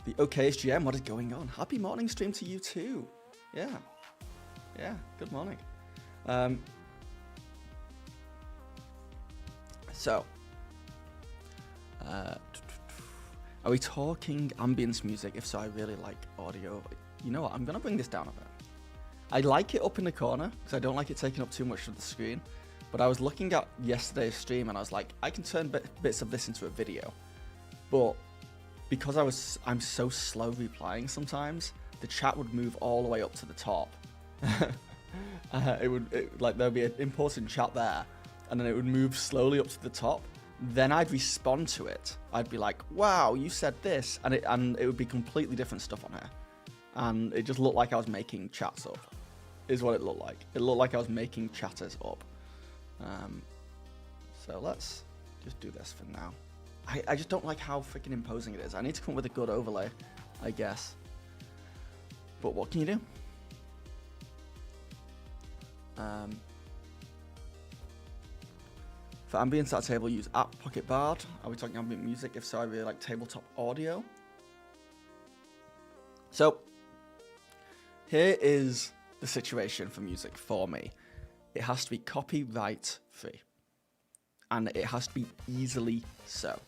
The okayest GM, what is going on? Happy morning stream to you too. Yeah. Yeah, good morning. So, are we talking ambience music? If so, I really like audio. You know what? I'm going to bring this down a bit. I like it up in the corner because I don't like it taking up too much of the screen. But I was looking at yesterday's stream and I was like, I can turn bits of this into a video. But because I'm so slow replying sometimes, the chat would move all the way up to the top. There'd be an important chat there, and then it would move slowly up to the top. Then I'd respond to it. I'd be like, "Wow, you said this," and it would be completely different stuff on here, and it just looked like I was making chats up. Is what it looked like. It looked like I was making chatters up. So let's just do this for now. I just don't like how freaking imposing it is. I need to come up with a good overlay, I guess. But what can you do? For ambience at table, use app Pocket Bard. Are we talking ambient music? If so, I really like tabletop audio. So, here is the situation for music for me. It has to be copyright free. And it has to be easily so.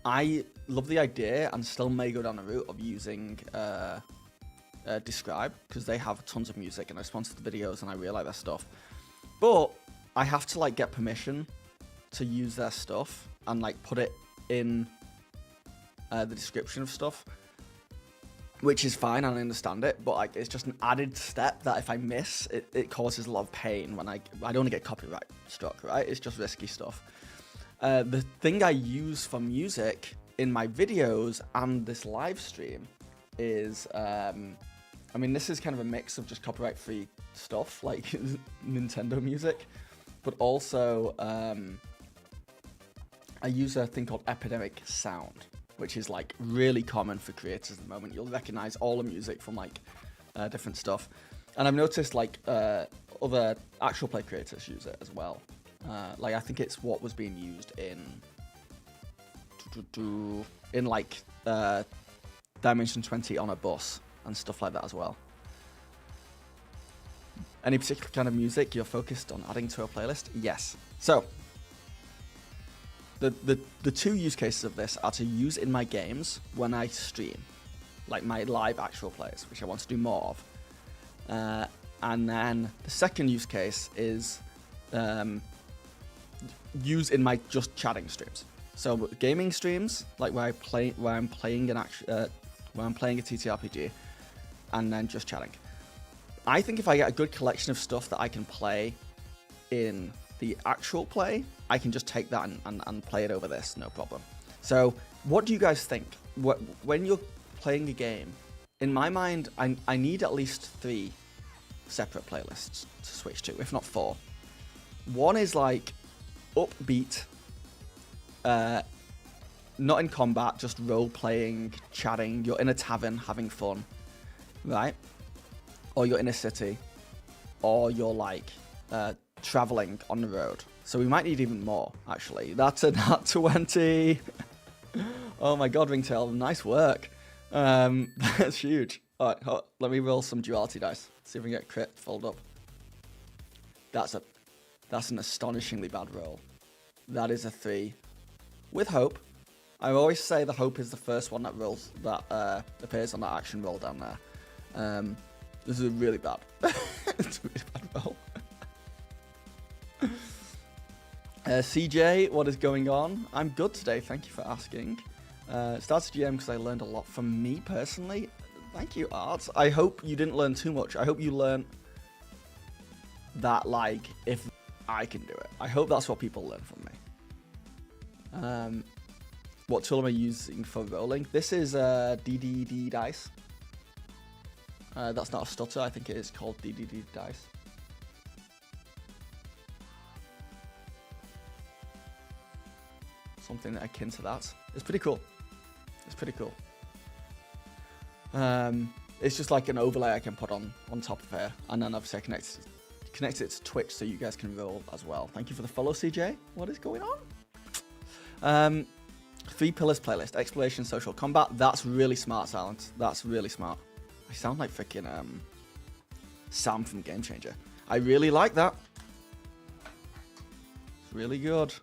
I love the idea and still may go down the route of using Describe, because they have tons of music and I sponsor the videos and I really like their stuff. But I have to like get permission to use their stuff and like put it in the description of stuff, which is fine and I understand it, but like it's just an added step that if I miss, it causes a lot of pain when I don't want to get copyright struck, right? It's just risky stuff. The thing I use for music in my videos and this live stream is, I mean, this is kind of a mix of just copyright-free stuff, like Nintendo music, but also I use a thing called Epidemic Sound, which is like really common for creators at the moment. You'll recognize all the music from like different stuff. And I've noticed like other actual play creators use it as well. Like I think it's what was being used in like Dimension 20 on a bus and stuff like that as well. Any particular kind of music you're focused on adding to a playlist? Yes. So the two use cases of this are to use in my games when I stream, like my live actual plays, which I want to do more of. And then the second use case is use in my just chatting streams. So gaming streams, like where I'm playing a TTRPG, and then just chatting. I think if I get a good collection of stuff that I can play in the actual play, I can just take that and play it over this, no problem. So what do you guys think? When you're playing a game, in my mind, I need at least 3 separate playlists to switch to, if not 4. One is like upbeat, not in combat, just role-playing, chatting. You're in a tavern having fun, right? Or you're in a city, or you're like traveling on the road. So we might need even more, actually. That's a nat 20. Oh my god, Ringtail, nice work. That's huge. All right, let me roll some duality dice. See if we can get crit fold up. That's an astonishingly bad roll. That is a 3 with hope. I always say the hope is the first one that rolls, that appears on that action roll down there. This is really bad. It's a really bad roll. CJ, what is going on? I'm good today, thank you for asking. Started GM because I learned a lot from me personally. Thank you, Art. I hope you didn't learn too much. I hope you learned that, like, if I can do it. I hope that's what people learn from me. What tool am I using for rolling? This is DDD dice. That's not a stutter, I think it is called DDD dice. Something akin to that. It's pretty cool. It's pretty cool. It's just like an overlay I can put on top of here, and then obviously I connect it to Twitch so you guys can roll as well. Thank you for the follow, CJ. What is going on? 3 pillars playlist: exploration, social, combat. That's really smart, Silence. That's really smart. I sound like freaking Sam from Game Changer. I really like that. It's really good.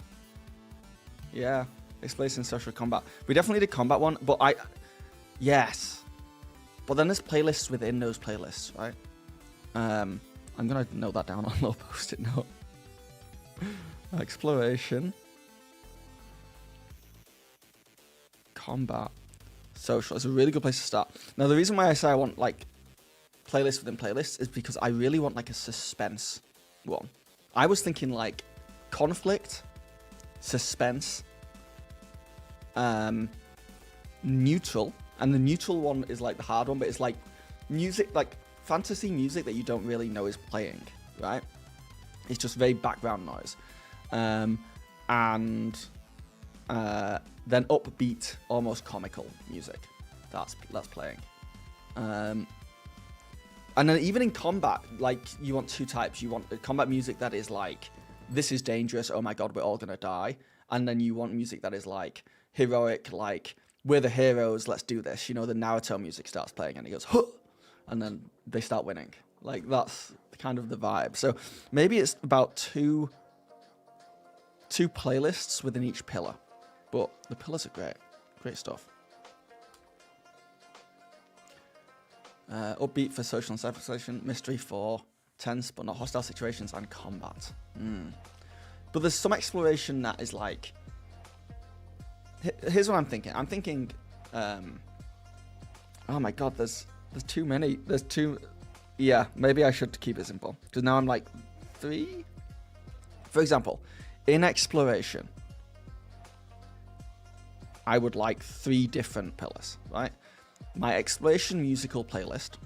Yeah, exploration, social, combat. We definitely did combat one, but yes. But then there's playlists within those playlists, right? I'm gonna note that down on a little post-it note. Exploration, combat, social. It's a really good place to start. Now, the reason why I say I want like playlists within playlists is because I really want like a suspense one. I was thinking like conflict, suspense, neutral, and the neutral one is like the hard one, but it's like music, like fantasy music that you don't really know is playing, right? It's just very background noise. And then upbeat, almost comical music that's playing. And then even in combat, like you want 2 types. You want combat music that is like, this is dangerous, oh my god, we're all gonna die. And then you want music that is like heroic, like we're the heroes, let's do this. You know, the Naruto music starts playing and he goes, huh! And then they start winning. Like that's kind of the vibe. So maybe it's about two playlists within each pillar. But the pillars are great. Great stuff. Upbeat for social and self-exploration. Mystery for tense but not hostile situations and combat. But there's some exploration that is like... Here's what I'm thinking. I'm thinking... oh my god, there's too many. There's too... Yeah, maybe I should keep it simple. Because now I'm like 3? For example, in exploration... I would like 3 different pillars, right? My exploration musical playlist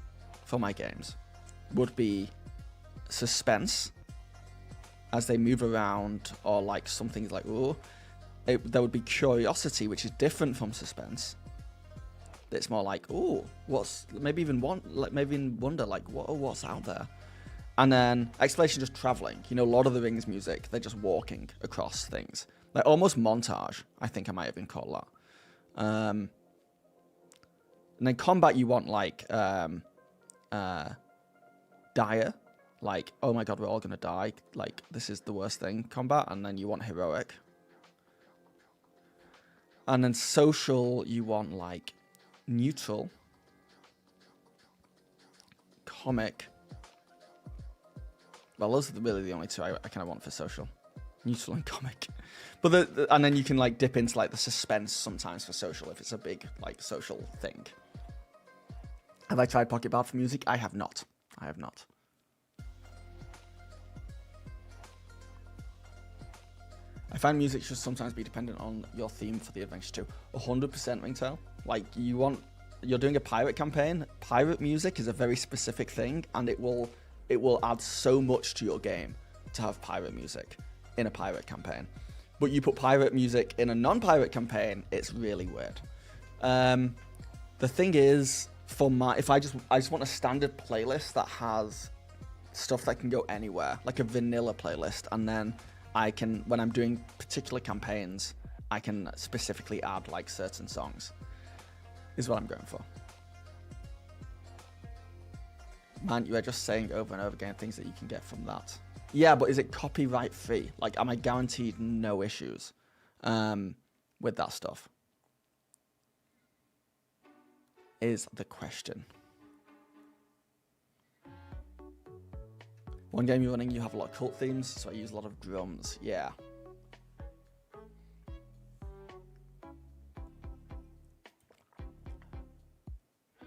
for my games would be suspense as they move around, or like something like, oh, there would be curiosity, which is different from suspense. It's more like, oh, what's, maybe even wonder, like, what's out there? And then exploration, just traveling. You know, Lord of the Rings music, they're just walking across things. Like almost montage, I think I might even call that. And then combat, you want like dire, like, oh my god, we're all gonna die, like this is the worst thing, combat. And then you want heroic. And then social, you want like neutral, comic. Well, those are really the only 2 I kind of want for social. Neutral and comic. But and then you can like dip into like the suspense sometimes for social if it's a big like social thing. Have I tried Pocket Bard for music? I have not. I have not. I find music should sometimes be dependent on your theme for the adventure too. 100% Ringtail. Like you're doing a pirate campaign. Pirate music is a very specific thing, and it will add so much to your game to have pirate music in a pirate campaign. But you put pirate music in a non-pirate campaign, it's really weird. The thing is, I just want a standard playlist that has stuff that can go anywhere, like a vanilla playlist, and then I can, when I'm doing particular campaigns, I can specifically add like certain songs, is what I'm going for. Man, you are just saying over and over again things that you can get from that. Yeah, but is it copyright free? Like, am I guaranteed no issues with that stuff? Is the question. One game you're running, you have a lot of cult themes, so I use a lot of drums. Yeah.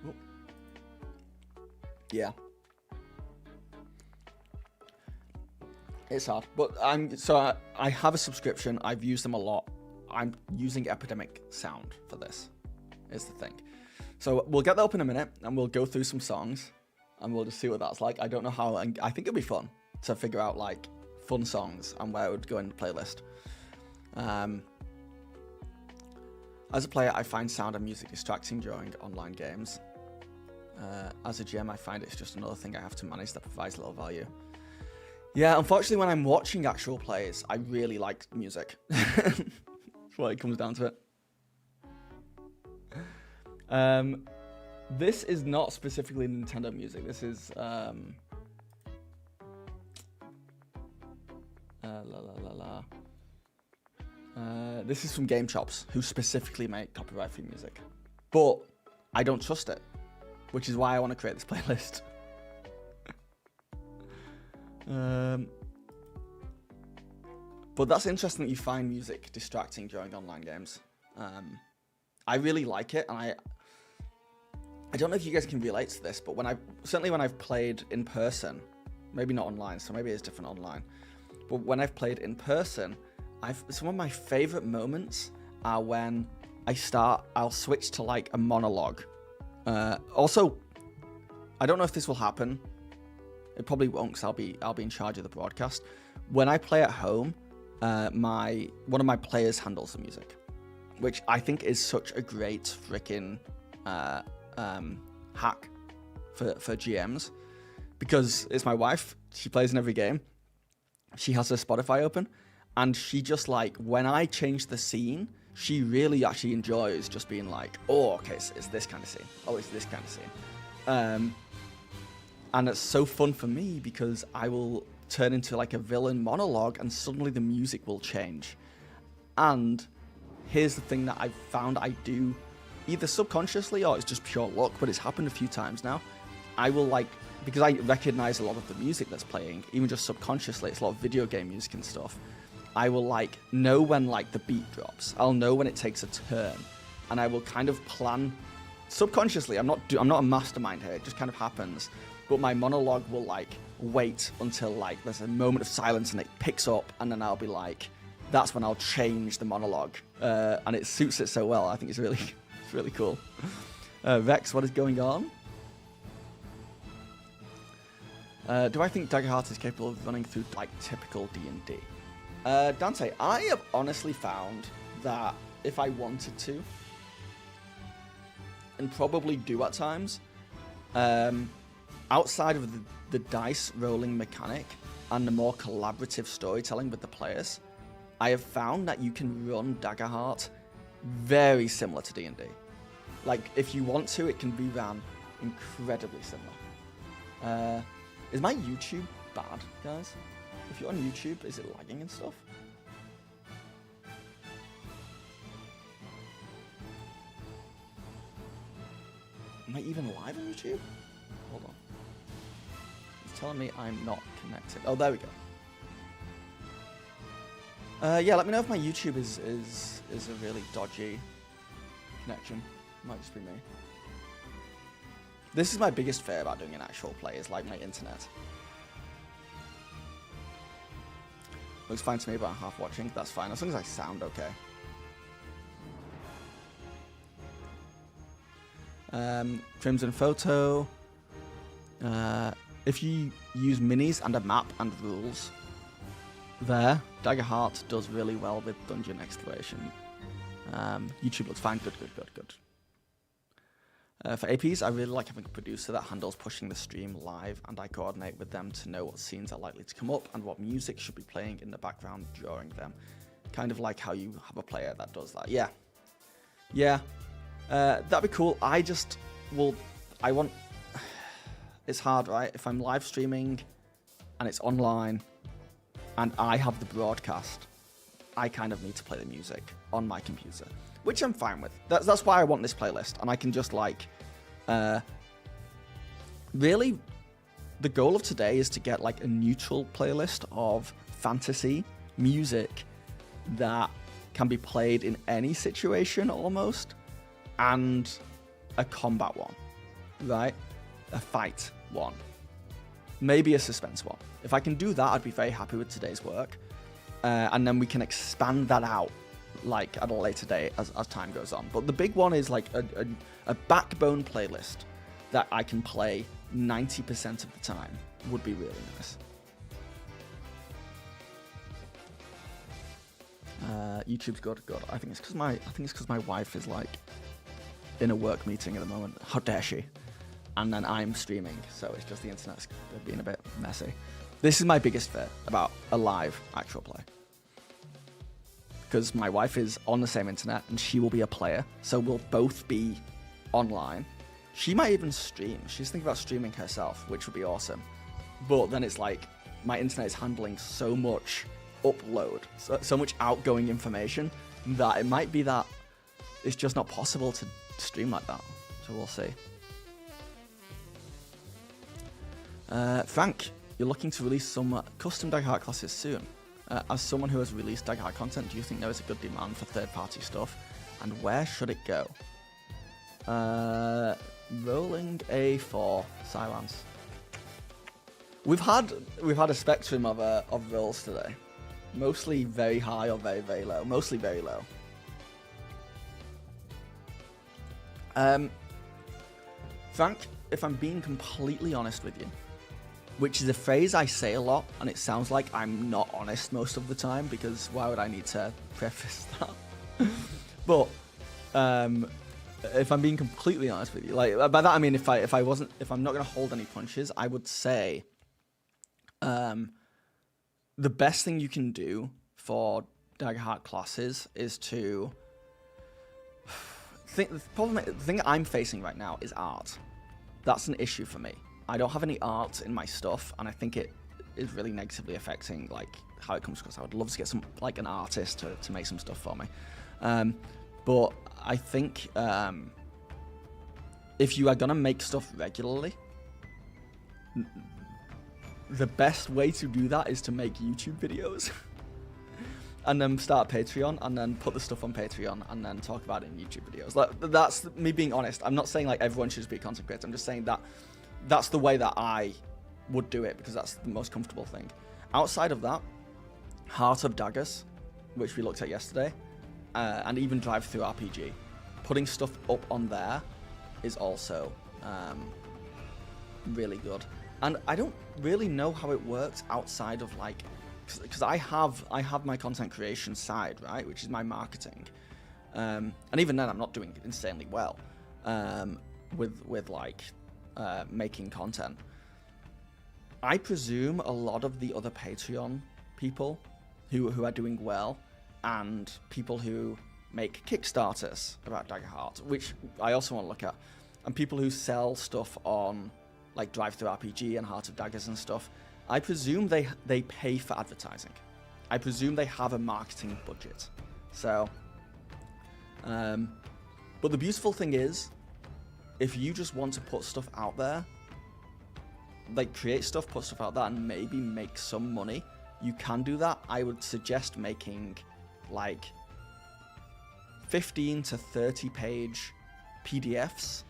Ooh. Yeah. It's hard, but I have a subscription. I've used them a lot. I'm using Epidemic Sound for this, is the thing. So we'll get that up in a minute, and we'll go through some songs, and we'll just see what that's like. I don't know how, and I think it'll be fun to figure out like fun songs and where it would go in the playlist. As a player, I find sound and music distracting during online games. As a GM, I find it's just another thing I have to manage that provides little value. Yeah, unfortunately, when I'm watching actual plays, I really like music. That's what it comes down to it. This is not specifically Nintendo music. This is this is from Game Chops, who specifically make copyright-free music. But I don't trust it, which is why I want to create this playlist. But that's interesting that you find music distracting during online games. I really like it, and I don't know if you guys can relate to this, but when I've played in person, maybe not online, so maybe it's different online, but when I've played in person, some of my favorite moments are when I'll switch to like a monologue. Also, I don't know if this will happen. It probably won't, because I'll be in charge of the broadcast. When I play at home, one of my players handles the music, which I think is such a great freaking hack for GMs, because it's my wife. She plays in every game. She has her Spotify open, and she just like, when I change the scene, she really actually enjoys just being like, oh, okay, it's this kind of scene. Oh, it's this kind of scene. And it's so fun for me because I will turn into like a villain monologue and suddenly the music will change. And here's the thing that I've found I do either subconsciously or it's just pure luck, but it's happened a few times now. I will like, because I recognize a lot of the music that's playing, even just subconsciously, it's a lot of video game music and stuff. I will like know when like the beat drops. I'll know when it takes a turn, and I will kind of plan subconsciously. I'm not a mastermind here. It just kind of happens. But my monologue will like wait until like there's a moment of silence and it picks up, and then I'll be like, that's when I'll change the monologue, and it suits it so well. I think it's really cool. Vex, what is going on? Do I think Daggerheart is capable of running through like typical D&D? Dante, I have honestly found that if I wanted to, and probably do at times, outside of the dice rolling mechanic and the more collaborative storytelling with the players, I have found that you can run Daggerheart very similar to D&D. Like, if you want to, it can be ran incredibly similar. Is my YouTube bad, guys? If you're on YouTube, is it lagging and stuff? Am I even live on YouTube? Hold on. It's telling me I'm not connected. Oh, there we go. Yeah, let me know if my YouTube is a really dodgy connection. Might just be me. This is my biggest fear about doing an actual play, is like my internet. Looks fine to me, but I'm half watching. That's fine, as long as I sound okay. Crimson Photo. If you use minis and a map and rules, Daggerheart does really well with dungeon exploration. YouTube looks fine. Good. For APs, I really like having a producer that handles pushing the stream live, and I coordinate with them to know what scenes are likely to come up and what music should be playing in the background during them. Kind of like how you have a player that does that. Yeah. That'd be cool. It's hard, right? If I'm live streaming and it's online and I have the broadcast, I kind of need to play the music on my computer, which I'm fine with. That's why I want this playlist, and I can just like, really, the goal of today is to get like a neutral playlist of fantasy music that can be played in any situation almost, and a combat one, right? A fight one, maybe a suspense one. If I can do that, I'd be very happy with today's work, and then we can expand that out like at a later date as time goes on. But the big one is like a backbone playlist that I can play 90% of the time would be really nice. YouTube's good. I think it's because my wife is like in a work meeting at the moment. How dare she? And then I'm streaming, so it's just the internet's being a bit messy. This is my biggest fear about a live actual play, because my wife is on the same internet and she will be a player, so we'll both be online. She might even stream. She's thinking about streaming herself, which would be awesome. But then it's like, my internet is handling so much upload, so much outgoing information, that it might be that it's just not possible to stream like that. So we'll see. Frank, you're looking to release some custom Daggerheart classes soon. As someone who has released Daggerheart content, do you think there is a good demand for third-party stuff? And where should it go? Rolling A4, Silence. We've had a spectrum of rolls today. Mostly very high or very, very low. Mostly very low. Frank, if I'm being completely honest with you, which is a phrase I say a lot, and it sounds like I'm not honest most of the time, because why would I need to preface that? But if I'm being completely honest with you, like by that I mean if I'm not gonna hold any punches, I would say the best thing you can do for Daggerheart classes is to the thing I'm facing right now is art. That's an issue for me. I don't have any art in my stuff, and I think it is really negatively affecting like how it comes across. I would love to get an artist to make some stuff for me. But I think if you are gonna make stuff regularly, the best way to do that is to make YouTube videos and then start Patreon and then put the stuff on Patreon and then talk about it in YouTube videos. Like, that's me being honest. I'm not saying like everyone should just be a content creator. I'm just saying that that's the way that I would do it, because that's the most comfortable thing. Outside of that, Heart of Daggers, which we looked at yesterday, and even Drive-Thru RPG, putting stuff up on there is also really good. And I don't really know how it works outside of like, because I have my content creation side, right, which is my marketing, and even then I'm not doing insanely well with like making content. I presume a lot of the other Patreon people who are doing well, and people who make Kickstarters about Daggerheart, which I also want to look at, and people who sell stuff on like Drive-Thru RPG and Heart of Daggers and stuff, I presume they pay for advertising. I presume they have a marketing budget. So, but the beautiful thing is, if you just want to put stuff out there, like create stuff, put stuff out there, and maybe make some money, you can do that. I would suggest making like 15 to 30 page PDFs,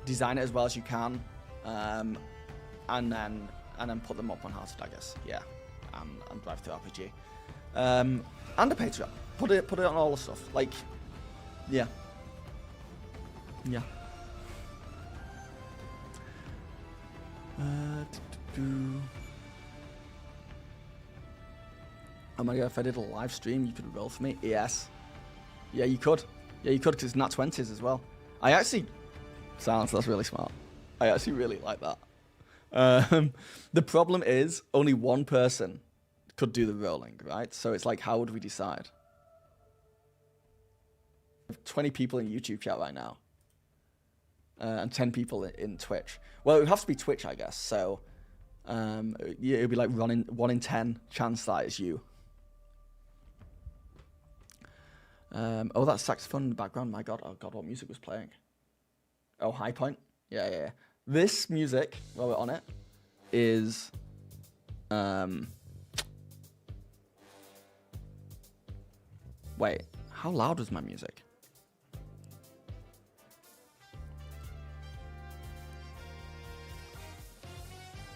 design it as well as you can, and then put them up on Heart of Daggers, yeah, and Drive-Thru RPG, and a Patreon. Put it on all the stuff, like, yeah. Oh my god, if I did a live stream, you could roll for me? Yes. Yeah, you could. Yeah, you could, because it's nat 20s as well. I actually... Silence, that's really smart. I actually really like that. The problem is, only one person could do the rolling, right? So it's like, how would we decide? 20 people in YouTube chat right now. And 10 people in Twitch. Well, it would have to be Twitch, I guess. So yeah, it would be like 1 in 10 chance that it's you. Oh, that saxophone in the background. My god, oh god, what music was playing? Oh, High Point? Yeah. This music, while we're on it, is... Wait, how loud was my music?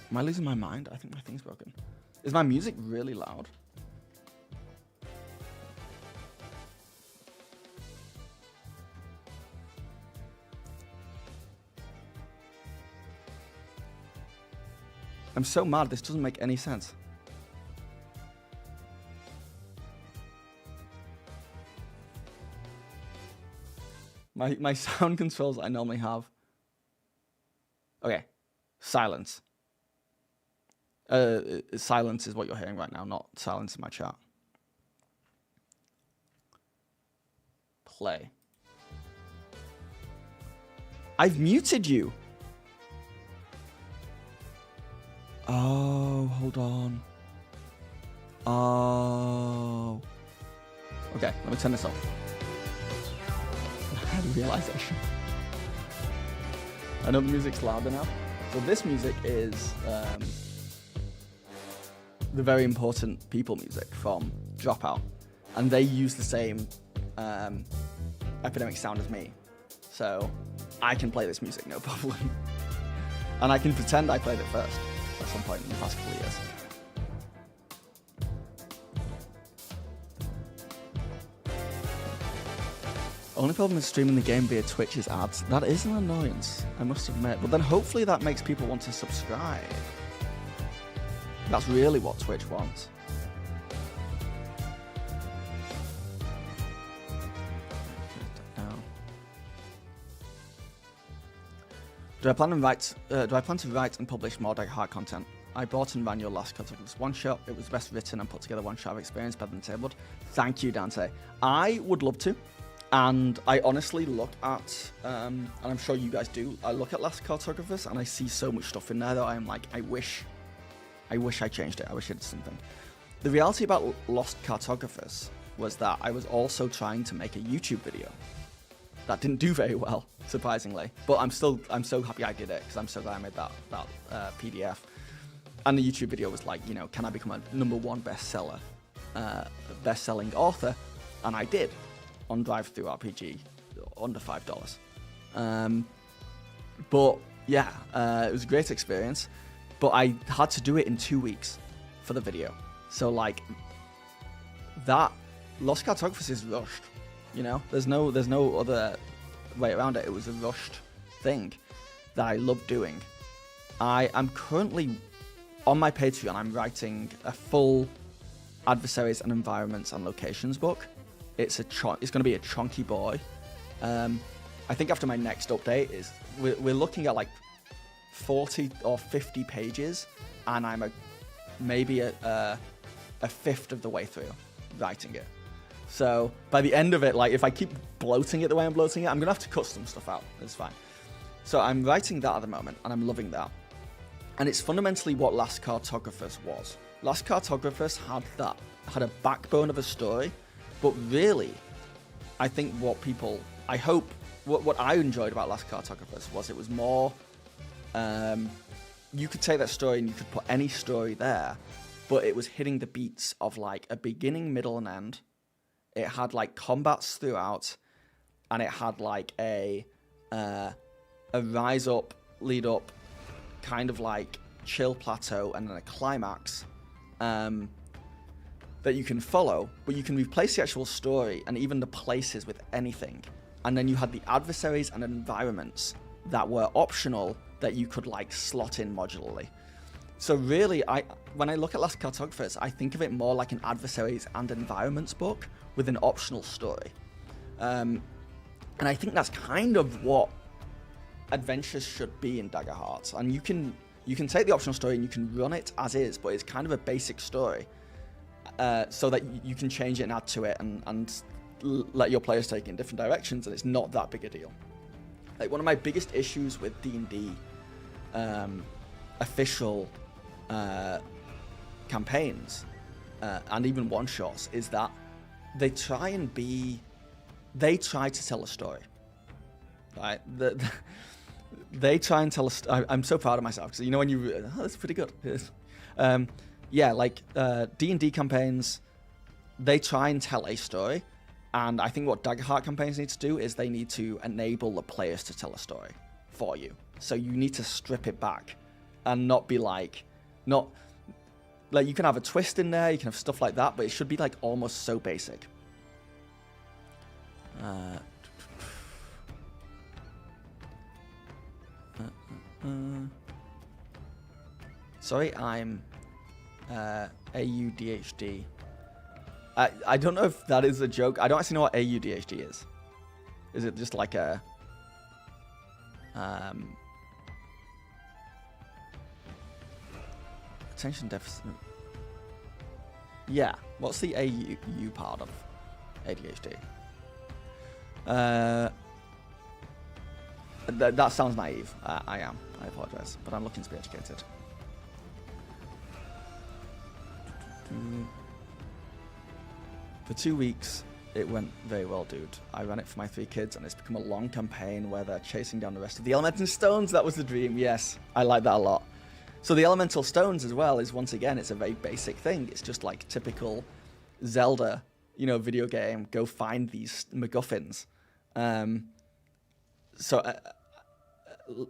Am I losing my mind? I think my thing's broken. Is my music really loud? I'm so mad, this doesn't make any sense. My sound controls I normally have. Okay, silence. Silence is what you're hearing right now, not silence in my chat. Play. I've muted you. Oh, hold on. Oh. Okay, let me turn this off. I had a realization. I know the music's louder now. So this music is the very important people music from Dropout. And they use the same epidemic sound as me. So I can play this music, no problem. And I can pretend I played it first at some point in the past couple of years. Only problem with streaming the game via Twitch is ads. That is an annoyance, I must admit. But then hopefully that makes people want to subscribe. That's really what Twitch wants. Do I plan to write and publish more Daggerheart content? I bought and ran your last Cartographer's one-shot. It was best written and put together one-shot of experience, better than Tabled. Thank you, Dante. I would love to. And I honestly look at, and I'm sure you guys do, I look at Last Cartographers and I see so much stuff in there that I'm like, I wish I changed it. I wish I did something. The reality about Lost Cartographers was that I was also trying to make a YouTube video. That didn't do very well, surprisingly. But I'm so happy I did it because I'm so glad I made that PDF. And the YouTube video was like, you know, can I become a #1 best-selling author? And I did. On Drive-Thru RPG, under $5. But yeah, it was a great experience. But I had to do it in 2 weeks for the video. So like that, Lost Cartographers is rushed. You know, there's no other way around it. It was a rushed thing that I love doing. I am currently on my Patreon. I'm writing a full adversaries and environments and locations book. It's going to be a chunky boy. I think after my next update is we're looking at like 40 or 50 pages, and I'm maybe a fifth of the way through writing it. So by the end of it, like if I keep bloating it the way I'm bloating it, I'm gonna have to cut some stuff out. It's fine. So I'm writing that at the moment, and I'm loving that. And it's fundamentally what Last Cartographers was. Last Cartographers had a backbone of a story. But really, I think what I enjoyed about Last Cartographers was it was more, you could take that story and you could put any story there, but it was hitting the beats of like a beginning, middle, and end. It had like combats throughout, and it had like a rise up, lead up, kind of like chill plateau, and then a climax. That you can follow, but you can replace the actual story and even the places with anything. And then you had the adversaries and environments that were optional that you could like slot in modularly. So really, when I look at Last Cartographers, I think of it more like an adversaries and environments book with an optional story. And I think that's kind of what adventures should be in Daggerheart. And you can take the optional story and you can run it as is, but it's kind of a basic story. So that you can change it and add to it and let your players take it in different directions, and it's not that big a deal. Like one of my biggest issues with D&D official campaigns and even one-shots is that they try to tell a story. Right? They try and tell I'm so proud of myself because you know when that's pretty good. Yeah, like D&D campaigns, they try and tell a story, and I think what Daggerheart campaigns need to do is they need to enable the players to tell a story for you. So you need to strip it back and not be like, you can have a twist in there, you can have stuff like that, but it should be like almost so basic. Sorry, I'm AUDHD. I don't know if that is a joke. I don't actually know what AUDHD is. Is it just like a attention deficit? Yeah. What's the AU part of ADHD? That sounds naive. I am. I apologize. But I'm looking to be educated. For 2 weeks, it went very well, dude. I ran it for my 3 kids, and it's become a long campaign where they're chasing down the rest of the elemental stones. That was the dream. Yes, I like that a lot. So the elemental stones as well is, once again, it's a very basic thing. It's just like typical Zelda, video game. Go find these MacGuffins.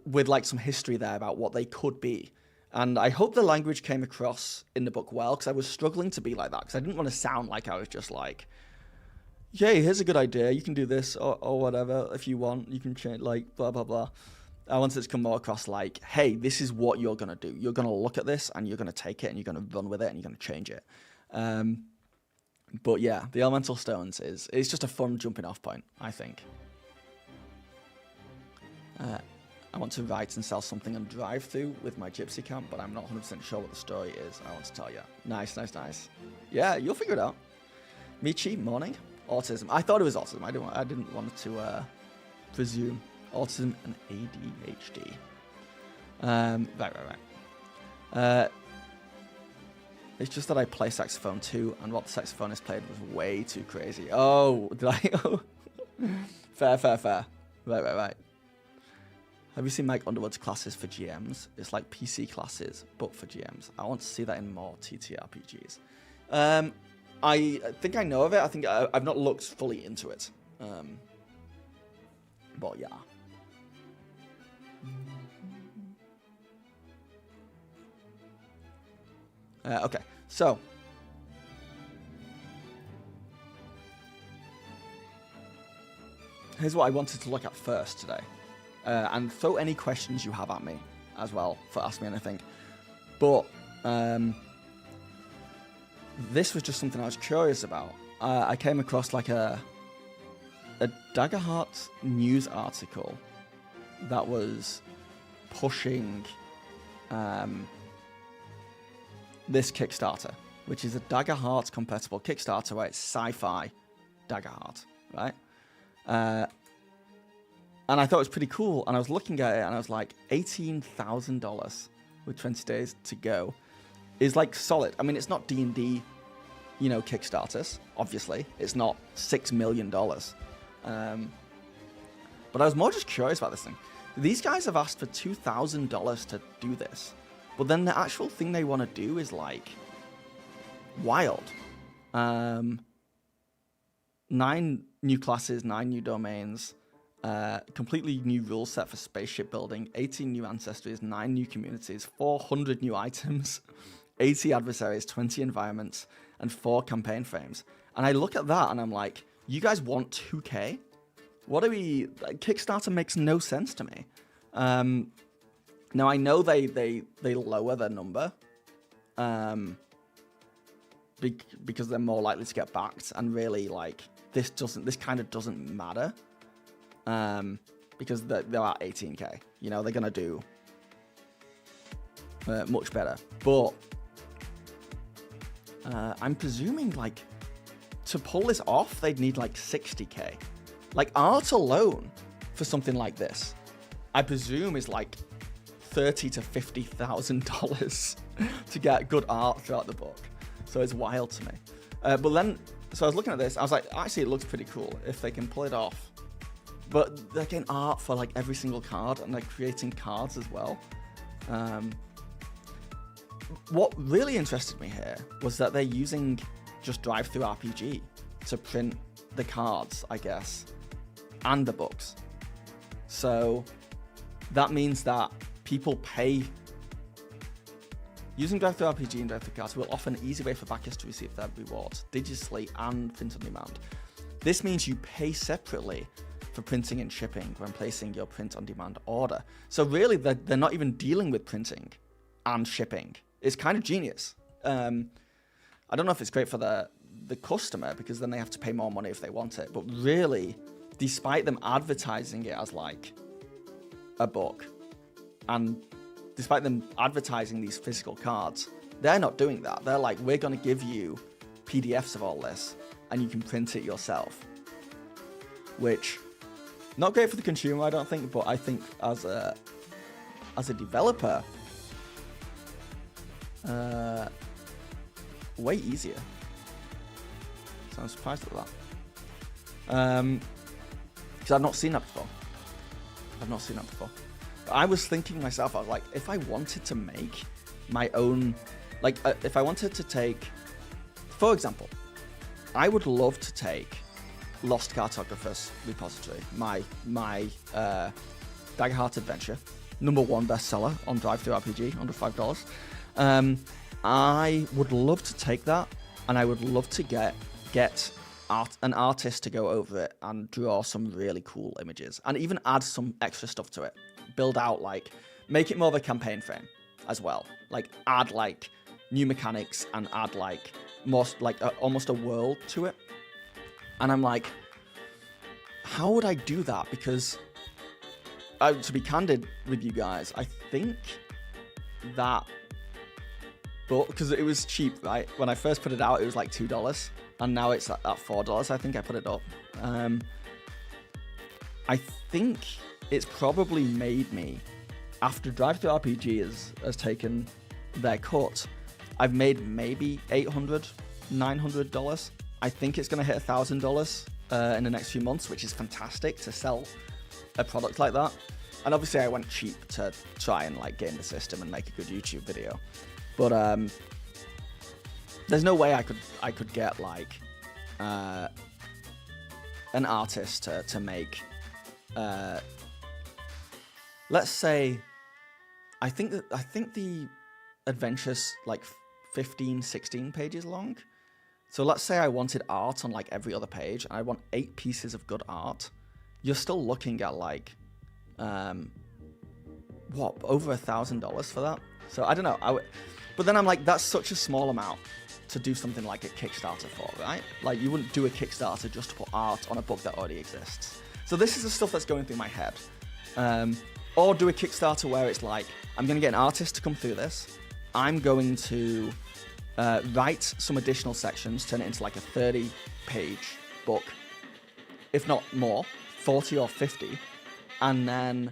With like some history there about what they could be. And I hope the language came across in the book well, because I was struggling to be like that, because I didn't want to sound like I was just like, yay, here's a good idea, you can do this, or whatever, if you want, you can change, like, blah, blah, blah. I wanted it to come more across like, hey, this is what you're going to do. You're going to look at this, and you're going to take it, and you're going to run with it, and you're going to change it. But yeah, the elemental stones it's just a fun jumping off point, I think. I want to write and sell something on drive-thru with my gypsy camp, but I'm not 100% sure what the story is. I want to tell you. Nice. Yeah, you'll figure it out. Michi, morning. Autism. I thought it was autism. I didn't want to presume. Autism and ADHD. Right. It's just that I play saxophone too, and what the saxophonist played was way too crazy. Oh, did I? Oh. Fair. Right. Have you seen Mike Underwood's classes for GMs? It's like PC classes, but for GMs. I want to see that in more TTRPGs. I think I know of it. I think I've not looked fully into it. But yeah. Okay, so. Here's what I wanted to look at first today. And throw any questions you have at me as well for Ask Me Anything. But this was just something I was curious about. I came across like a Daggerheart news article that was pushing this Kickstarter, which is a Daggerheart Compatible Kickstarter where it's sci-fi Daggerheart, right? And I thought it was pretty cool, and I was looking at it, and I was like, $18,000 with 20 days to go is like solid. I mean, it's not D&D, Kickstarters, obviously. It's not $6 million. But I was more just curious about this thing. These guys have asked for $2,000 to do this, but then the actual thing they want to do is like wild. 9 new classes, 9 new domains, completely new rule set for spaceship building, 18 new ancestries, 9 new communities, 400 new items, 80 adversaries, 20 environments, and 4 campaign frames. And I look at that and I'm like, you guys want 2K? What are we... Kickstarter makes no sense to me. Now, I know they lower their number because they're more likely to get backed, and really, like, this kind of doesn't matter. Because they're at 18k, they're gonna do much better. But I'm presuming, like, to pull this off, they'd need like 60k. Like, art alone for something like this, I presume is like $30,000 to $50,000 to get good art throughout the book. So it's wild to me. But then, so I was looking at this, I was like, actually, it looks pretty cool if they can pull it off. But they're getting art for like every single card, and they're creating cards as well. What really interested me here was that they're using just Drive-Thru RPG to print the cards, I guess, and the books. So that means that people pay. Using Drive-Thru RPG and Drive-Thru cards will offer an easy way for backers to receive their rewards digitally and print on demand. This means you pay separately for printing and shipping when placing your print-on-demand order. So really, they're not even dealing with printing and shipping. It's kind of genius. I don't know if it's great for the customer, because then they have to pay more money if they want it. But really, despite them advertising it as like a book, and despite them advertising these physical cards, they're not doing that. They're like, we're going to give you PDFs of all this, and you can print it yourself. Which Not great for the consumer, I don't think, but I think as a developer, way easier. So I'm surprised at that. Because I've not seen that before. But I was thinking myself, I was like, if I wanted to make my own, like, if I wanted to take, for example, I would love to take Lost Cartographer's repository, my Daggerheart adventure, #1 bestseller on DriveThruRPG, under $5. I would love to take that, and I would love to get an artist to go over it and draw some really cool images, and even add some extra stuff to it. Build out, like, make it more of a campaign frame as well. Like, add, like, new mechanics and add, like, more, like, almost a world to it. And I'm like, how would I do that? Because, to be candid with you guys, I think that book, because it was cheap, right? When I first put it out, it was like $2, and now it's at $4. I think I put it up. I think it's probably made me, after DriveThruRPG has taken their cut, I've made maybe $800, $900. I think it's going to hit $1,000 in the next few months, which is fantastic to sell a product like that. And obviously I went cheap to try and, like, game the system and make a good YouTube video. But there's no way I could get, like, an artist to make, let's say, I think the adventure's like 15, 16 pages long. So let's say I wanted art on, like, every other page, and I want 8 pieces of good art. You're still looking at, like, what, over $1,000 for that? So I don't know. But then I'm like, that's such a small amount to do something like a Kickstarter for, right? Like, you wouldn't do a Kickstarter just to put art on a book that already exists. So this is the stuff that's going through my head. Or do a Kickstarter where it's like, I'm going to get an artist to come through this. I'm going to write some additional sections, turn it into like a 30-page book, if not more, 40 or 50, and then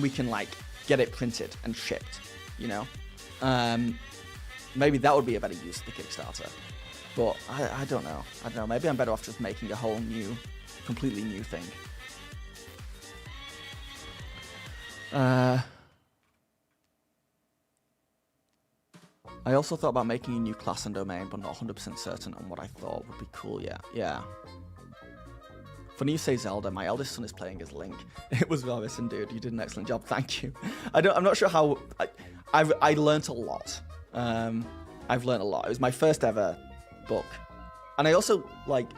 we can, like, get it printed and shipped, you know? Maybe that would be a better use of the Kickstarter, but I don't know. Maybe I'm better off just making a whole new, completely new thing. I also thought about making a new class and domain, but not 100% certain on what I thought would be cool yet. Yeah. Funny you say Zelda. My eldest son is playing as Link. It was Robinson, dude. You did an excellent job. Thank you. I'm not sure how. I learnt a lot. I've learnt a lot. It was my first ever book, and I also, like,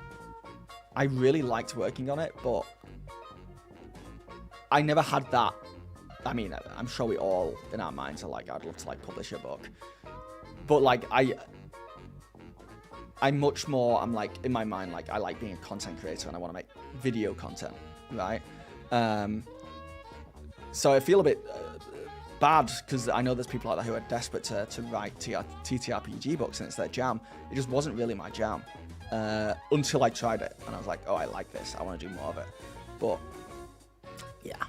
I really liked working on it, but I never had that. I mean, I'm sure we all in our minds are like, I'd love to, like, publish a book, but, like, I'm much more, I'm like, in my mind, like, I like being a content creator and I want to make video content, right? So I feel a bit bad, because I know there's people out there who are desperate to write TTRPG books, and it's their jam. It just wasn't really my jam until I tried it, and I was like, oh, I like this. I want to do more of it. But yeah.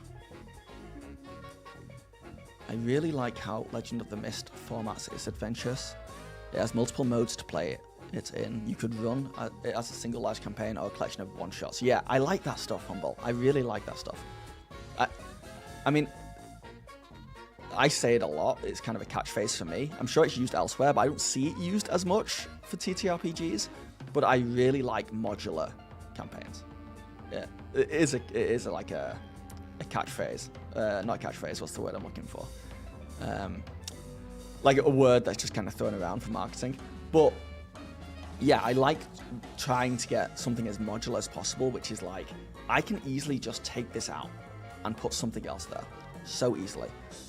I really like how Legend of the Mist formats its adventures. It has multiple modes to play it in. You could run it as a single large campaign or a collection of one-shots. Yeah, I like that stuff, Humble. I really like that stuff. I mean, I say it a lot. It's kind of a catchphrase for me. I'm sure it's used elsewhere, but I don't see it used as much for TTRPGs. But I really like modular campaigns. Yeah, it is like a catchphrase. Not a catchphrase. What's the word I'm looking for? Like a word that's just kind of thrown around for marketing. But yeah, I like trying to get something as modular as possible, which is like, I can easily just take this out and put something else there. So easily.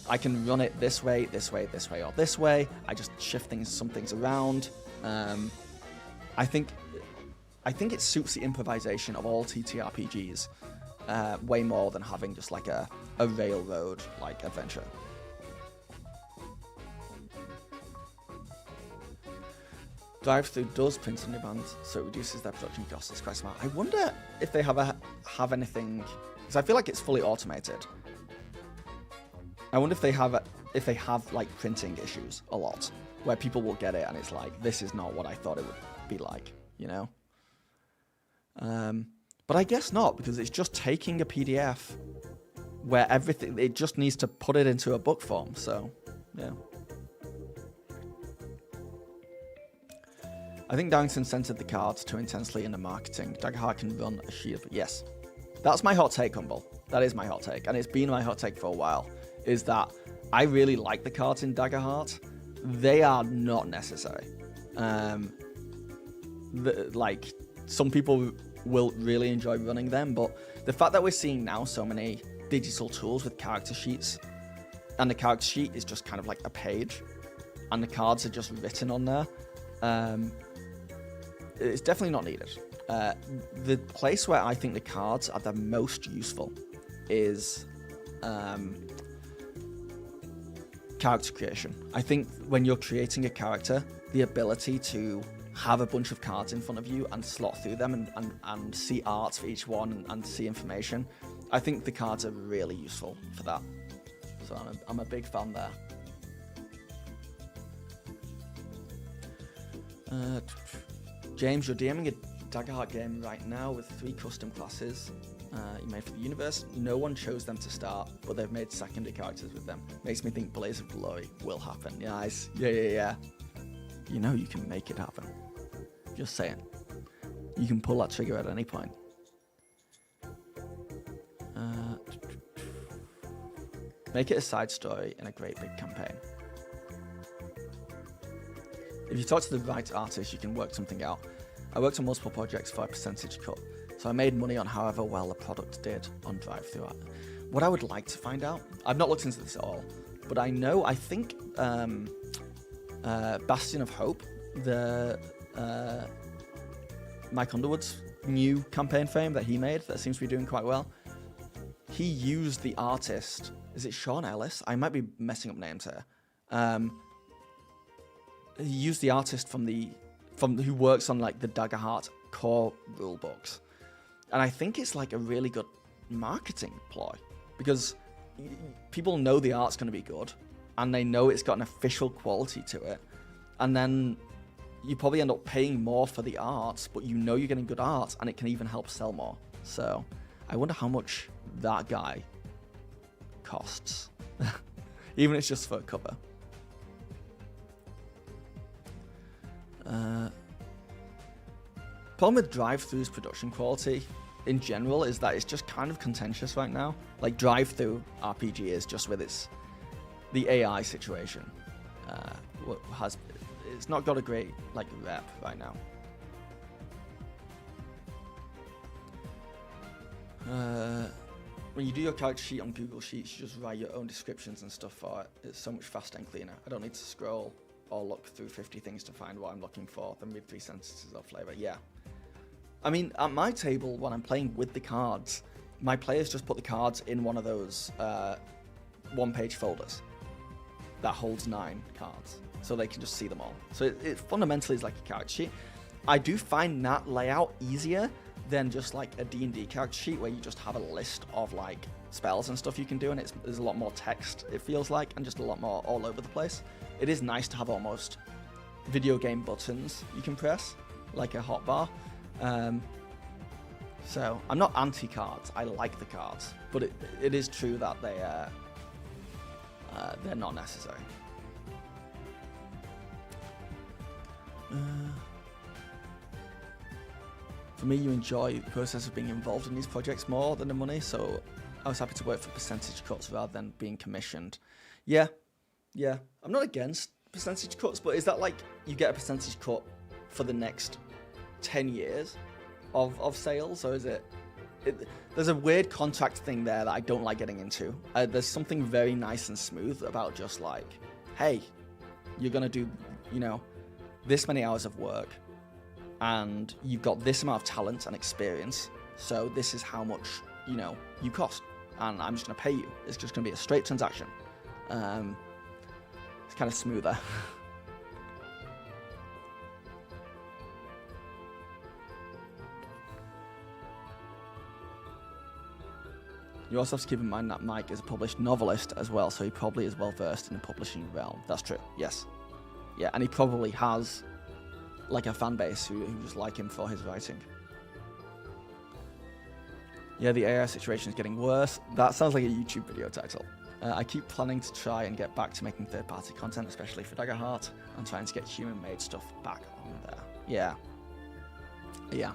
I can run it this way, this way, this way, or this way. I just shift some things around. I think it suits the improvisation of all TTRPGs way more than having just like a railroad like adventure. Drive-through does print on demand, so it reduces their production costs. It's quite smart. I wonder if they have anything, because I feel like it's fully automated. I wonder if they have like printing issues a lot, where people will get it and it's like, this is not what I thought it would be like, you know? But I guess not, because it's just taking a PDF where everything, it just needs to put it into a book form, so, yeah. I think Darrington censored the cards too intensely in the marketing. Daggerheart can run a sheet of... Yes. That's my hot take, Humble. That is my hot take, and it's been my hot take for a while, is that I really like the cards in Daggerheart. They are not necessary. Like, some people will really enjoy running them, but the fact that we're seeing now so many digital tools with character sheets, and the character sheet is just kind of like a page, and the cards are just written on there, it's definitely not needed. The place where I think the cards are the most useful is character creation. I think when you're creating a character, the ability to have a bunch of cards in front of you and slot through them and see art for each one and see information, I think the cards are really useful for that. So I'm a big fan there. James, you're DMing a Daggerheart game right now with 3 custom classes you made for the universe. No one chose them to start, but they've made secondary characters with them. Makes me think Blaze of Glory will happen. Nice. Yeah. You know you can make it happen. Just saying. You can pull that trigger at any point. Make it a side story in a great big campaign. If you talk to the right artist, you can work something out. I worked on multiple projects for a percentage cut, so I made money on however well the product did on drive-thru. What I would like to find out, I've not looked into this at all, but I think Bastion of Hope, the Mike Underwood's new campaign frame that he made that seems to be doing quite well, he used the artist, is it Sean Ellis? I might be messing up names here. He used the artist from who works on like the Daggerheart core rule books, and I think it's like a really good marketing ploy because people know the art's going to be good, and they know it's got an official quality to it, and then you probably end up paying more for the art, but you know you're getting good art, and it can even help sell more. So I wonder how much that guy costs, even if it's just for a cover. Problem with drive-thru's production quality in general is that it's just kind of contentious right now. Like drive-thru RPG is just with the AI situation. It's not got a great like rep right now. When you do your character sheet on Google Sheets, you just write your own descriptions and stuff for it. It's so much faster and cleaner. I don't need to scroll or look through 50 things to find what I'm looking for, then read 3 sentences of flavor. Yeah. I mean, at my table, when I'm playing with the cards, my players just put the cards in one of those one-page folders that holds 9 cards, so they can just see them all. So it fundamentally is like a character sheet. I do find that layout easier than just like a D&D character sheet where you just have a list of like spells and stuff you can do, and there's a lot more text, it feels like, and just a lot more all over the place. It is nice to have almost video game buttons you can press, like a hotbar. So I'm not anti-cards, I like the cards, but it is true that they're not necessary. For me, you enjoy the process of being involved in these projects more than the money, so I was happy to work for percentage cuts rather than being commissioned. Yeah, I'm not against percentage cuts, but is that like you get a percentage cut for the next 10 years of sales, or is it there's a weird contract thing there that I don't like getting into. There's something very nice and smooth about just like, hey, you're gonna do, this many hours of work, and you've got this amount of talent and experience, so this is how much, you cost, and I'm just gonna pay you. It's just gonna be a straight transaction. It's kind of smoother. You also have to keep in mind that Mike is a published novelist as well, so he probably is well versed in the publishing realm. That's true, yes. Yeah, and he probably has like a fan base who just like him for his writing. Yeah, the AI situation is getting worse. That sounds like a YouTube video title. I keep planning to try and get back to making third-party content, especially for Daggerheart, and trying to get human-made stuff back on there. Yeah. Yeah.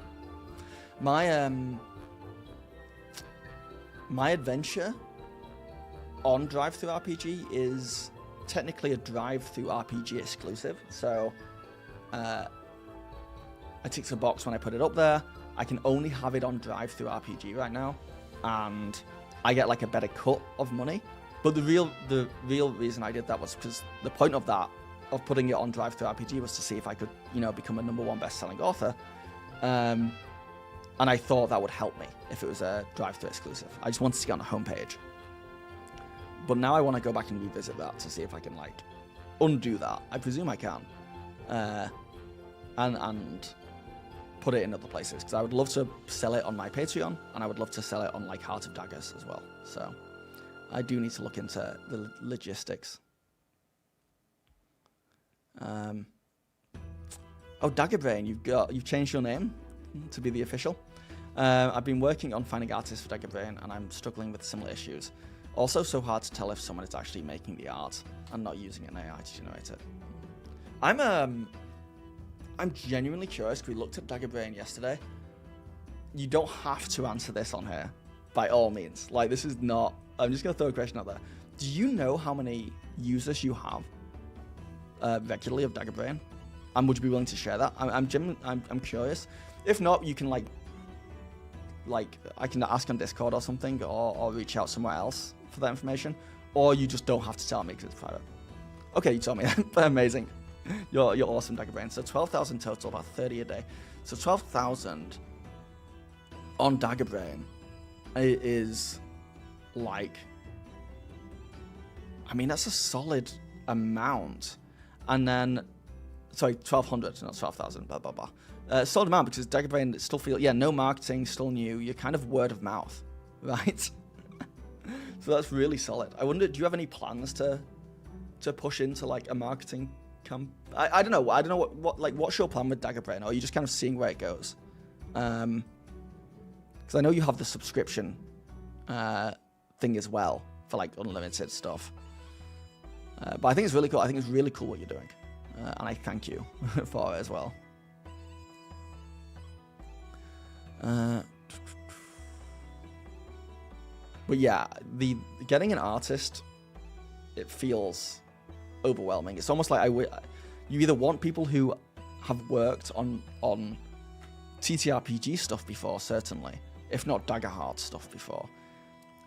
My adventure on Drive-Thru RPG is technically a Drive-Thru RPG exclusive, so I ticked a box when I put it up there. I can only have it on Drive-Thru RPG right now, and I get like a better cut of money. But the real reason I did that was because the point of that, of putting it on Drive-Thru RPG, was to see if I could, become a #1 best-selling author. And I thought that would help me if it was a Drive-Thru exclusive. I just wanted to get on the homepage. But now I want to go back and revisit that to see if I can undo that. I presume I can. And put it in other places, because I would love to sell it on my Patreon, and I would love to sell it on Heart of Daggers as well. So I do need to look into the logistics. Oh, Daggerbrain, you've changed your name to be the official. I've been working on finding artists for Daggerbrain, and I'm struggling with similar issues. Also, so hard to tell if someone is actually making the art and not using an AI to generate it. I'm genuinely curious, because we looked at Daggerbrain yesterday. You don't have to answer this on here, by all means. This is not... I'm just going to throw a question out there. Do you know how many users you have regularly of Daggerbrain? And would you be willing to share that? I'm curious. If not, you can I can ask on Discord or something, or reach out somewhere else for that information. Or you just don't have to tell me because it's private. Okay, you told me. Amazing. You're awesome, Daggerbrain. So 12,000 total, about 30 a day. So 12,000 on Daggerbrain is that's a solid amount. And then, sorry, 1,200, not 12,000, blah, blah, blah. Solid amount, because Daggerbrain still no marketing, still new. You're kind of word of mouth, right? So that's really solid. I wonder, do you have any plans to push into a marketing I don't know what's your plan with Daggerbrain, or are you just kind of seeing where it goes? Because I know you have the subscription thing as well for unlimited stuff. But I think it's really cool. I think it's really cool what you're doing, and I thank you for it as well. But yeah, getting an artist, it feels overwhelming. It's almost like you either want people who have worked on TTRPG stuff before, certainly, if not Daggerheart stuff before,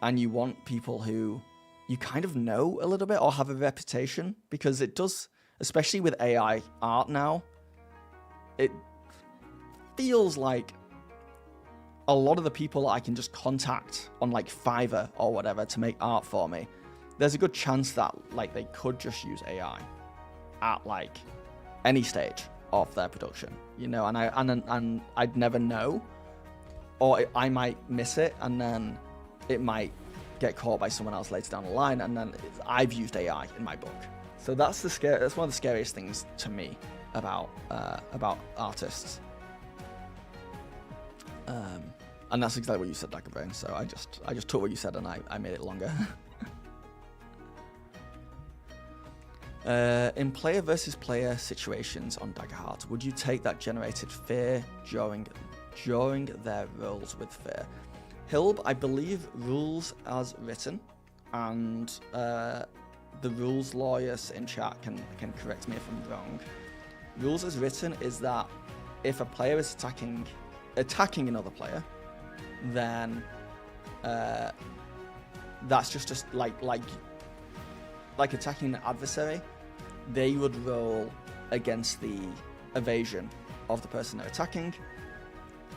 and you want people who you kind of know a little bit or have a reputation, because it does, especially with AI art now, it feels like a lot of the people I can just contact on Fiverr or whatever to make art for me, there's a good chance that they could just use AI at any stage of their production, and I'd never know, or I might miss it, and then it might get caught by someone else later down the line, and then I've used AI in my book. So that's that's one of the scariest things to me about artists. And that's exactly what you said, Daggerbrain. So I just took what you said and I made it longer. In player versus player situations on Daggerheart, would you take that generated fear during their rolls with fear? Hilb, I believe rules as written, and the rules lawyers in chat can correct me if I'm wrong. Rules as written is that if a player is attacking another player, then that's just like attacking an adversary. They would roll against the evasion of the person they're attacking,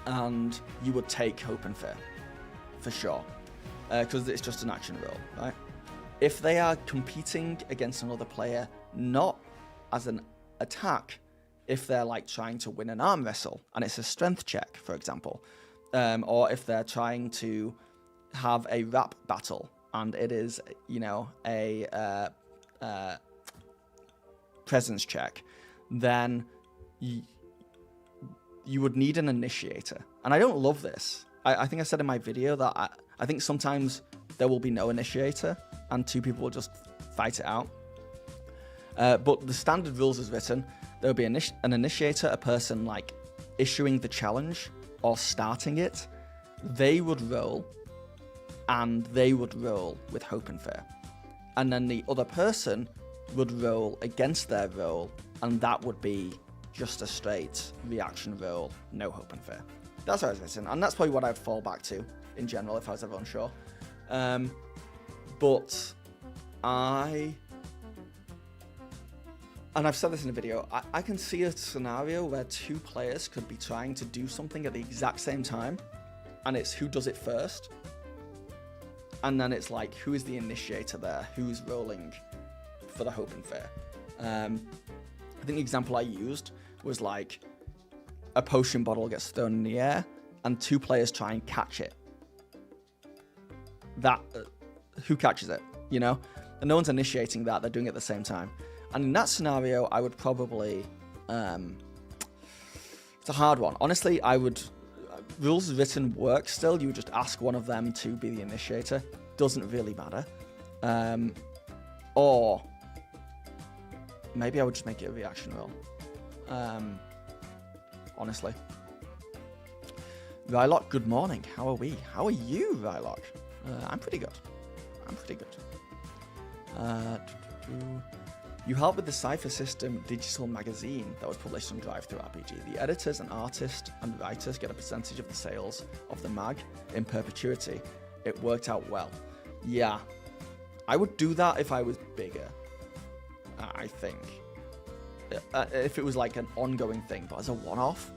and you would take hope and fear for sure, because it's just an action roll, right? If they are competing against another player, not as an attack, if they're trying to win an arm wrestle and it's a strength check, for example, or if they're trying to have a rap battle, and it is, you know, a presence check, then you would need an initiator. And I don't love this. I think I said in my video that I think sometimes there will be no initiator and two people will just fight it out. But the standard rules is written, there will be an initiator, a person like issuing the challenge or starting it. They would roll, and they would roll with hope and fear. And then the other person would roll against their roll, and that would be just a straight reaction roll, no hope and fear. That's how it's written, and that's probably what I'd fall back to in general if I was ever unsure. But and I've said this in a video, I can see a scenario where two players could be trying to do something at the exact same time, and it's who does it first. And then it's like, who is the initiator there? Who's rolling for the hope and fear? I think the example I used was like a potion bottle gets thrown in the air and two players try and catch it. Who catches it, you know? And no one's initiating that, they're doing it at the same time. And in that scenario, I would probably, it's a hard one. Honestly, rules written work still, you would just ask one of them to be the initiator. Doesn't really matter. Or maybe I would just make it a reaction roll. Honestly. Rylock, good morning. How are we? How are you, Rylock? I'm pretty good. You helped with the Cypher System digital magazine that was published on Drive-Thru RPG. The editors and artists and writers get a percentage of the sales of the mag in perpetuity. It worked out well. Yeah, I would do that if I was bigger, I think. If it was like an ongoing thing, but as a one-off,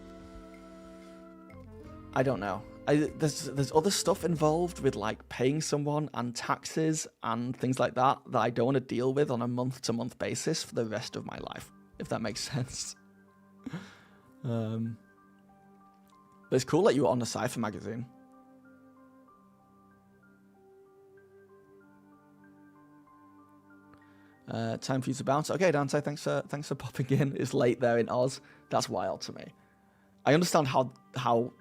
I don't know. There's other stuff involved with like paying someone and taxes and things like that I don't want to deal with on a month-to-month basis for the rest of my life, if that makes sense. But it's cool that you were on the Cypher magazine. Time for you to bounce. Okay, Dante, thanks for popping in. It's late there in Oz. That's wild to me. I understand how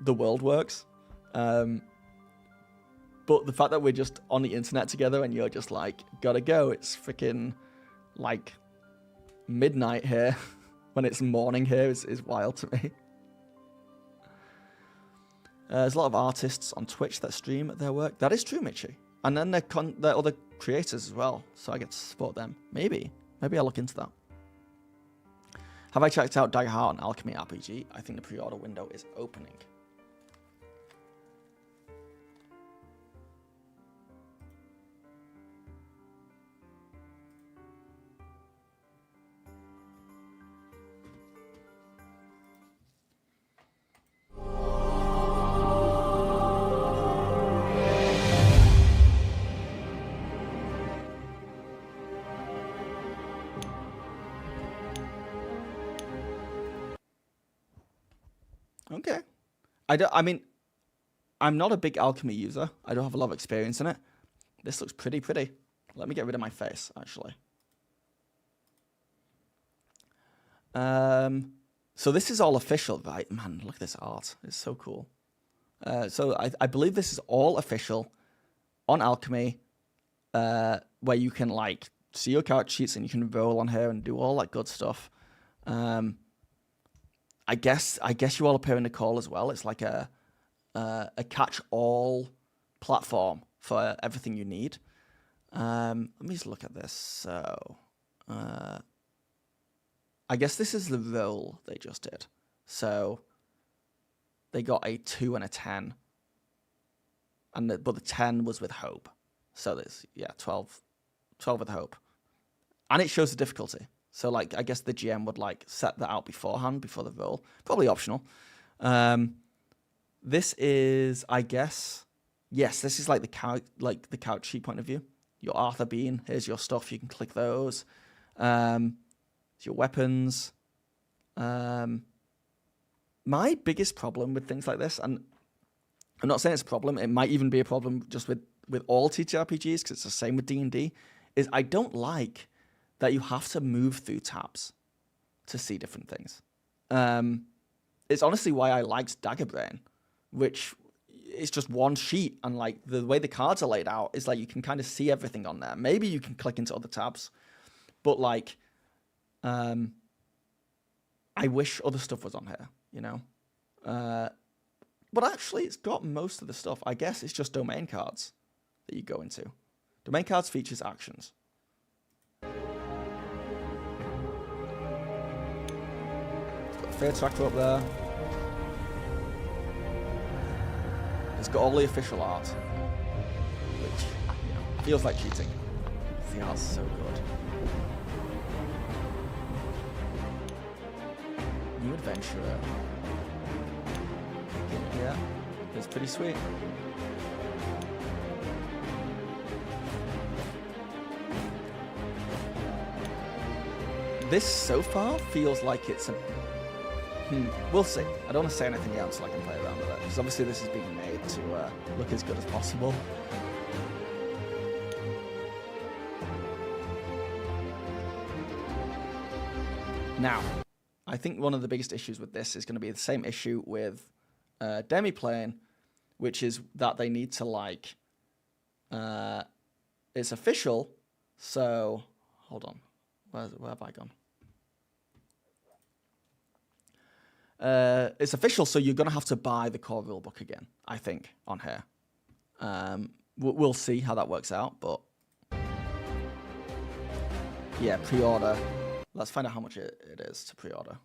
the world works. But the fact that we're just on the internet together and you're just like, gotta go, it's freaking like midnight here when it's morning here is wild to me. There's a lot of artists on Twitch that stream their work. That is true, Mitchie. And then they're other creators as well, so I get to support them. Maybe I'll look into that. Have I checked out Daggerheart and Alchemy RPG? I think the pre-order window is opening. Okay. I'm not a big alchemy user. I don't have a lot of experience in it. This looks pretty. Let me get rid of my face, actually. So this is all official, right? Man, look at this art. It's so cool. So I believe this is all official on Alchemy, where you can like see your character sheets and you can roll on here and do all that good stuff. I guess you all appear in the call as well. It's like a catch-all platform for everything you need. Let me just look at this. So, I guess this is the roll they just did. So, they got a 2 and a 10, but the 10 was with hope. So there's 12 with hope, and it shows the difficulty. So, like, I guess the GM would, like, set that out beforehand, before the roll. Probably optional. This is, I guess... Yes, this is, like, the couch sheet point of view. Your Arthur Bean. Here's your stuff. You can click those. Your weapons. My biggest problem with things like this, and I'm not saying it's a problem. It might even be a problem just with all TTRPGs, because it's the same with D&D, is I don't like that you have to move through tabs to see different things. It's honestly why I liked Daggerbrain, which is just one sheet, and like the way the cards are laid out is like you can kind of see everything on there. Maybe you can click into other tabs, but like, I wish other stuff was on here, you know? But actually, it's got most of the stuff. I guess it's just domain cards that you go into. Domain cards features actions. It's got the Fair Tracker up there. It's got all the official art, which, you know, feels like cheating. The art's so good. New adventurer. Yeah, it's pretty sweet. This so far feels like it's a... we'll see. I don't want to say anything yet until I can play around with it, because obviously this is being made to look as good as possible. Now, I think one of the biggest issues with this is going to be the same issue with Demiplane, which is that they need to, like, it's official, so, hold on, where have I gone? It's official, so you're going to have to buy the core rulebook again, I think, on here. We'll see how that works out, but yeah, pre-order. Let's find out how much it is to pre-order.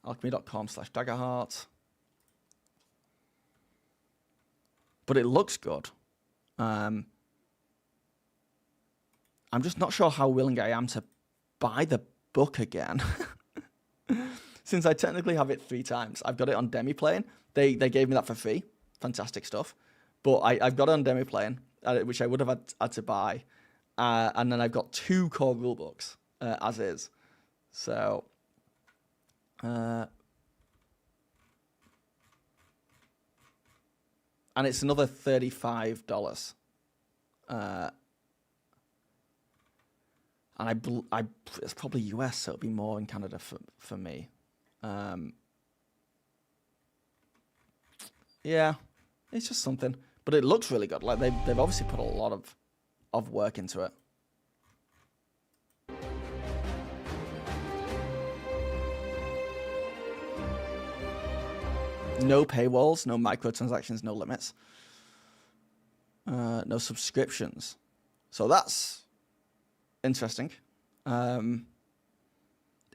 Alchemy.com/Daggerheart. But it looks good. I'm just not sure how willing I am to buy the book again. Since I technically have it 3 times. I've got it on Demiplane. They gave me that for free. Fantastic stuff. But I've got it on Demiplane, which I would have had to buy. And then I've got 2 core rulebooks as is. So, and it's another $35. And it's probably US, so it'll be more in Canada for me. Yeah, it's just something. But it looks really good. Like they've obviously put a lot of work into it. No paywalls, no microtransactions, no limits. No subscriptions. So that's interesting.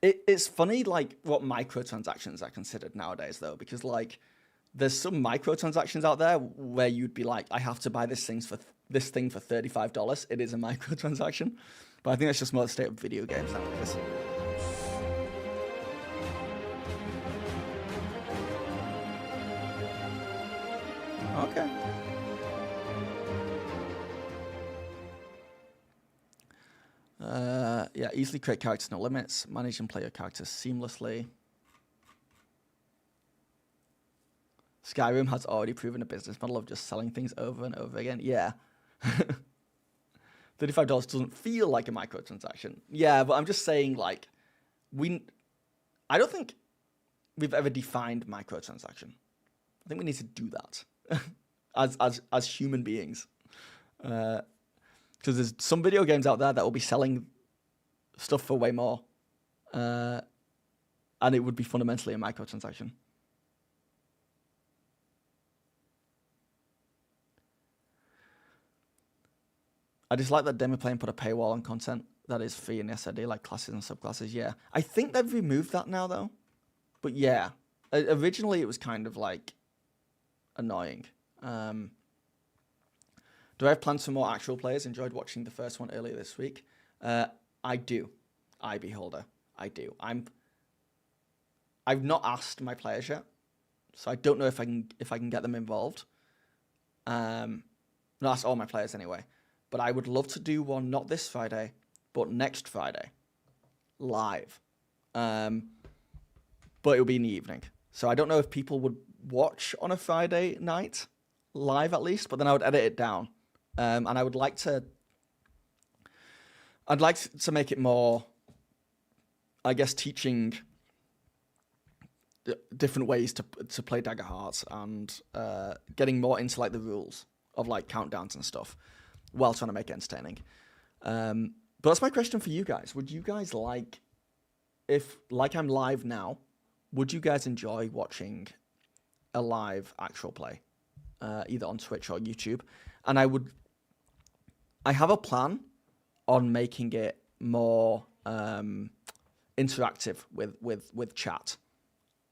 It's funny, like, what microtransactions are considered nowadays, though, because, like, there's some microtransactions out there where you'd be like, I have to buy this thing for $35. It is a microtransaction. But I think that's just more the state of video games nowadays. Okay. Yeah, easily create characters, no limits. Manage and play your characters seamlessly. Skyrim has already proven a business model of just selling things over and over again. Yeah. $35 doesn't feel like a microtransaction. Yeah, but I'm just saying, like, I don't think we've ever defined microtransaction. I think we need to do that as human beings. Because there's some video games out there that will be selling stuff for way more. And it would be fundamentally a microtransaction. I just like that Demiplane put a paywall on content that is free in the SID, like classes and subclasses. Yeah, I think they've removed that now, though. But yeah, originally it was kind of like annoying. Do I have plans for more actual players? Enjoyed watching the first one earlier this week. I do. Beholder. I do. I've not asked my players yet, so I don't know if I can get them involved. Not asked all my players anyway. But I would love to do one, not this Friday, but next Friday, live. But it'll be in the evening. So I don't know if people would watch on a Friday night live at least, but then I would edit it down. And I'd like to make it more, I guess, teaching different ways to play Daggerheart and getting more into like the rules of like countdowns and stuff while trying to make it entertaining. But that's my question for you guys. Would you guys like, if like I'm live now, would you guys enjoy watching a live actual play, either on Twitch or YouTube? And I have a plan on making it more interactive with chat.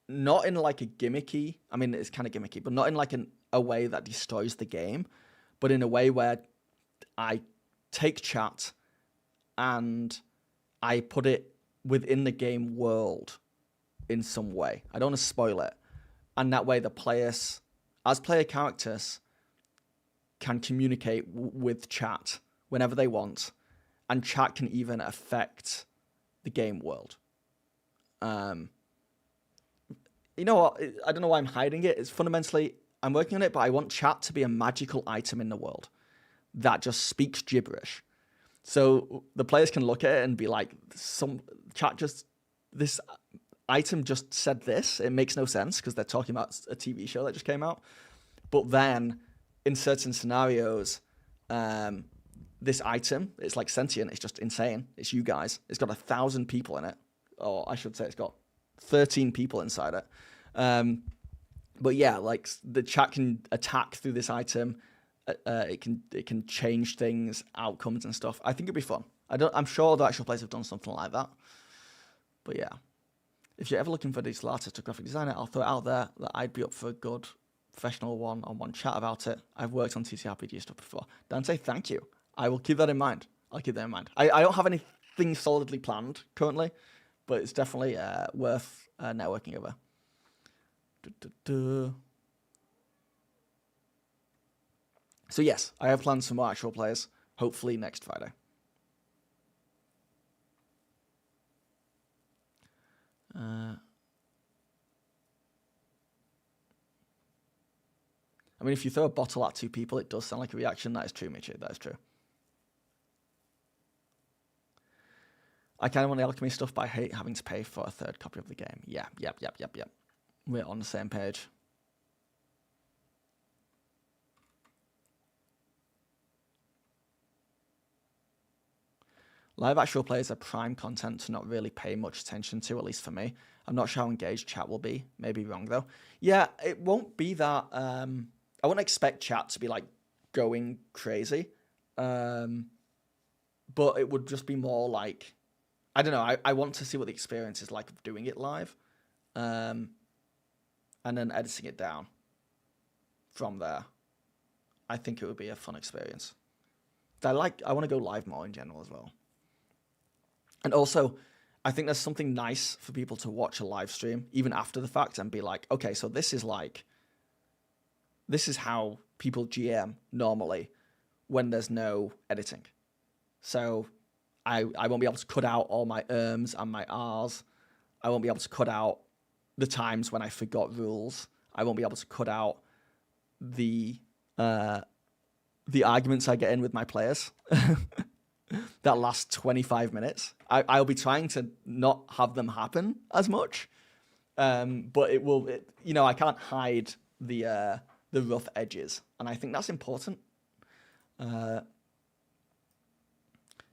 Not in like a gimmicky, I mean, it's kind of gimmicky, but not in like a way that destroys the game, but in a way where I take chat and I put it within the game world in some way. I don't want to spoil it. And that way the players, as player characters, can communicate with chat whenever they want, and chat can even affect the game world. You know what? I don't know why I'm hiding it. It's fundamentally, I'm working on it, but I want chat to be a magical item in the world that just speaks gibberish. So the players can look at it and be like, this item just said this. It makes no sense because they're talking about a TV show that just came out. But then in certain scenarios, this item, it's like sentient. It's just insane. It's you guys. It's got 1,000 people in it. Or I should say it's got 13 people inside it. But yeah, like the chat can attack through this item. It can change things, outcomes and stuff. I think it'd be fun. I'm sure the actual players have done something like that. But yeah, if you're ever looking for a digital artist or graphic designer, I'll throw it out there that I'd be up for a good professional one-on-one chat about it. I've worked on TTRPG stuff before. Dante, thank you. I will keep that in mind. I don't have anything solidly planned currently, but it's definitely worth networking over. So yes, I have plans for more actual players, hopefully next Friday. I mean, if you throw a bottle at two people, it does sound like a reaction. That is true, Michi. That is true. I kind of want the alchemy stuff, but I hate having to pay for a third copy of the game. Yeah, yep. We're on the same page. Live actual plays are prime content to not really pay much attention to, at least for me. I'm not sure how engaged chat will be. Maybe wrong, though. Yeah, it won't be that... I wouldn't expect chat to be, like, going crazy. But it would just be more like... I don't know. I want to see what the experience is like of doing it live. And then editing it down from there. I think it would be a fun experience. I want to go live more in general as well. And also, I think there's something nice for people to watch a live stream, even after the fact, and be like, okay, so this is how people GM normally when there's no editing. So I won't be able to cut out all my and my R's. I won't be able to cut out the times when I forgot rules. I won't be able to cut out the arguments I get in with my players that last 25 minutes. I'll be trying to not have them happen as much, but I can't hide the rough edges, and I think that's important.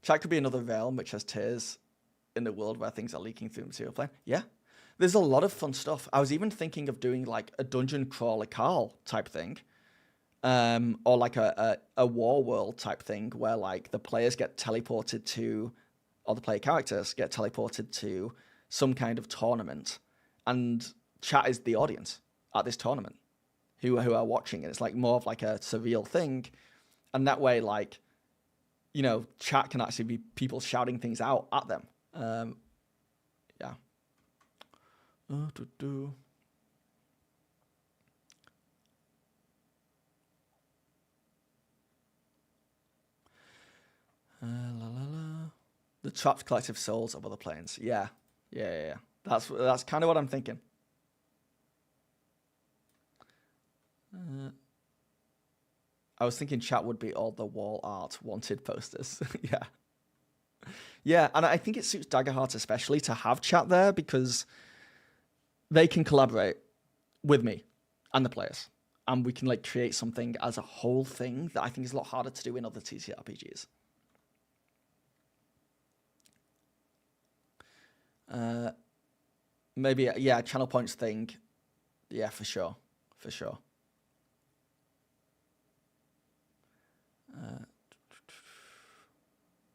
Chat could be another realm which has tiers in the world where things are leaking through material plane. Yeah, there's a lot of fun stuff. I was even thinking of doing like a dungeon crawler Carl type thing, or like a war world type thing where like the players get teleported to, or the player characters get teleported to some kind of tournament, and chat is the audience at this tournament who are watching it. It's like more of like a surreal thing, and that way like, chat can actually be people shouting things out at them. Yeah. The trapped collective souls of other planes. Yeah. That's kind of what I'm thinking. I was thinking chat would be all the wall art wanted posters. Yeah. Yeah, and I think it suits Daggerheart especially to have chat there because they can collaborate with me and the players. And we can like create something as a whole thing that I think is a lot harder to do in other TTRPGs. Maybe, yeah, channel points thing. Yeah, for sure. For sure.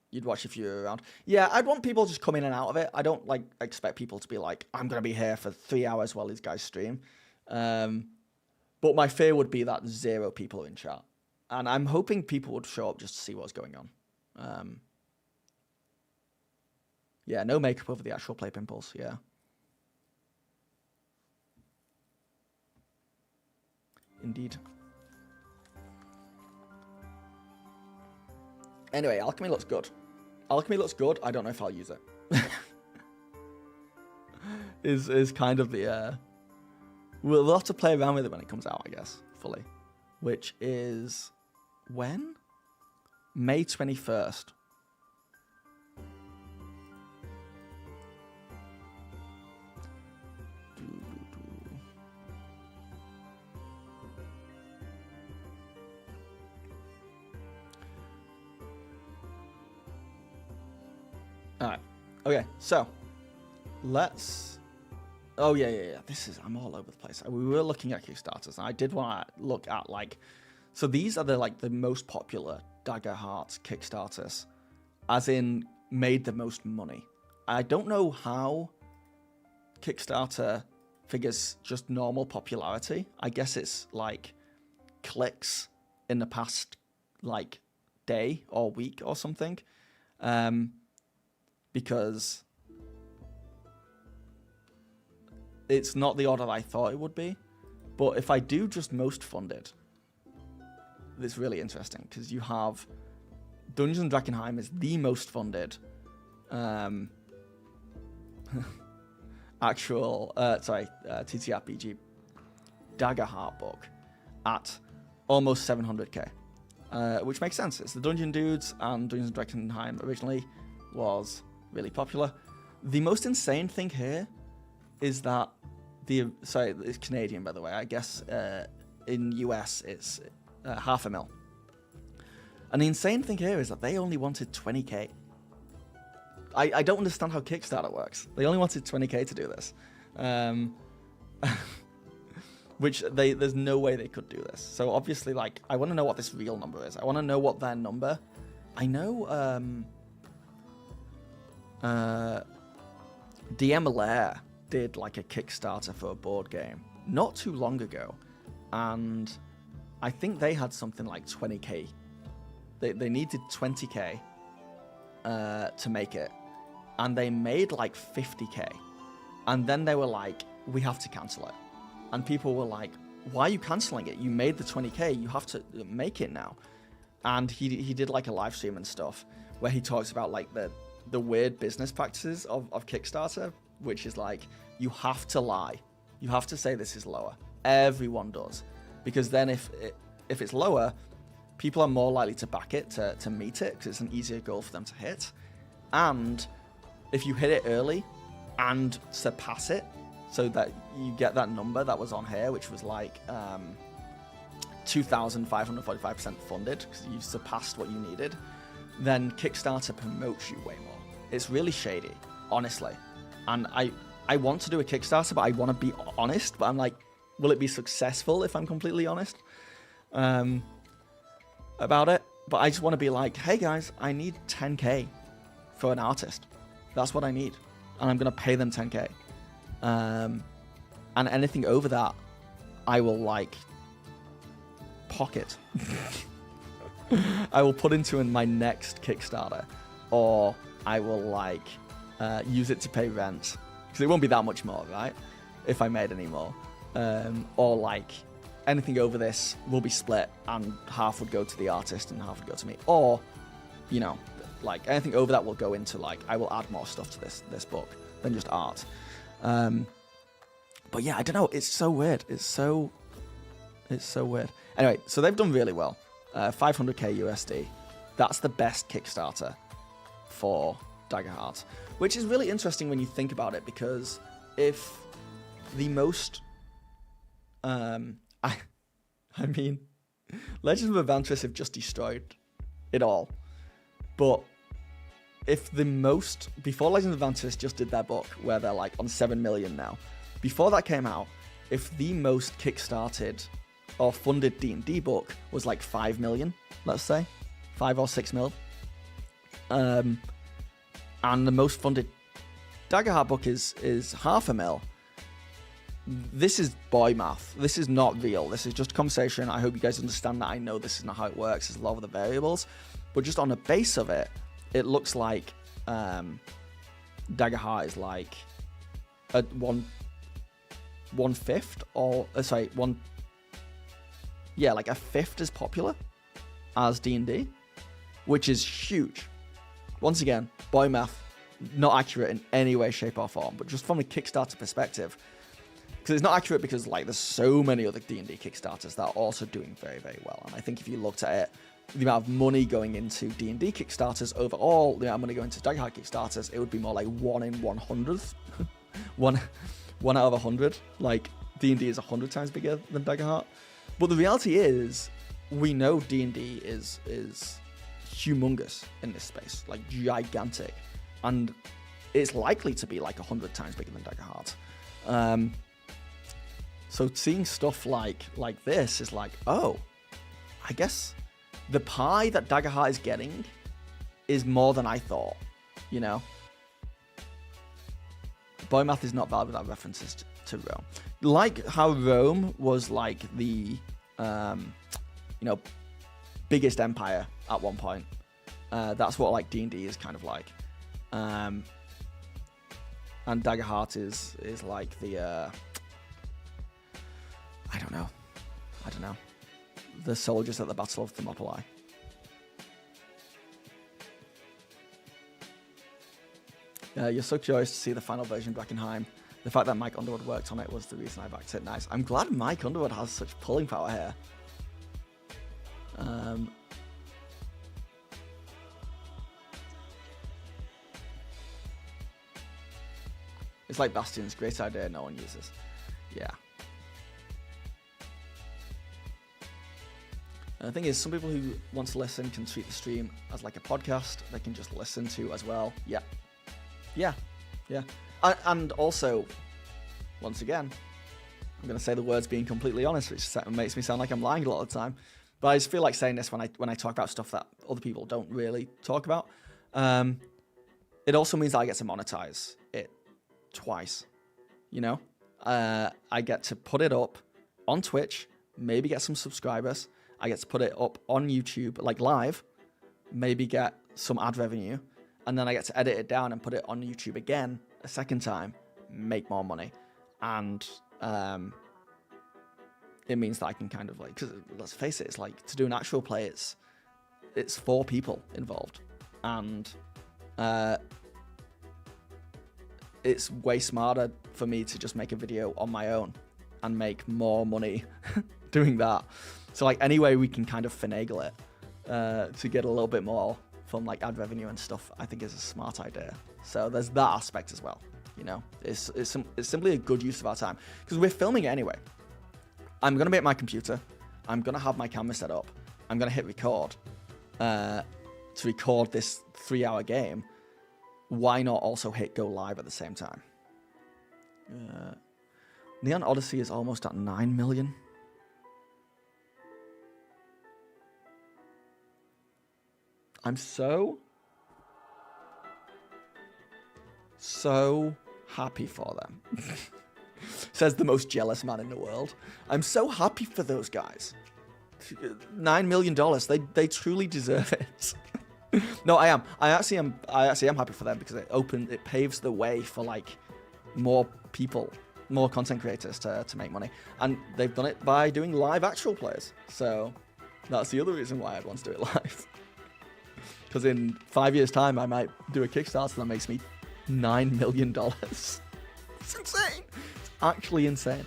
You'd watch if you were around. Yeah, I'd want people just come in and out of it. I don't like expect people to be like, I'm going to be here for 3 hours while these guys stream. But my fear would be that 0 people are in chat. And I'm hoping people would show up just to see what's going on. Yeah, no makeup over the actual play pimples, yeah. Indeed. Anyway, alchemy looks good. Alchemy looks good. I don't know if I'll use it. is kind of the... We'll have to play around with it when it comes out, I guess, fully. Which is... When? May 21st. Alright. Okay, so let's... Oh, yeah. I'm all over the place. We were looking at Kickstarters, and I did want to look at, like... So these are the most popular Daggerheart Kickstarters, as in made the most money. I don't know how Kickstarter figures just normal popularity. I guess it's, like, clicks in the past, like, day or week or something. Because it's not the order I thought it would be. But if I do just most funded, it's really interesting because you have Dungeons & Drakkenheim is the most funded TTRPG Daggerheart book at almost 700k, which makes sense. It's the Dungeon Dudes, and Dungeons & Drakkenheim originally was really popular. The most insane thing here is that it's Canadian, by the way. I guess in US it's $500,000. And the insane thing here is that they only wanted 20k. I don't understand how Kickstarter works. They only wanted 20k to do this, which there's no way they could do this. So obviously, like, I want to know what this real number is. I want to know what their number. I know. DM Lair did like a Kickstarter for a board game not too long ago, and I think they had something like 20k. They needed 20k to make it, and they made like 50k, and then they were like, we have to cancel it. And people were like, why are you canceling it? You made the 20k, you have to make it now. And he did like a live stream and stuff where he talks about like the weird business practices of Kickstarter, which is like, you have to lie. You have to say this is lower. Everyone does. Because then if it's lower, people are more likely to back it, to meet it, because it's an easier goal for them to hit. And if you hit it early and surpass it, so that you get that number that was on here, which was like 2,545% funded, because you surpassed what you needed, then Kickstarter promotes you way more. It's really shady, honestly. And I want to do a Kickstarter, but I want to be honest. But I'm like, will it be successful if I'm completely honest about it? But I just want to be like, hey guys, I need 10k for an artist. That's what I need. And I'm going to pay them 10k. And anything over that, I will like pocket. I will put into my next Kickstarter, or I will like use it to pay rent, because it won't be that much more, right? If I made any more, or like anything over this will be split, and half would go to the artist and half would go to me, or you know, like anything over that will go into like, I will add more stuff to this book than just art. But yeah, I don't know. It's so weird. It's so It's so weird. Anyway, so they've done really well. 500k USD. That's the best Kickstarter for Daggerheart, which is really interesting when you think about it, because if the most, I mean, Legends of Adventures have just destroyed it all, but if the most, before Legends of Adventures just did their book, where they're like on 7 million now, before that came out, if the most kickstarted or funded D&D book was like 5 million, let's say, 5 or 6 mil, and the most funded Daggerheart book is 500,000, this is boy math. This is not real. This is just conversation. I hope you guys understand that. I know this is not how it works. There's a lot of the variables, but just on the base of it, it looks like Daggerheart is like a one-fifth, or like a fifth as popular as D&D, which is huge. Once again, boy math, not accurate in any way, shape, or form, but just from a Kickstarter perspective, because it's not accurate because like there's so many other D&D Kickstarters that are also doing very, very well. And I think if you looked at it, the amount of money going into D&D Kickstarters overall, the amount of money going into Daggerheart Kickstarters, it would be more like 1 in 100. one out of 100. Like D&D is 100 times bigger than Daggerheart. But the reality is, we know D&D is humongous in this space, like gigantic, and it's likely to be like 100 times bigger than Daggerheart. So seeing stuff like this is like, oh, I guess the pie that Daggerheart is getting is more than I thought, you know? Boy math is not valid without references to Rome. Like how Rome was like the, biggest empire at one point. That's what like D&D is kind of like. And Daggerheart is like the, I don't know. The soldiers at the Battle of Thermopylae. You're so curious to see the final version of Brackenheim. The fact that Mike Underwood worked on it was the reason I backed it. Nice. I'm glad Mike Underwood has such pulling power here. It's like Bastion's great idea, no one uses. Yeah. And the thing is, some people who want to listen can treat the stream as like a podcast they can just listen to as well. Yeah. And also, once again, I'm going to say the words being completely honest, which makes me sound like I'm lying a lot of the time. But I just feel like saying this when I talk about stuff that other people don't really talk about. It also means that I get to monetize it twice, you know? I get to put it up on Twitch, maybe get some subscribers. I get to put it up on YouTube, like live, maybe get some ad revenue, and then I get to edit it down and put it on YouTube again a second time, make more money. And it means that I can kind of like, because let's face it, it's like to do an actual play, it's 4 people involved. And it's way smarter for me to just make a video on my own and make more money doing that. So like any way we can kind of finagle it to get a little bit more from like ad revenue and stuff, I think is a smart idea. So there's that aspect as well, you know. It's simply a good use of our time because we're filming it anyway. I'm gonna be at my computer. I'm gonna have my camera set up. I'm gonna hit record to record this 3-hour game. Why not also hit go live at the same time? Neon Odyssey is almost at 9 million. I'm so happy for them. Says the most jealous man in the world. I'm so happy for those guys. $9 million. They truly deserve it. No, I am. I actually am happy for them because it paves the way for like more people, more content creators to make money. And they've done it by doing live actual plays. So that's the other reason why I'd want to do it live. Because in 5 years' time, I might do a Kickstarter that makes me $9 million. It's insane. It's actually insane.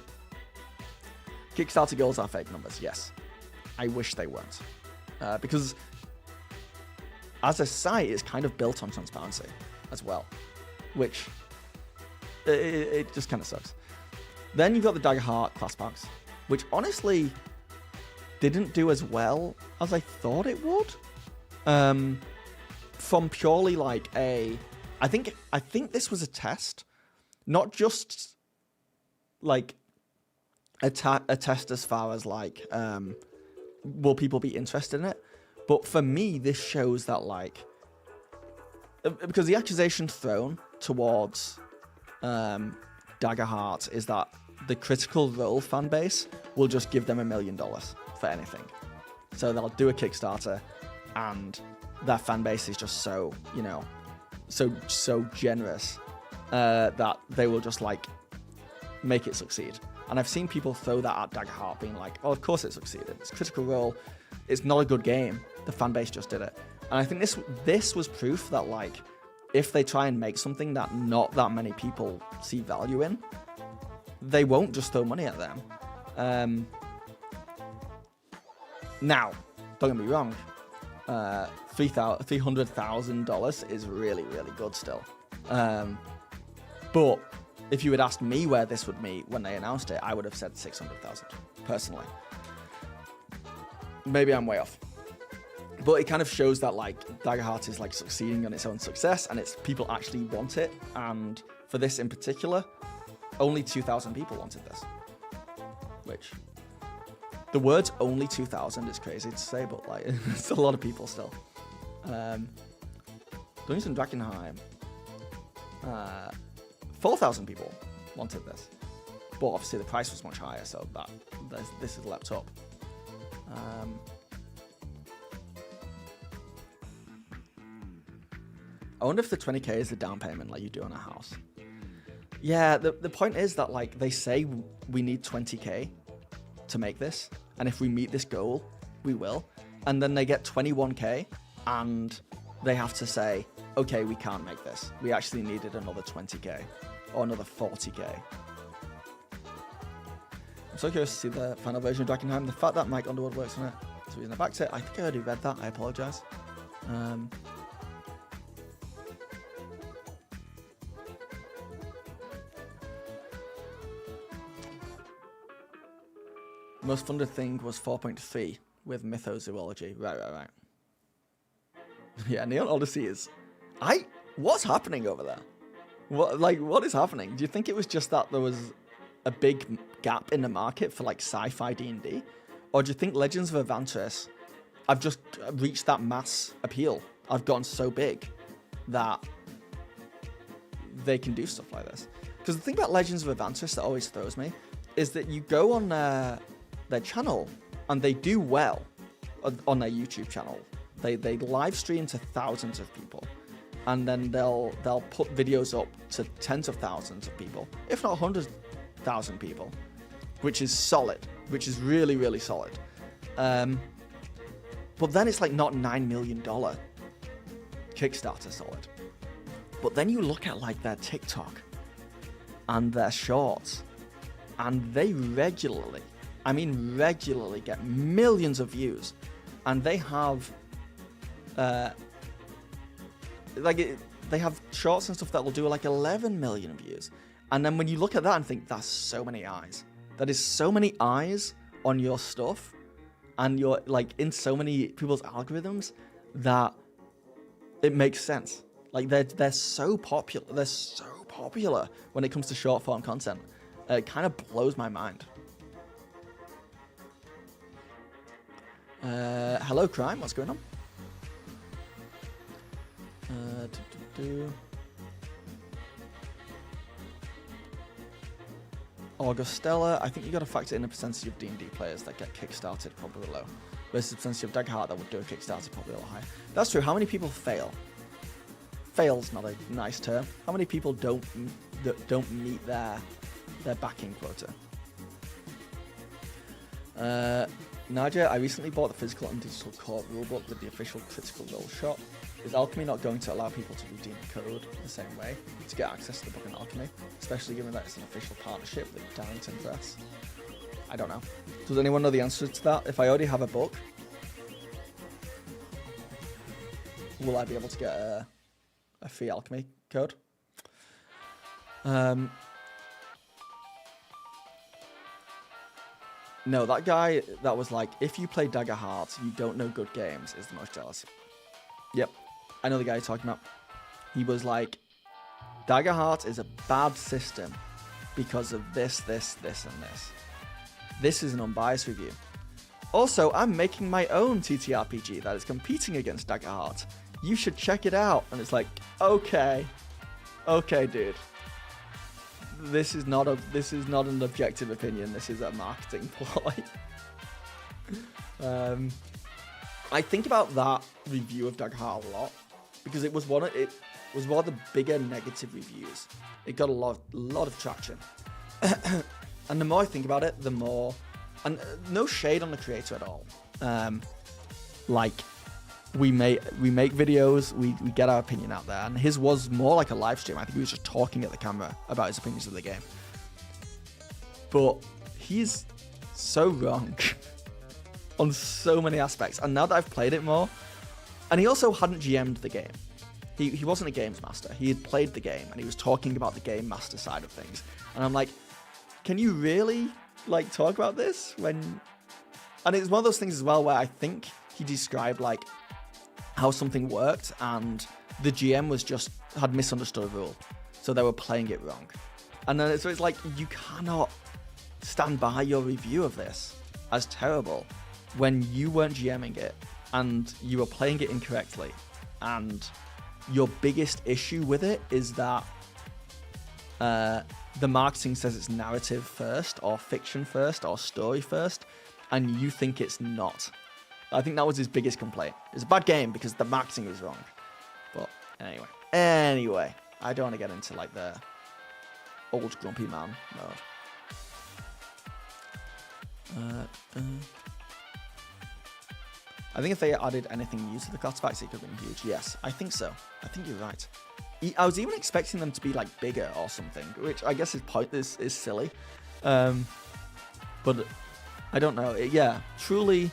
Kickstarter goals are fake numbers, yes. I wish they weren't. Because as a site, it's kind of built on transparency as well, which it just kind of sucks. Then you've got the Daggerheart class packs, which honestly didn't do as well as I thought it would. From purely like I think this was a test, not just like a test as far as like will people be interested in it, but for me this shows that like because the accusation thrown towards Daggerheart is that the Critical Role fan base will just give them $1 million for anything. So they'll do a Kickstarter and their fan base is just so, you know, so generous that they will just like make it succeed. And I've seen people throw that at Daggerheart being like, oh, of course it succeeded. It's Critical Role. It's not a good game. The fan base just did it. And I think this was proof that like, if they try and make something that not that many people see value in, they won't just throw money at them. Now, don't get me wrong, $300,000 is really, really good still. But if you had asked me where this would meet when they announced it, I would have said 600,000 personally. Maybe I'm way off. But it kind of shows that like Daggerheart is like succeeding on its own success and it's people actually want it. And for this in particular, only 2,000 people wanted this. Which, the words only 2,000 is crazy to say, but like it's a lot of people still. Dungeons and Dragonheim, 4,000 people wanted this. But obviously the price was much higher, so this has leapt up. I wonder if the 20k is the down payment like you do on a house. Yeah, the point is that like they say we need 20k to make this, and if we meet this goal, we will. And then they get 21k, and they have to say, okay, we can't make this. We actually needed another 20k, or another 40k. I'm so curious to see the final version of Daggerheart. The fact that Mike Underwood works on it, so he's in the back to it. I think I already read that. I apologize. The most funded thing was 4.3 with Mythozoology. Right. Yeah, Neon Odyssey is... What's happening over there? What is happening? Do you think it was just that there was a big gap in the market for like sci-fi D&D? Or do you think Legends of Avantris have just reached that mass appeal? I've gotten so big that they can do stuff like this. Because the thing about Legends of Avantris that always throws me is that you go on their channel and they do well on their YouTube channel. They live stream to thousands of people, and then they'll put videos up to tens of thousands of people, if not 100,000 people, which is solid, which is really, really solid. But then it's like not $9 million Kickstarter solid. But then you look at like their TikTok and their shorts, and they regularly get millions of views, and they have they have shorts and stuff that will do like 11 million views. And then when you look at that and think, that's so many eyes. That is so many eyes on your stuff, and you're like in so many people's algorithms that it makes sense. Like they're so popular. They're so popular when it comes to short form content. It kind of blows my mind. Hello, Crime. What's going on? Augustella, I think you got to factor in the percentage of D&D players that get kickstarted probably low, versus the percentage of Daggerheart that would do a Kickstarter probably a lot higher. That's true. How many people fail? Fail's not a nice term. How many people don't meet their backing quota? Nadia, I recently bought the physical and digital core rulebook with the official Critical Role shop. Is Alchemy not going to allow people to redeem the code the same way to get access to the book in Alchemy, especially given that it's an official partnership with Darrington Press? I don't know. Does anyone know the answer to that? If I already have a book, will I be able to get a free alchemy code? No, that guy that was like, if you play Daggerheart, you don't know good games, is the most jealous. Yep, I know the guy you're talking about. He was like, Daggerheart is a bad system because of this, this, this, and this. This is an unbiased review. Also, I'm making my own TTRPG that is competing against Daggerheart. You should check it out. And it's like, okay, dude. This is not an objective opinion. This is a marketing ploy. I think about that review of Daggerheart a lot because it was one of the bigger negative reviews. It got a lot of traction, and the more I think about it, the more. And no shade on the creator at all. Like we make videos, we get our opinion out there, and his was more like a live stream. I think he was just talking at the camera about his opinions of the game. But he's so wrong on so many aspects. And now that I've played it more, and he also hadn't GM'd the game. He wasn't a games master. He had played the game, and he was talking about the game master side of things. And I'm like, can you really like talk about this when? And it's one of those things as well where I think he described like how something worked, and the GM had misunderstood a rule, so they were playing it wrong. And then so it's like you cannot stand by your review of this as terrible when you weren't GMing it and you were playing it incorrectly, and your biggest issue with it is that the marketing says it's narrative first or fiction first or story first, and you think it's not. I think that was his biggest complaint. It's a bad game because the marketing was wrong. But anyway, I don't want to get into like the old grumpy man mode. I think if they added anything new to the class packs, it could have been huge. Yes, I think so. I think you're right. I was even expecting them to be like bigger or something, which I guess is silly. But I don't know. Yeah, truly,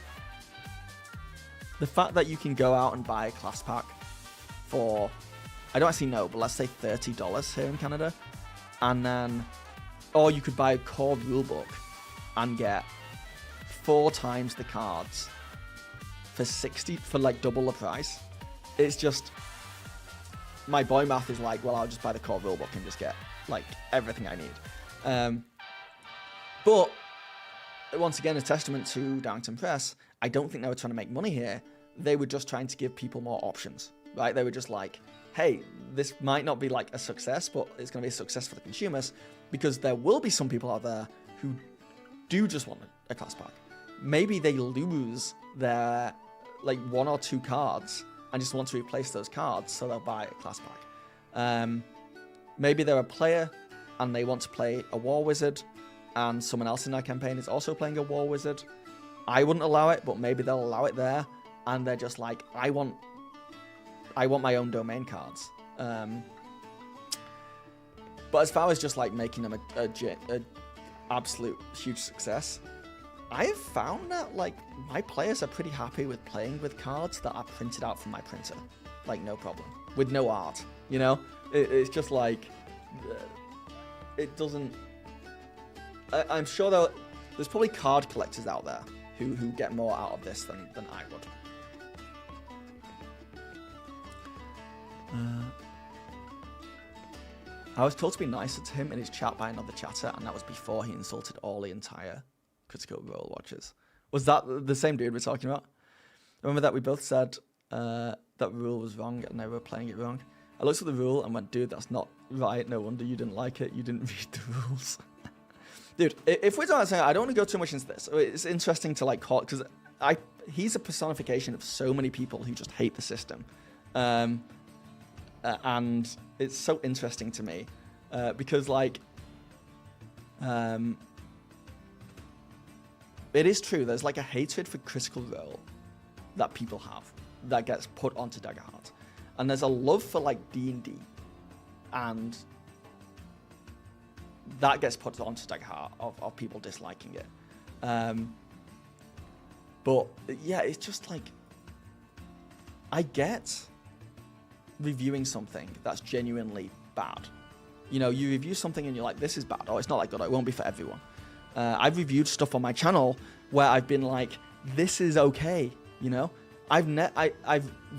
the fact that you can go out and buy a class pack for, I don't actually know, but let's say $30 here in Canada, and then, or you could buy a core rulebook and get 4 times the cards for like double the price. It's just, my boy math is like, well, I'll just buy the core rulebook and just get like everything I need. But once again, a testament to Darrington Press. I don't think they were trying to make money here. They were just trying to give people more options, right? They were just like, hey, this might not be like a success, but it's going to be a success for the consumers, because there will be some people out there who do just want a class pack. Maybe they lose their like 1 or 2 cards and just want to replace those cards, so they'll buy a class pack. Maybe they're a player and they want to play a war wizard, and someone else in their campaign is also playing a war wizard. I wouldn't allow it, but maybe they'll allow it there, and they're just like, I want my own domain cards. But as far as just like making them a absolute huge success, I have found that like my players are pretty happy with playing with cards that are printed out from my printer, like no problem, with no art. You know, it's just like it doesn't. I'm sure there's probably card collectors out there who get more out of this than I would. I was told to be nicer to him in his chat by another chatter, and that was before he insulted all the entire Critical Role watchers. Was that the same dude we're talking about? Remember that we both said that rule was wrong and they were playing it wrong? I looked at the rule and went, dude, that's not right. No wonder you didn't like it. You didn't read the rules. Dude, if we're talking about, I don't want to go too much into this. It's interesting to like call it, because he's a personification of so many people who just hate the system. And it's so interesting to me because like it is true, there's like a hatred for Critical Role that people have that gets put onto Daggerheart, and there's a love for like D&D, and that gets put onto Daggerheart of people disliking it. But yeah, it's just like, I get reviewing something that's genuinely bad. You know, you review something and you're like, this is bad. Oh, it's not that good. It won't be for everyone. I've reviewed stuff on my channel where I've been like, this is okay. You know, I've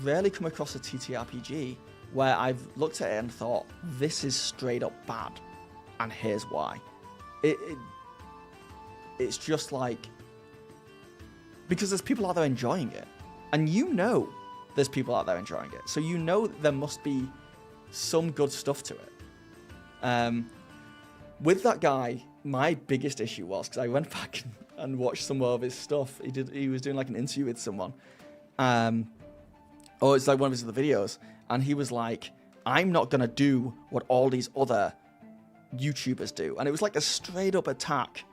rarely come across a TTRPG where I've looked at it and thought, this is straight up bad, and here's why. It's just like, because there's people out there enjoying it, and you know there's people out there enjoying it, so you know there must be some good stuff to it. With that guy, my biggest issue was, because I went back and watched some more of his stuff. He was doing like an interview with someone, or it's like one of his other videos, and he was like, I'm not gonna do what all these other YouTubers do, and it was like a straight up attack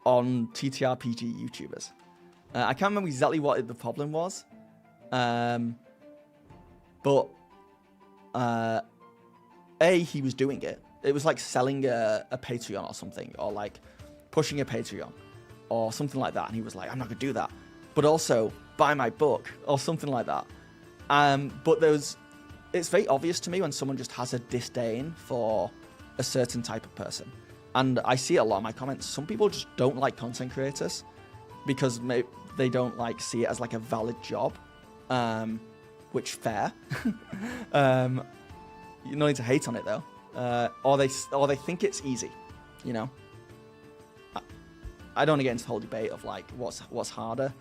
on TTRPG YouTubers. I can't remember exactly what the problem was, but he was doing it. It was like selling a Patreon or something, or like pushing a Patreon or something like that, and he was like, I'm not gonna do that, but also buy my book or something like that. But it's very obvious to me when someone just has a disdain for a certain type of person, and I see it a lot in my comments. Some people just don't like content creators because they don't like see it as like a valid job, which fair. You don't need to hate on it though, or they think it's easy, you know. I don't want to get into the whole debate of like what's harder,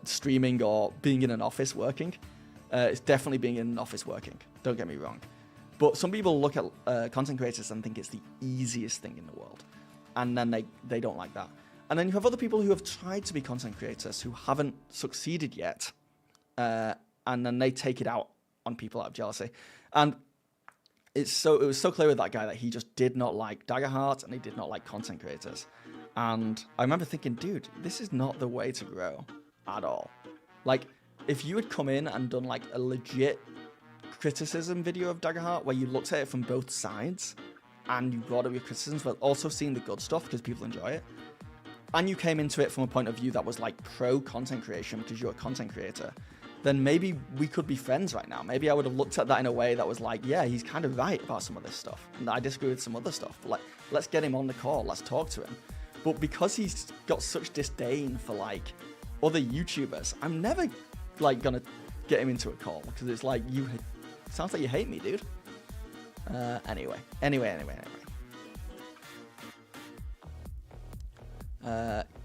streaming or being in an office working. It's definitely being in an office working. Don't get me wrong. But some people look at content creators and think it's the easiest thing in the world, and then they don't like that. And then you have other people who have tried to be content creators who haven't succeeded yet, and then they take it out on people out of jealousy. And it was so clear with that guy that he just did not like Daggerheart, and he did not like content creators. And I remember thinking, dude, this is not the way to grow at all. Like, if you had come in and done like a legit criticism video of Daggerheart where you looked at it from both sides and you brought up your criticisms, but also seeing the good stuff because people enjoy it, and you came into it from a point of view that was like pro content creation because you're a content creator, then maybe we could be friends right now. Maybe I would have looked at that in a way that was like, yeah, he's kind of right about some of this stuff, and I disagree with some other stuff, but like, let's get him on the call, let's talk to him. But because he's got such disdain for like other YouTubers, I'm never like gonna get him into a call because it's like, sounds like you hate me, dude. Anyway.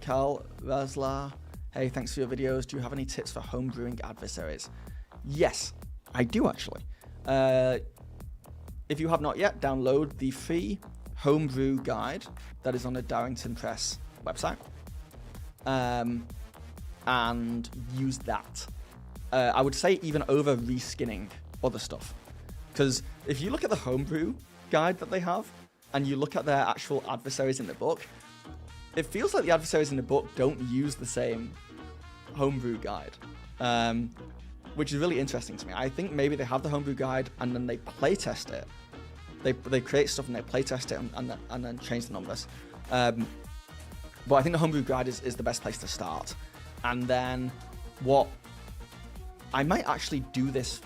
Carl Razlar, hey, thanks for your videos. Do you have any tips for homebrewing adversaries? Yes, I do actually. If you have not yet, download the free homebrew guide that is on the Darrington Press website, and use that. I would say even over reskinning other stuff, because if you look at the homebrew guide that they have and you look at their actual adversaries in the book, it feels like the adversaries in the book don't use the same homebrew guide, which is really interesting to me. I think maybe they have the homebrew guide and then they playtest it. They create stuff and they playtest it and then change the numbers. But I think the homebrew guide is the best place to start. And then I might actually do this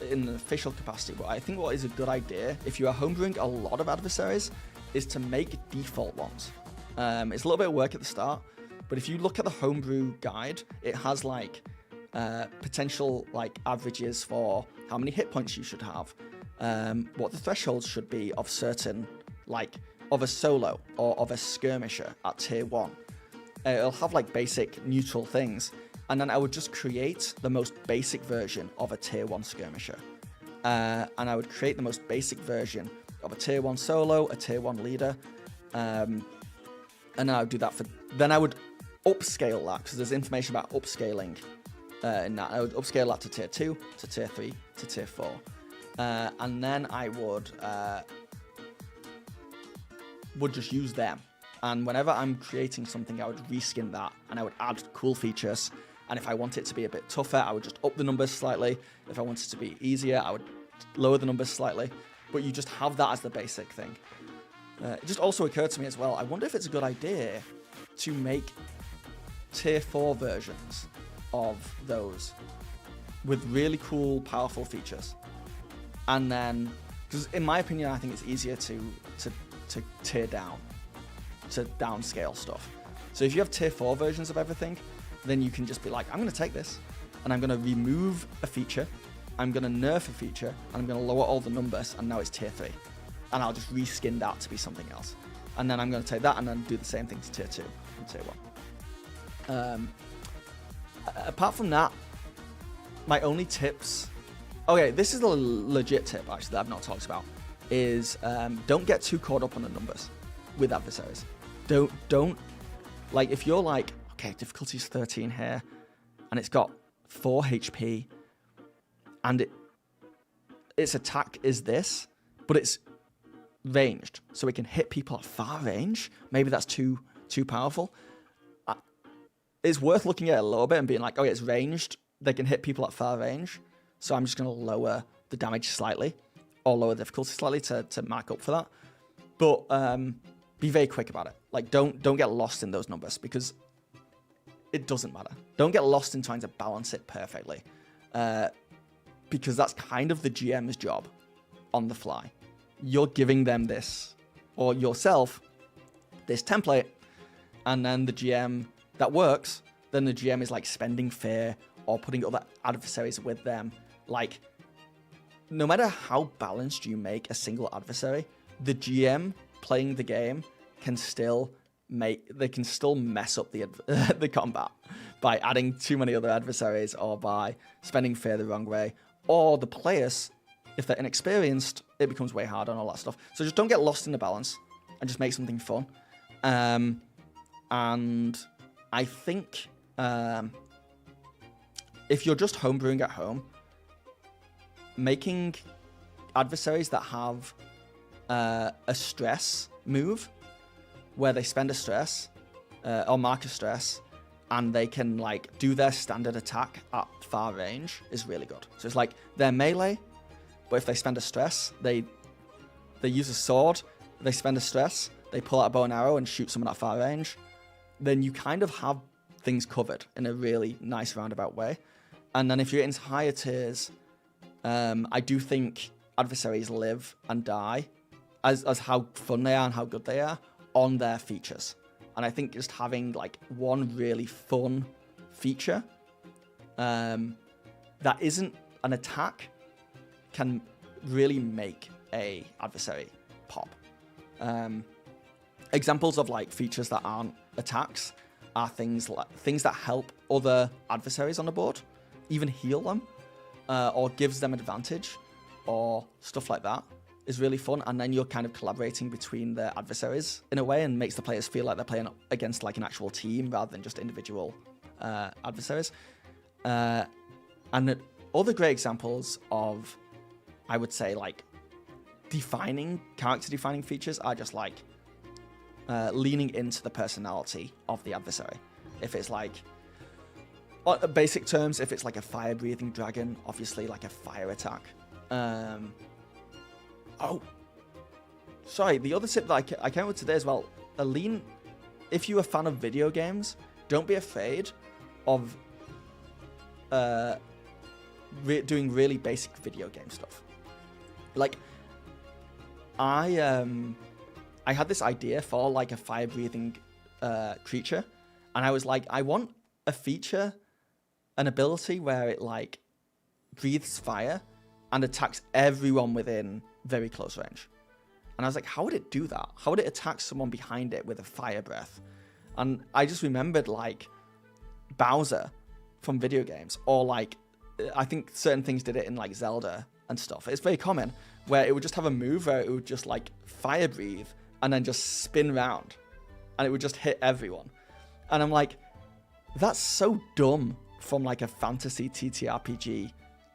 in an official capacity, but I think what is a good idea, if you are homebrewing a lot of adversaries, is to make default ones. It's a little bit of work at the start, but if you look at the homebrew guide, it has like potential like averages for how many hit points you should have, what the thresholds should be of certain, like of a solo or of a skirmisher at tier 1. It'll have like basic neutral things, and then I would just create the most basic version of a tier 1 skirmisher, and I would create the most basic version of a tier 1 solo, a tier 1 leader, and then I would do that then I would upscale that, because there's information about upscaling in that. I would upscale that to tier 2, to tier 3, to tier 4, and then I would just use them. And whenever I'm creating something, I would reskin that, and I would add cool features. And if I want it to be a bit tougher, I would just up the numbers slightly. If I want it to be easier, I would lower the numbers slightly. But you just have that as the basic thing. It just also occurred to me as well, I wonder if it's a good idea to make tier 4 versions of those with really cool, powerful features. And then, because in my opinion, I think it's easier to tear down, to downscale stuff. So if you have tier 4 versions of everything, then you can just be like, I'm going to take this and I'm going to remove a feature, I'm going to nerf a feature, and I'm going to lower all the numbers, and now it's tier 3. And I'll just reskin that to be something else. And then I'm going to take that and then do the same thing to tier 2 and tier 1. Apart from that, my only tips... Okay, this is a legit tip, actually, that I've not talked about, is don't get too caught up on the numbers with adversaries. Don't like, if you're like, okay, difficulty's 13 here, and it's got 4 HP, and its attack is this, but it's ranged, so it can hit people at far range. Maybe that's too powerful. It's worth looking at it a little bit and being like, oh yeah, it's ranged, they can hit people at far range, so I'm just going to lower the damage slightly, or lower the difficulty slightly to mark up for that. But be very quick about it. Like, don't get lost in those numbers, because it doesn't matter. Don't get lost in trying to balance it perfectly, because that's kind of the GM's job on the fly. You're giving them this, or yourself, this template, and then the GM, that works, then the GM is like spending fear or putting other adversaries with them. Like, no matter how balanced you make a single adversary, the GM playing the game can still mess up the combat by adding too many other adversaries, or by spending fear the wrong way, or the players, if they're inexperienced, it becomes way harder and all that stuff. So just don't get lost in the balance and just make something fun. And I think if you're just homebrewing at home, making adversaries that have a stress move, where they spend a stress or mark a stress, and they can like do their standard attack at far range, is really good. So it's like they're melee, but if they spend a stress, they use a sword, they spend a stress, they pull out a bow and arrow and shoot someone at far range, then you kind of have things covered in a really nice roundabout way. And then if you're into higher tiers, I do think adversaries live and die as how fun they are and how good they are on their features. And I think just having like one really fun feature that isn't an attack can really make a adversary pop. Examples of like features that aren't attacks are things that help other adversaries on the board, even heal them, or gives them advantage, or stuff like that is really fun. And then you're kind of collaborating between the adversaries in a way, and makes the players feel like they're playing against like an actual team rather than just individual adversaries. And other great examples of, I would say, like character defining features are just like leaning into the personality of the adversary. If it's like, on basic terms, if it's like a fire breathing dragon, obviously like a fire attack. Oh, sorry, the other tip that I came with today as well, if you're a fan of video games, don't be afraid of doing really basic video game stuff. Like, I had this idea for like a fire breathing creature, and I was like, I want a feature, an ability where it like breathes fire and attacks everyone within very close range. And I was like, how would it do that? How would it attack someone behind it with a fire breath? And I just remembered like Bowser from video games, or like I think certain things did it in like Zelda and stuff. It's very common where it would just have a move where it would just like fire breathe and then just spin round, and it would just hit everyone. And I'm like, that's so dumb from like a fantasy TTRPG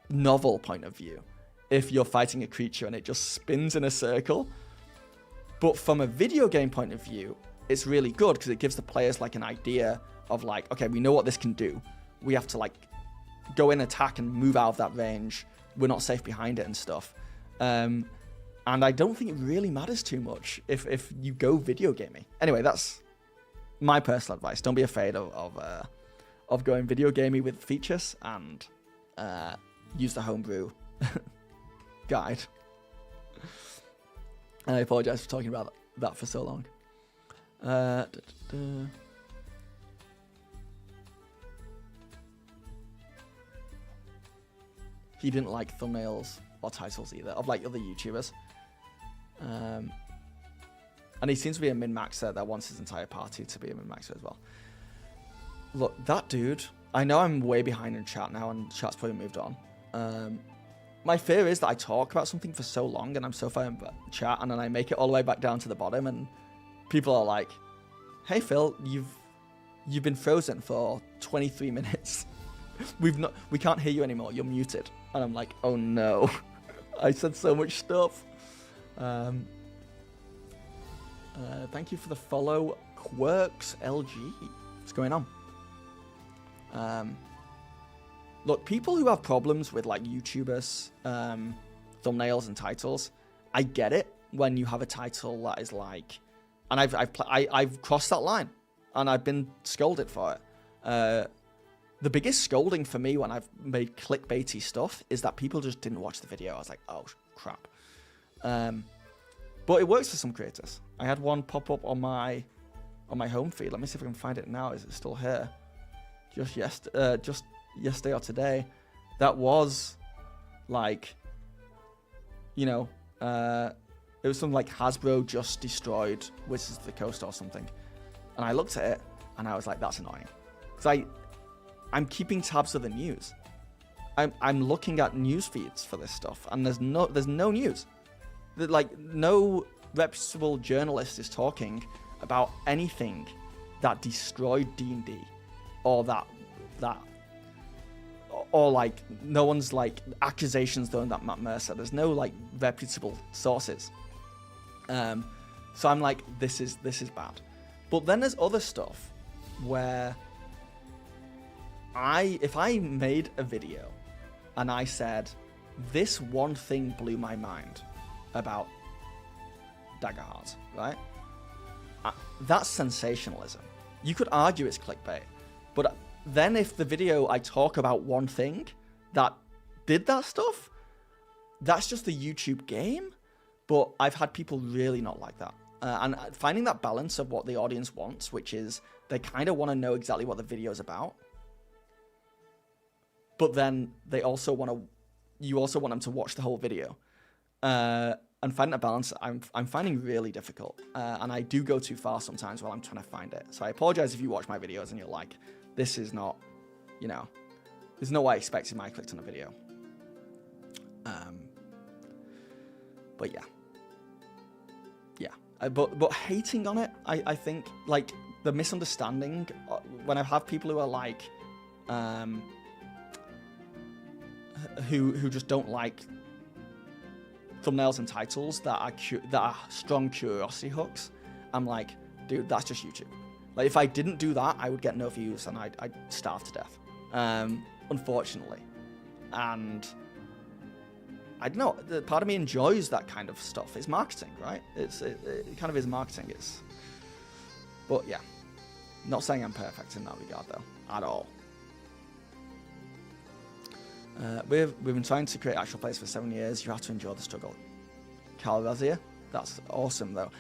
novel point of view, if you're fighting a creature and it just spins in a circle. But from a video game point of view, it's really good because it gives the players like an idea of like, okay, we know what this can do. We have to like go in, attack, and move out of that range. We're not safe behind it and stuff. And I don't think it really matters too much if you go video gaming. Anyway, that's my personal advice: don't be afraid of going video gamey with features, and use the homebrew guide. And I apologize for talking about that for so long. He didn't like thumbnails or titles either of like other YouTubers. And he seems to be a min-maxer that wants his entire party to be a min-maxer as well. Look, that dude, I know I'm way behind in chat now, and chat's probably moved on. My fear is that I talk about something for so long, and I'm so far in chat, and then I make it all the way back down to the bottom, and people are like, "Hey Phil, you've been frozen for 23 minutes. We can't hear you anymore. You're muted." And I'm like, "Oh no, I said so much stuff." Thank you for the follow, Quirks LG. What's going on? Look, people who have problems with like YouTubers, thumbnails and titles, I get it when you have a title that is like, and I've crossed that line, and I've been scolded for it. The biggest scolding for me when I've made clickbaity stuff is that people just didn't watch the video. I was like, oh crap. But it works for some creators. I had one pop up on my home feed. Let me see if I can find it now. Is it still here? Just yesterday or today. That was like, you know, it was something like Hasbro just destroyed Wizards of the Coast or something. And I looked at it and I was like, that's annoying. Because I'm keeping tabs of the news. I'm looking at news feeds for this stuff, and there's no news. Like, no reputable journalist is talking about anything that destroyed D&D, or or like no one's like accusations thrown at Matt Mercer. There's no like reputable sources. So I'm like, this is bad. But then there's other stuff where if I made a video and I said, this one thing blew my mind about Daggerheart, right? That's sensationalism. You could argue it's clickbait, but then if the video I talk about one thing that did that stuff, that's just the YouTube game. But I've had people really not like that. And finding that balance of what the audience wants, which is they kind of want to know exactly what the video is about, but then you also want them to watch the whole video. And finding that balance, I'm finding really difficult. And I do go too far sometimes while I'm trying to find it. So I apologize if you watch my videos and you're like, this is not, you know, there's no way I expected when I clicked on a video. But yeah. But hating on it, I think, like, the misunderstanding, when I have people who are like, who just don't like thumbnails and titles that are strong curiosity hooks, I'm like, dude, that's just YouTube. Like, if I didn't do that, I would get no views and I'd starve to death, unfortunately. And I don't know, part of me enjoys that kind of stuff. It's marketing, right? It kind of is marketing. But yeah, not saying I'm perfect in that regard though, at all. We've been trying to create actual plays for 7 years. You have to endure the struggle. Calrazia, that's awesome though.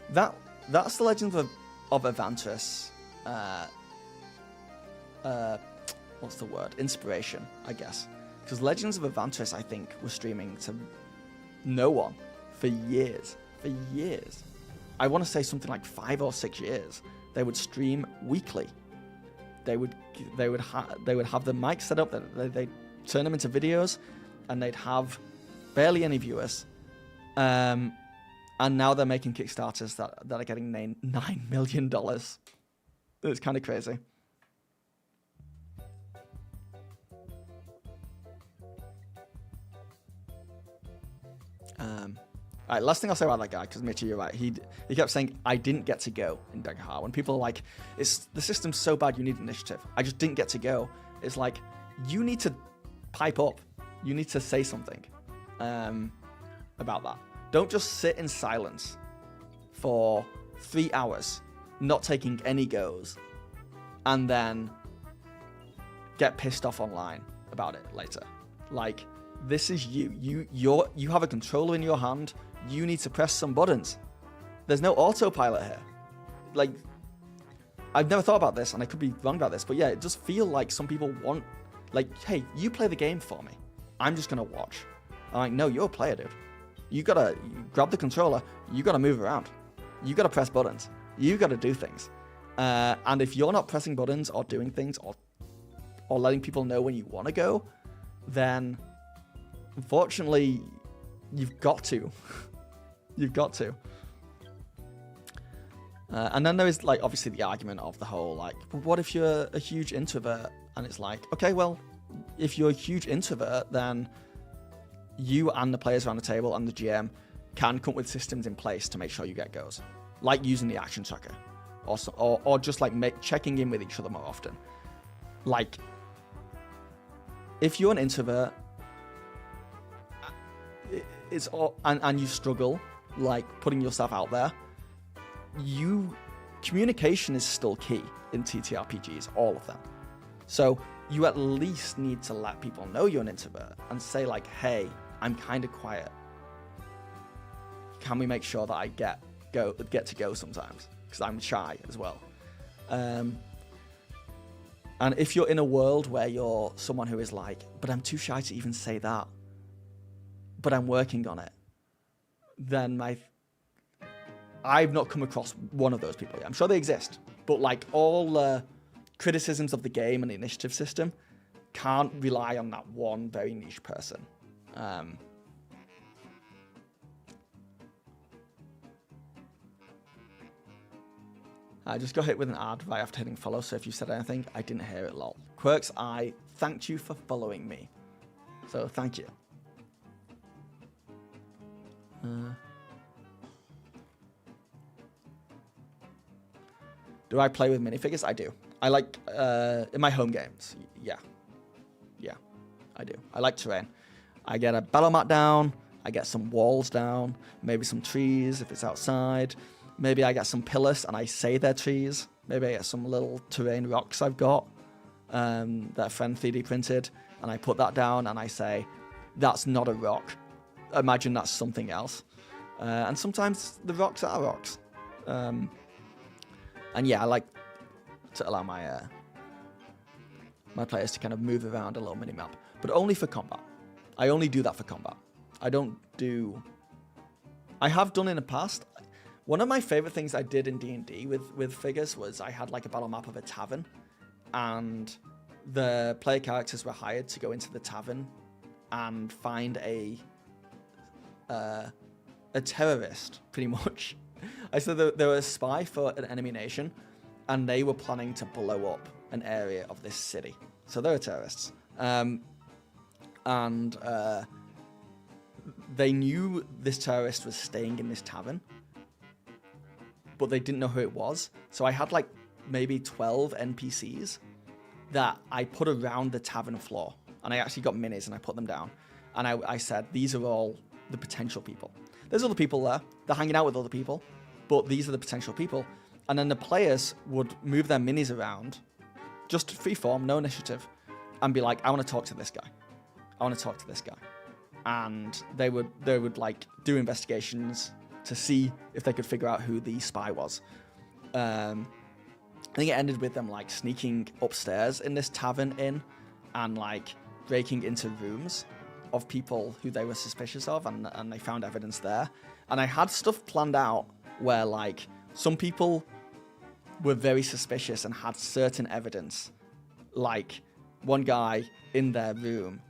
That's the Legends of Evantris. What's the word? Inspiration, I guess. Because Legends of Evantris, I think, was streaming to no one for years. For years. I want to say something like 5 or 6 years. They would stream weekly. They would have the mic set up. They'd turn them into videos, and they'd have barely any viewers. And now they're making Kickstarters that are getting $9 million. It's kind of crazy. All right, last thing I'll say about that guy, because Mitchie, you're right. He kept saying, I didn't get to go in Daggerheart. When people are like, the system's so bad, you need initiative. I just didn't get to go. It's like, you need to pipe up. You need to say something about that. Don't just sit in silence for 3 hours not taking any goes, and then get pissed off online about it later. Like, this is you. You have a controller in your hand. You need to press some buttons. There's no autopilot here. Like, I've never thought about this, and I could be wrong about this, but yeah, it does feel like some people want, like, hey, you play the game for me. I'm just gonna watch. I'm like, no, you're a player, dude. You grab the controller. You gotta move around. You gotta press buttons. You gotta do things. And if you're not pressing buttons or doing things or letting people know when you want to go, then unfortunately, you've got to. You've got to. And then there is, like, obviously the argument of the whole, like, but what if you're a huge introvert? And it's like, okay, well, if you're a huge introvert, then you and the players around the table and the GM can come up with systems in place to make sure you get goes, like using the action tracker, or just like checking in with each other more often. Like, if you're an introvert, and you struggle, like, putting yourself out there, communication is still key in TTRPGs, all of them. So you at least need to let people know you're an introvert and say, like, hey, I'm kind of quiet. Can we make sure that I get to go sometimes? Because I'm shy as well. And if you're in a world where you're someone who is like, but I'm too shy to even say that, but I'm working on it, then I've not come across one of those people yet. I'm sure they exist, but like all criticisms of the game and the initiative system can't rely on that one very niche person. I just got hit with an ad right after hitting follow, so if you said anything, I didn't hear it, lol. Quirks, I thanked you for following me. So thank you. Do I play with minifigures? I do. I like, in my home games, yeah, I do. I like terrain. I get a battle mat down, I get some walls down, maybe some trees if it's outside. Maybe I get some pillars and I say they're trees. Maybe I get some little terrain rocks I've got that a friend 3D printed, and I put that down and I say, that's not a rock. Imagine that's something else. And sometimes the rocks are rocks. And yeah, I like to allow my my players to kind of move around a little mini-map, but only for combat. I only do that for combat. I have done in the past. One of my favorite things I did in D&D with figures was I had like a battle map of a tavern, and the player characters were hired to go into the tavern and find a terrorist, pretty much. I said they were a spy for an enemy nation, and they were planning to blow up an area of this city. So they were terrorists. They knew this terrorist was staying in this tavern, but they didn't know who it was. So I had like maybe 12 NPCs that I put around the tavern floor, and I actually got minis and I put them down. And I said, these are all the potential people. There's other people there. They're hanging out with other people, but these are the potential people. And then the players would move their minis around, just freeform, no initiative, and be like, I want to talk to this guy. I want to talk to this guy. And they would like do investigations to see if they could figure out who the spy was. I think it ended with them like sneaking upstairs in this tavern inn and like breaking into rooms of people who they were suspicious of, and they found evidence there. And I had stuff planned out where like some people were very suspicious and had certain evidence. Like one guy in their room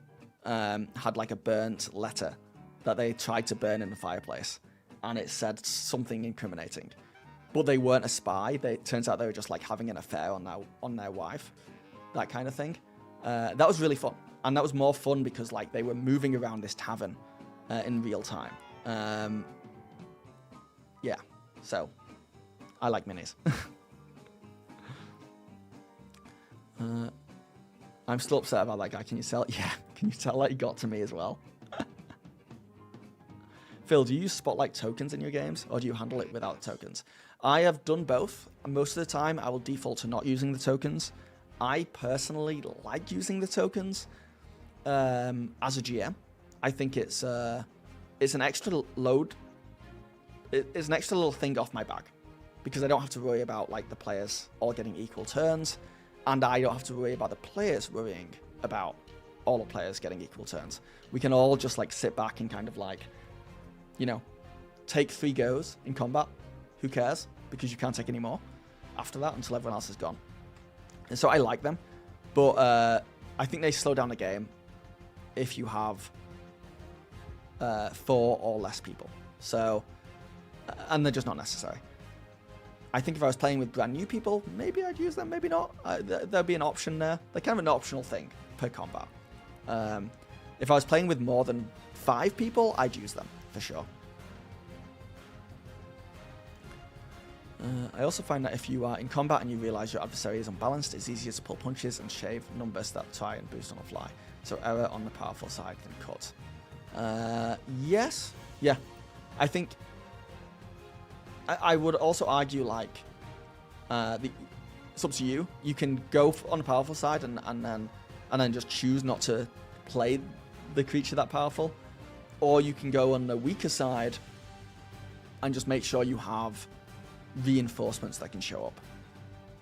had like a burnt letter that they tried to burn in the fireplace, and it said something incriminating, but they weren't a spy. It turns out they were just like having an affair on their wife, that kind of thing. That was really fun, and that was more fun because like they were moving around this tavern in real time. Yeah, so I like minis. I'm still upset about that guy. Can you tell? Yeah, can you tell that he got to me as well? Phil, do you use Spotlight tokens in your games, or do you handle it without tokens? I have done both. Most of the time, I will default to not using the tokens. I personally like using the tokens as a GM. I think it's an extra load. It's an extra little thing off my back because I don't have to worry about like the players all getting equal turns, and I don't have to worry about the players worrying about all the players getting equal turns. We can all just like sit back and kind of like, take 3 goes in combat. Who cares? Because you can't take any more after that until everyone else is gone. And so I like them, but I think they slow down the game if you have 4 or less people. So, and they're just not necessary. I think if I was playing with brand new people, maybe I'd use them, maybe not. There'd be an option there. They're kind of an optional thing per combat. If I was playing with more than 5 people, I'd use them for sure. I also find that if you are in combat and you realize your adversary is unbalanced, it's easier to pull punches and shave numbers that try and boost on the fly. So error on the powerful side than cut. Yes. Yeah. I think I would also argue like it's up to you. You can go on the powerful side and then just choose not to play the creature that powerful, or you can go on the weaker side and just make sure you have reinforcements that can show up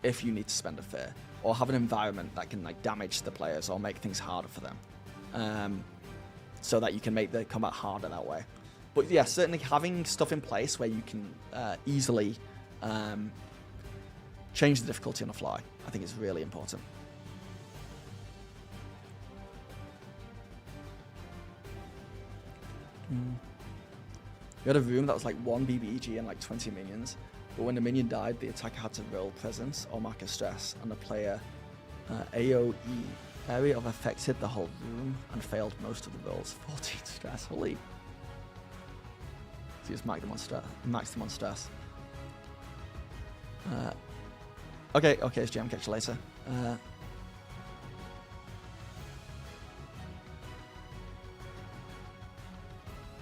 if you need to spend a fear, or have an environment that can like damage the players or make things harder for them, so that you can make the combat harder that way. But yeah, certainly having stuff in place where you can easily change the difficulty on the fly, I think is really important. We had a room that was like 1 BBEG and like 20 minions, but when the minion died, the attacker had to roll presence or mark a stress, and the player AoE area of affected the whole room and failed most of the rolls. 14 stress, holy. So you just marked them on stress. Okay, it's GM, catch you later.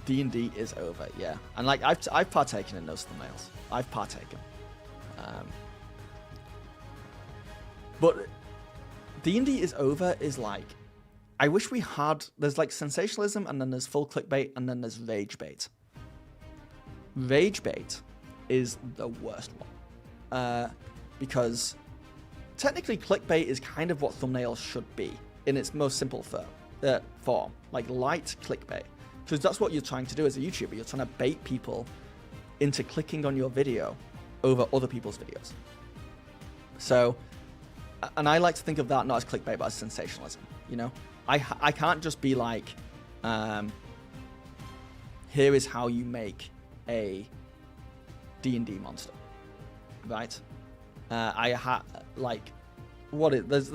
D&D is over, yeah. And like I've partaken in those thumbnails. I've partaken. But D&D is over is like, I wish we had, there's like sensationalism, and then there's full clickbait, and then there's rage bait. Rage bait is the worst one. Because technically clickbait is kind of what thumbnails should be in its most simple form. Like light clickbait. Because that's what you're trying to do as a YouTuber. You're trying to bait people into clicking on your video over other people's videos. So, and I like to think of that not as clickbait, but as sensationalism. I can't just be like, here is how you make a D&D monster, right? There's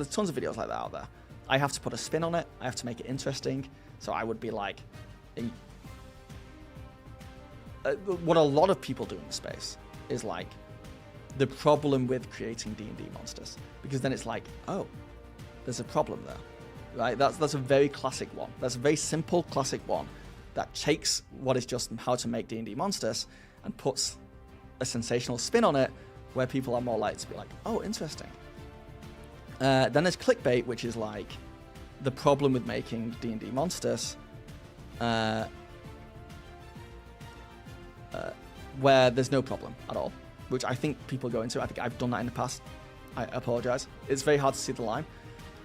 tons of videos like that out there. I have to put a spin on it. I have to make it interesting. So I would be like, what a lot of people do in the space is like the problem with creating D&D monsters, because then it's like, oh, there's a problem there, right? That's a very classic one. That's a very simple classic one that takes what is just how to make D&D monsters and puts a sensational spin on it where people are more likely to be like, oh, interesting. Then there's clickbait, which is like the problem with making D&D monsters, where there's no problem at all, which I think people go into. I think I've done that in the past. I apologize. It's very hard to see the line.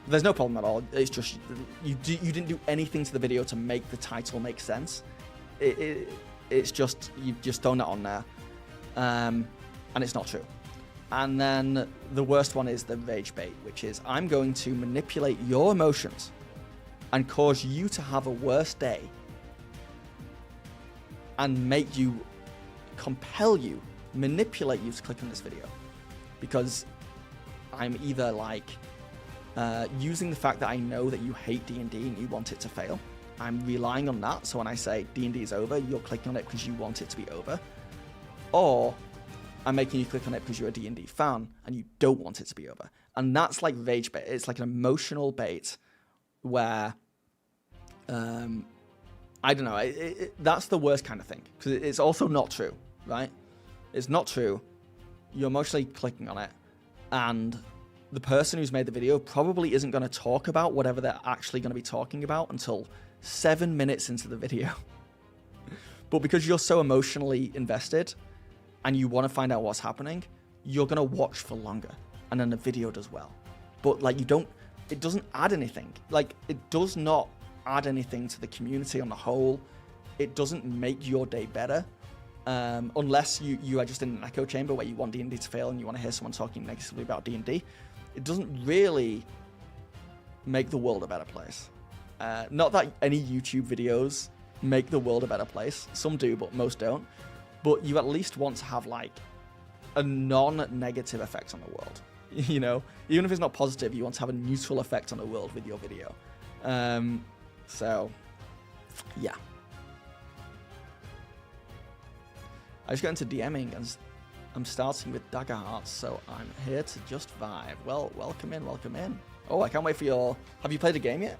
There's no problem at all. It's just you didn't do anything to the video to make the title make sense. It's just you've just thrown it on there, and it's not true. And then the worst one is the rage bait, which is I'm going to manipulate your emotions and cause you to have a worse day and make you, compel you, manipulate you to click on this video. Because I'm either like using the fact that I know that you hate D&D and you want it to fail. I'm relying on that. So when I say D&D is over, you're clicking on it because you want it to be over. Or I'm making you click on it because you're a D&D fan and you don't want it to be over. And that's like rage bait. It's like an emotional bait where, I don't know, that's the worst kind of thing. Because it's also not true, right? It's not true. you're emotionally clicking on it, and the person who's made the video probably isn't going to talk about whatever they're actually going to be talking about until 7 minutes into the video. But because you're so emotionally invested and you want to find out what's happening, you're going to watch for longer, and then the video does well. But like, it doesn't add anything. Like, it does not add anything to the community on the whole. It doesn't make your day better. Unless you are just in an echo chamber where you want D&D to fail and you want to hear someone talking negatively about D&D. It doesn't really make the world a better place. Not that any YouTube videos make the world a better place. Some do, but most don't. But you at least want to have like a non-negative effect on the world. You know, even if it's not positive, you want to have a neutral effect on the world with your video. So, yeah. I just got into DMing and I'm starting with Daggerheart, so I'm here to just vibe. Well, welcome in, welcome in. Oh, I can't wait for your... Have you played a game yet?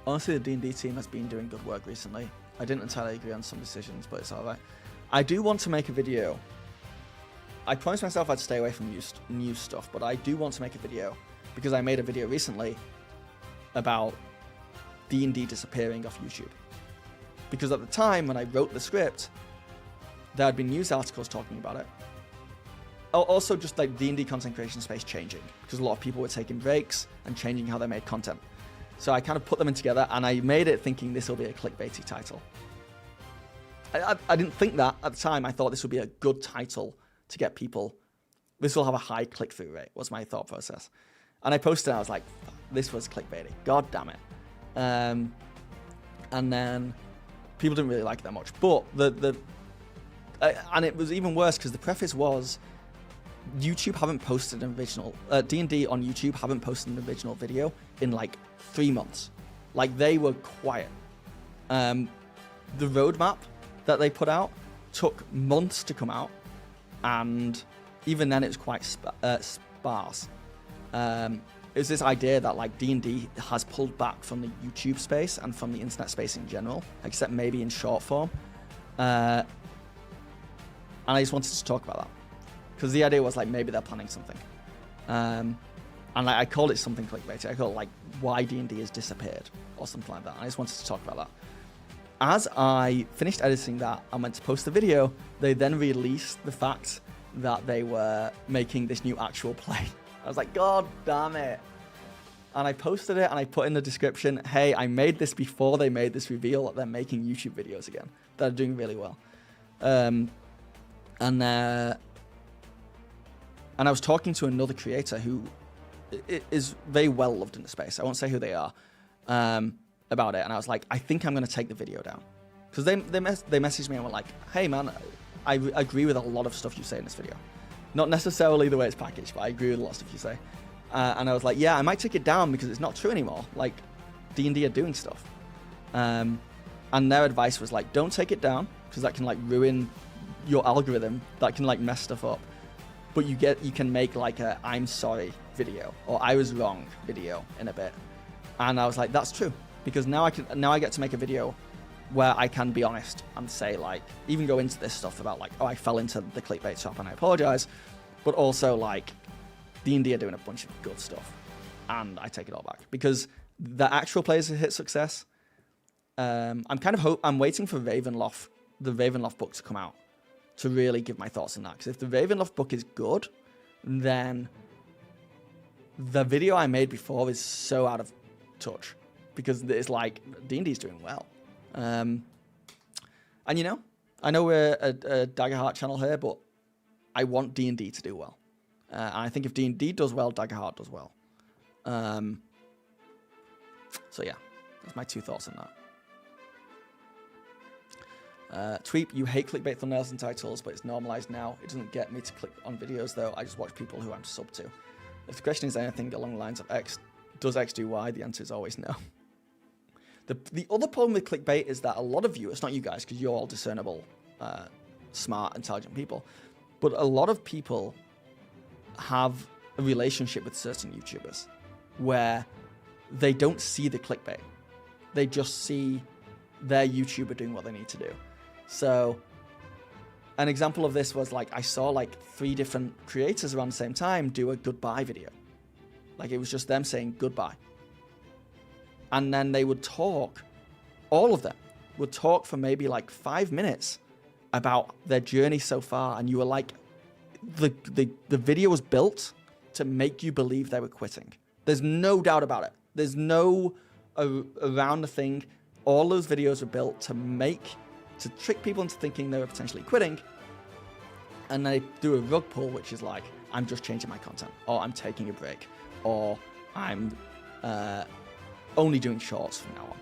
Honestly, the D&D team has been doing good work recently. I didn't entirely agree on some decisions, but it's alright. I do want to make a video. I promised myself I'd stay away from new stuff, but I do want to make a video because I made a video recently about D&D disappearing off YouTube. Because at the time when I wrote the script, there had been news articles talking about it. Also just like D&D content creation space changing, because a lot of people were taking breaks and changing how they made content. So I kind of put them in together and I made it thinking this will be a clickbaity title. I didn't think that at the time. I thought this would be a good title to get people. This will have a high click-through rate, was my thought process. And I posted it, I was like, this was clickbaity. God damn it. And then people didn't really like it that much. But and it was even worse because the preface was YouTube haven't posted an original, D&D on YouTube haven't posted an original video in like 3 months. Like, they were quiet. The roadmap that they put out took months to come out, and even then it was quite sparse. It was this idea that like D&D has pulled back from the YouTube space and from the internet space in general, except maybe in short form. And I just wanted to talk about that because the idea was like maybe they're planning something. And like, I called it something clickbaity. I called it like why D&D has disappeared or something like that. And I just wanted to talk about that. As I finished editing that and went to post the video, they then released the fact that they were making this new actual play. I was like, God damn it. And I posted it and I put in the description, hey, I made this before they made this reveal that they're making YouTube videos again. They're doing really well. And I was talking to another creator who is very well loved in the space. I won't say who they are about it. And I was like, I think I'm going to take the video down. Because they messaged me and were like, hey, man, I agree with a lot of stuff you say in this video. Not necessarily the way it's packaged, but I agree with a lot of stuff you say. And I was like, yeah, I might take it down because it's not true anymore. Like, D&D are doing stuff. And their advice was like, don't take it down because that can like ruin your algorithm. That can like mess stuff up. But you can make like a I'm sorry video or I was wrong video in a bit. And I was like, that's true, because now I get to make a video where I can be honest and say, like, even go into this stuff about like, oh, I fell into the clickbait trap and I apologize, but also like D&D are doing a bunch of good stuff and I take it all back because the actual players have hit success. I'm waiting for the Ravenloft book to come out to really give my thoughts on that, because if the Ravenloft book is good, then the video I made before is so out of touch because it's like D&D is doing well. And you know, I know we're a Daggerheart channel here, but I want D&D to do well. And I think if D&D does well, Daggerheart does well. So yeah, that's my 2 thoughts on that. Tweep, you hate clickbait thumbnails and titles, but it's normalized now. It doesn't get me to click on videos though. I just watch people who I'm sub to. If the question is anything along the lines of X, does X do Y? The answer is always no. The other problem with clickbait is that a lot of viewers, not you guys, because you're all discernible, smart, intelligent people, but a lot of people have a relationship with certain YouTubers where they don't see the clickbait. They just see their YouTuber doing what they need to do. So an example of this was like I saw like 3 different creators around the same time do a goodbye video. Like it was just them saying goodbye. And then they would talk, all of them would talk for maybe like 5 minutes about their journey so far. And you were like, the video was built to make you believe they were quitting. There's no doubt about it. There's no around the thing. All those videos were built to trick people into thinking they were potentially quitting. And they do a rug pull, which is like, I'm just changing my content, or I'm taking a break, or I'm only doing shorts from now on.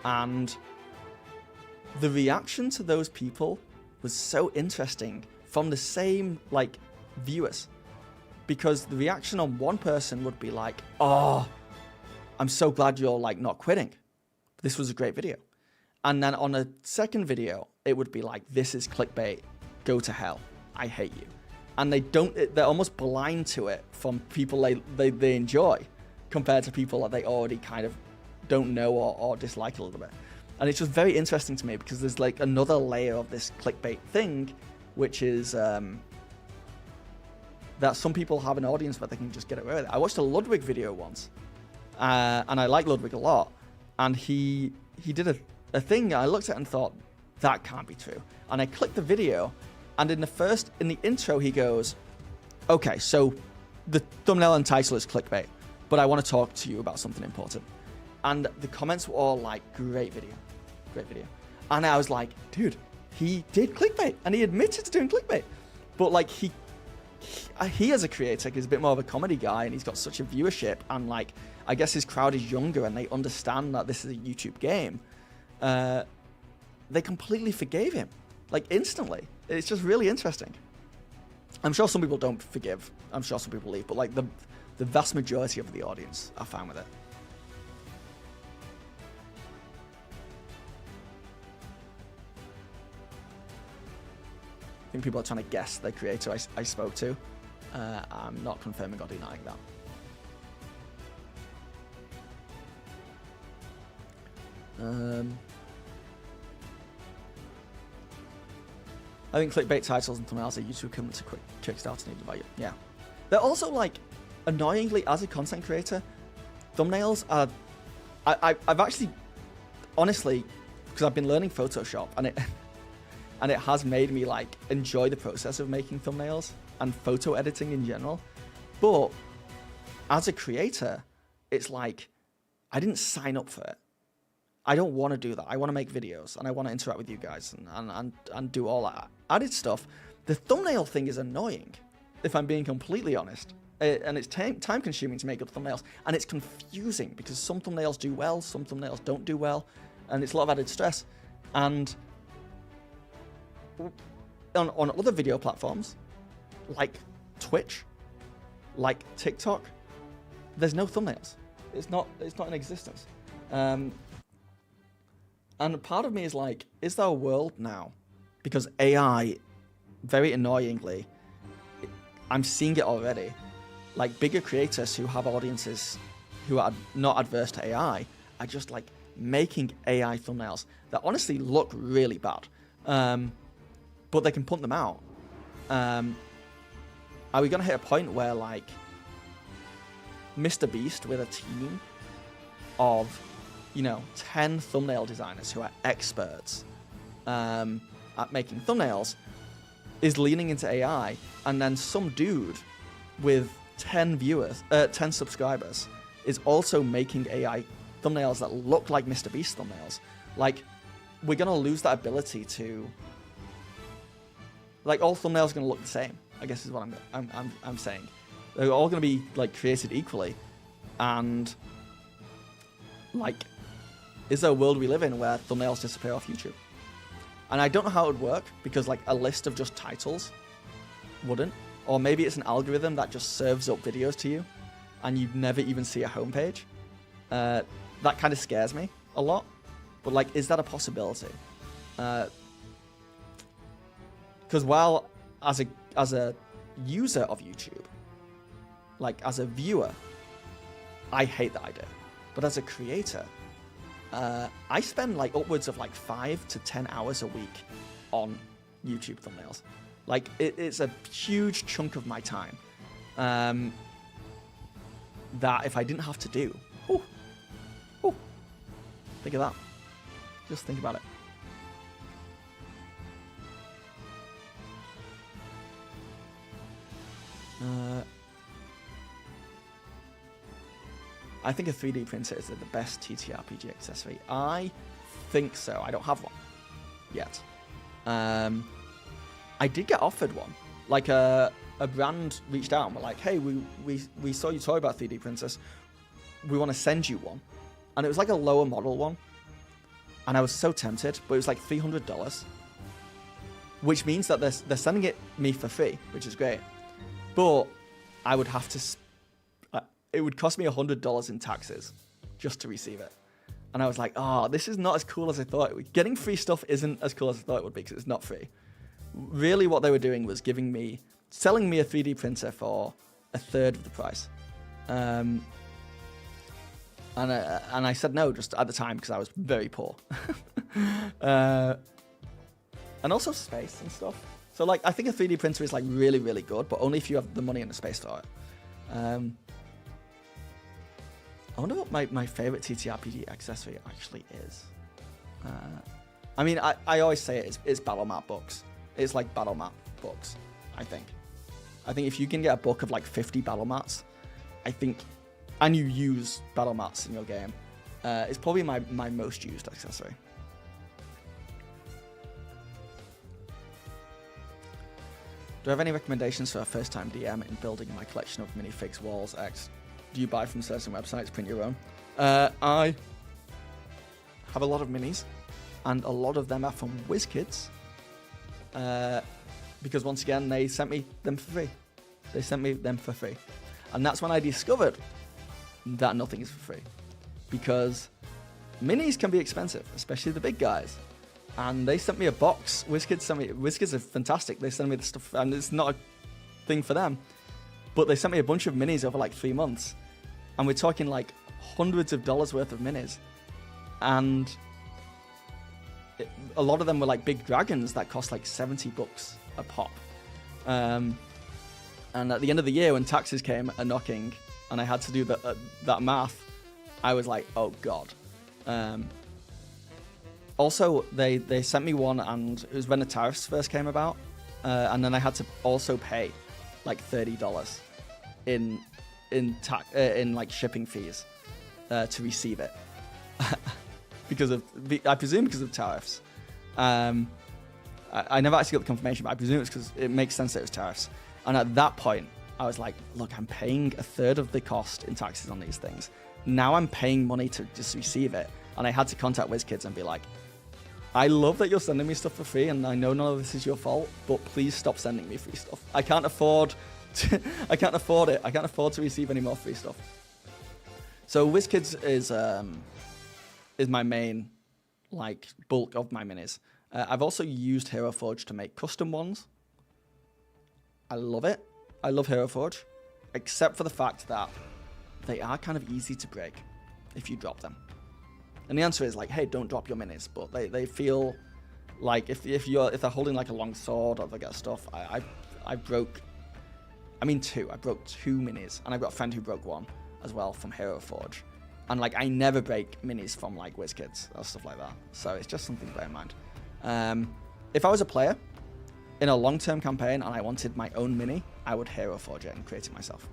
And the reaction to those people was so interesting from the same like viewers, because the reaction on one person would be like, oh, I'm so glad you're like not quitting. This was a great video. And then on a second video, it would be like, this is clickbait, go to hell, I hate you. And they're almost blind to it from people they enjoy, compared to people that they already kind of don't know or dislike a little bit. And it's just very interesting to me, because there's like another layer of this clickbait thing, which is that some people have an audience where they can just get away with it. I watched a Ludwig video once, and I like Ludwig a lot, and he did a thing I looked at and thought, that can't be true. And I clicked the video, and in the intro he goes, okay, so the thumbnail and title is clickbait, but I want to talk to you about something important. And the comments were all like, great video. And I was like, dude, he did clickbait, and he admitted to doing clickbait. But like he as a creator is a bit more of a comedy guy, and he's got such a viewership, and like I guess his crowd is younger and they understand that this is a YouTube game. They completely forgave him, like instantly. It's just really interesting. I'm sure some people don't forgive. I'm sure some people leave, but like the vast majority of the audience are fine with it. I think people are trying to guess the creator I spoke to. I'm not confirming or denying that. I think clickbait titles and thumbnails are YouTube equivalent to Kickstarter needed value. Yeah. They're also like, annoyingly, as a content creator, thumbnails are... I've actually, honestly, because I've been learning Photoshop, and it has made me like enjoy the process of making thumbnails and photo editing in general. But as a creator, it's like, I didn't sign up for it. I don't want to do that. I want to make videos, and I want to interact with you guys and do all that added stuff. The thumbnail thing is annoying, if I'm being completely honest. And it's time consuming to make good thumbnails. And it's confusing, because some thumbnails do well, some thumbnails don't do well. And it's a lot of added stress. And on other video platforms, like Twitch, like TikTok, there's no thumbnails. It's not in existence. And part of me is like, is there a world now? Because AI, very annoyingly, I'm seeing it already. Like bigger creators who have audiences who are not adverse to AI are just like making AI thumbnails that honestly look really bad. But they can punt them out. Are we going to hit a point where like Mr. Beast with a team of 10 thumbnail designers who are experts at making thumbnails is leaning into AI, and then some dude with 10 subscribers is also making AI thumbnails that look like Mr. Beast thumbnails? Like, we're gonna lose that ability to, like, all thumbnails are gonna look the same, I guess is what I'm saying. They're all gonna be like created equally, and like, is there a world we live in where thumbnails disappear off YouTube? And I don't know how it would work, because like a list of just titles wouldn't. Or maybe it's an algorithm that just serves up videos to you and you never even see a homepage. That kind of scares me a lot. But like, is that a possibility? Because while as a user of YouTube, like as a viewer, I hate that idea. But as a creator, I spend like upwards of like 5 to 10 hours a week on YouTube thumbnails. Like it's a huge chunk of my time that if I didn't have to do, think of that. Just think about it. I think a 3D printer is the best TTRPG accessory. I think so. I don't have one yet. I did get offered one. Like a brand reached out and were like, "Hey, we saw you talk about 3D printers. We want to send you one." And it was like a lower model one. And I was so tempted, but it was like $300, which means that they're sending it me for free, which is great. But I would have to. It would cost me $100 in taxes just to receive it. And I was like, oh, this is not as cool as I thought it would. Getting free stuff isn't as cool as I thought it would be because it's not free. Really what they were doing was selling me a 3D printer for a third of the price. And I said no just at the time because I was very poor. And also space and stuff. So like, I think a 3D printer is like really, really good, but only if you have the money and the space for it. I wonder what my favorite TTRPG accessory actually is. I mean, I always say it's battle map books. It's like battle map books, I think. I think if you can get a book of like 50 battle mats, and you use battle mats in your game, it's probably my most used accessory. Do I have any recommendations for a first-time DM in building my collection of minifigs, walls, X? Do you buy from certain websites, print your own? I have a lot of minis, and a lot of them are from WizKids. Because once again, they sent me them for free. And that's when I discovered that nothing is for free. Because minis can be expensive, especially the big guys. And they sent me a box. WizKids are fantastic. They sent me the stuff, and it's not a thing for them. But they sent me a bunch of minis over like 3 months. And we're talking like hundreds of dollars worth of minis. And a lot of them were like big dragons that cost like $70 a pop. And at the end of the year, when taxes came a knocking and I had to do that math, I was like, oh God. Also, they sent me one, and it was when the tariffs first came about. And then I had to also pay like $30 in like shipping fees to receive it. I presume because of tariffs. I never actually got the confirmation, but I presume it's because it makes sense that it was tariffs. And at that point, I was like, look, I'm paying a third of the cost in taxes on these things. Now I'm paying money to just receive it. And I had to contact WizKids and be like, I love that you're sending me stuff for free, and I know none of this is your fault, but please stop sending me free stuff. I can't afford it. I can't afford to receive any more free stuff. So WizKids is my main like bulk of my minis. I've also used Hero Forge to make custom ones. I love it. I love Hero Forge, except for the fact that they are kind of easy to break if you drop them. And the answer is like, hey, don't drop your minis. But they feel like if they're holding like a long sword or they get stuff, I broke two minis, and I've got a friend who broke one as well from Hero Forge. And like, I never break minis from like WizKids or stuff like that. So it's just something to bear in mind. If I was a player in a long-term campaign and I wanted my own mini, I would Hero Forge it and create it myself.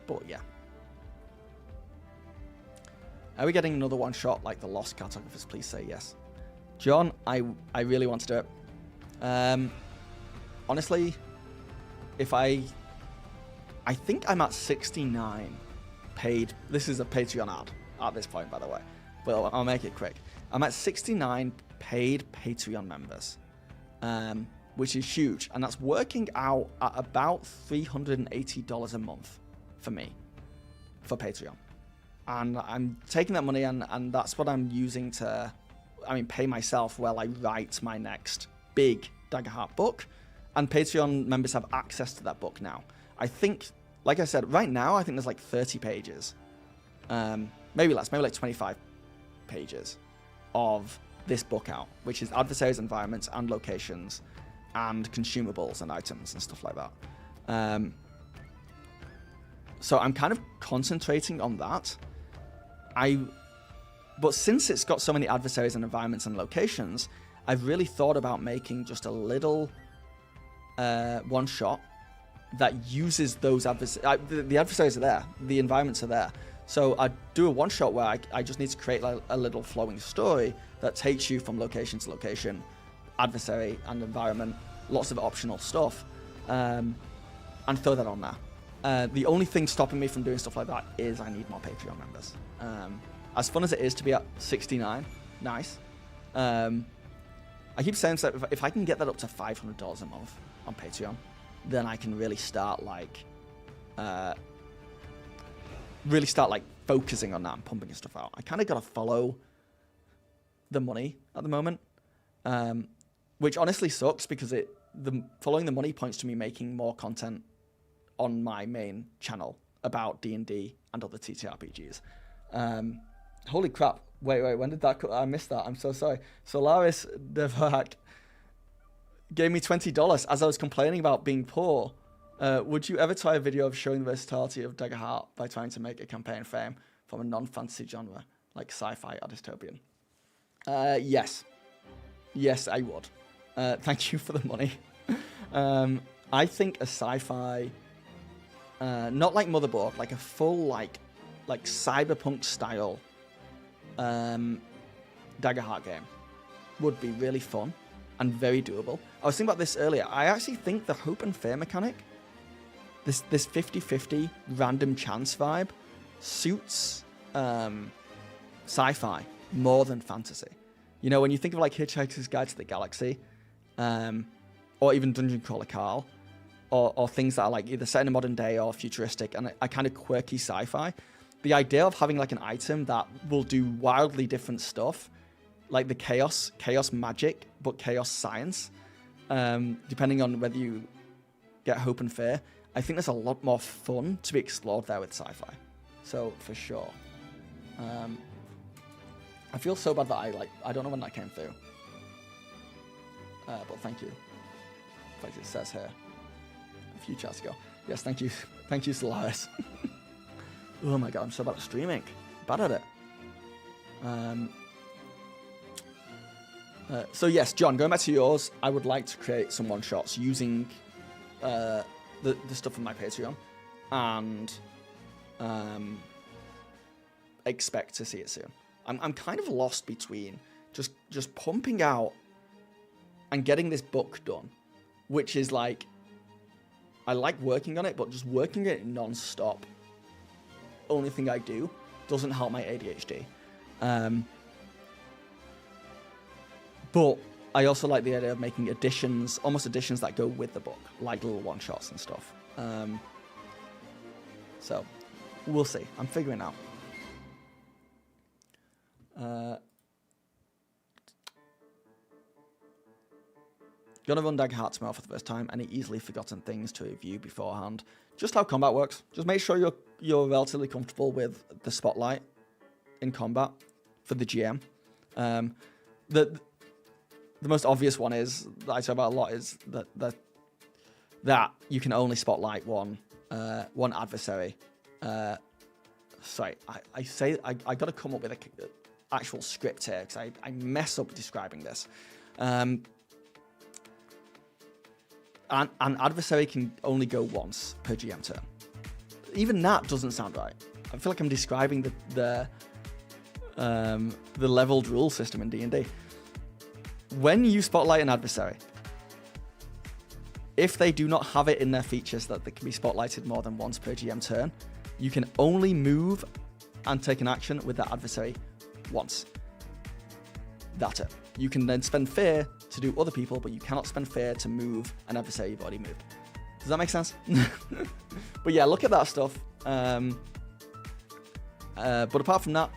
But yeah. Are we getting another one-shot like the Lost Cartographers? Please say yes. John, I really want to do it. Honestly, if I think I'm at 69 paid. This is a Patreon ad at this point, by the way, but I'll make it quick. I'm at 69 paid Patreon members, which is huge, and that's working out at about $380 a month for me for Patreon. And I'm taking that money and that's what I'm using to, pay myself while I write my next big Daggerheart book. And Patreon members have access to that book now. I think, like I said, right now, I think there's like 30 pages maybe less, maybe like 25 pages of this book out, which is adversaries, environments, and locations, and consumables and items and stuff like that. So I'm kind of concentrating on that. But since it's got so many adversaries and environments and locations, I've really thought about making just a little one shot that uses those adversaries. The adversaries are there, the environments are there. So I do a one shot where I just need to create like a little flowing story that takes you from location to location, adversary and environment, lots of optional stuff, and throw that on there. The only thing stopping me from doing stuff like that is I need more Patreon members. As fun as it is to be at 69, nice. I keep saying that if I can get that up to $500 a month on Patreon, then I can really start focusing on that and pumping stuff out. I kind of got to follow the money at the moment, which honestly sucks because following the money points to me making more content on my main channel about D&D and other TTRPGs. Holy crap. Wait, when did that... I missed that. I'm so sorry. Solaris Devac gave me $20 as I was complaining about being poor. Would you ever try a video of showing the versatility of Daggerheart by trying to make a campaign frame from a non-fantasy genre, like sci-fi or dystopian? Yes. Yes, I would. Thank you for the money. I think a sci-fi... not like Motherboard, like a full, like cyberpunk style Daggerheart game would be really fun and very doable. I was thinking about this earlier. I actually think the hope and fear mechanic, this 50-50 random chance vibe, suits sci-fi more than fantasy. You know, when you think of like Hitchhiker's Guide to the Galaxy, or even Dungeon Crawler Carl, or things that are like either set in a modern day or futuristic and a kind of quirky sci-fi, the idea of having like an item that will do wildly different stuff, like the chaos magic, but chaos science, depending on whether you get hope and fear, I think there's a lot more fun to be explored there with sci-fi. So for sure. I feel so bad that I don't know when that came through. But thank you. In fact, it says here a few chats ago. Yes, thank you. Thank you, Solaris. Oh my god, I'm so bad at streaming. Bad at it. So yes, John, going back to yours, I would like to create some one-shots using the stuff from my Patreon, and expect to see it soon. I'm kind of lost between just pumping out and getting this book done, which is like, I like working on it, but just working it non-stop, only thing I do, doesn't help my ADHD. But I also like the idea of making additions, almost additions that go with the book, like little one-shots and stuff. So, we'll see. I'm figuring out. Gonna run Daggerheart tomorrow for the first time. Any easily forgotten things to review beforehand? Just how combat works. Just make sure you're relatively comfortable with the spotlight in combat for the GM. The most obvious one is that I talk about a lot is that you can only spotlight one adversary. Sorry, I got to come up with an actual script here because I mess up describing this. An adversary can only go once per GM turn. Even that doesn't sound right. I feel like I'm describing the leveled rule system in D&D. When you spotlight an adversary, if they do not have it in their features that they can be spotlighted more than once per GM turn, you can only move and take an action with that adversary once. That's it. You can then spend fear to do other people, but you cannot spend fear to move an adversary you've already moved. Does that make sense? But yeah, look at that stuff. But apart from that,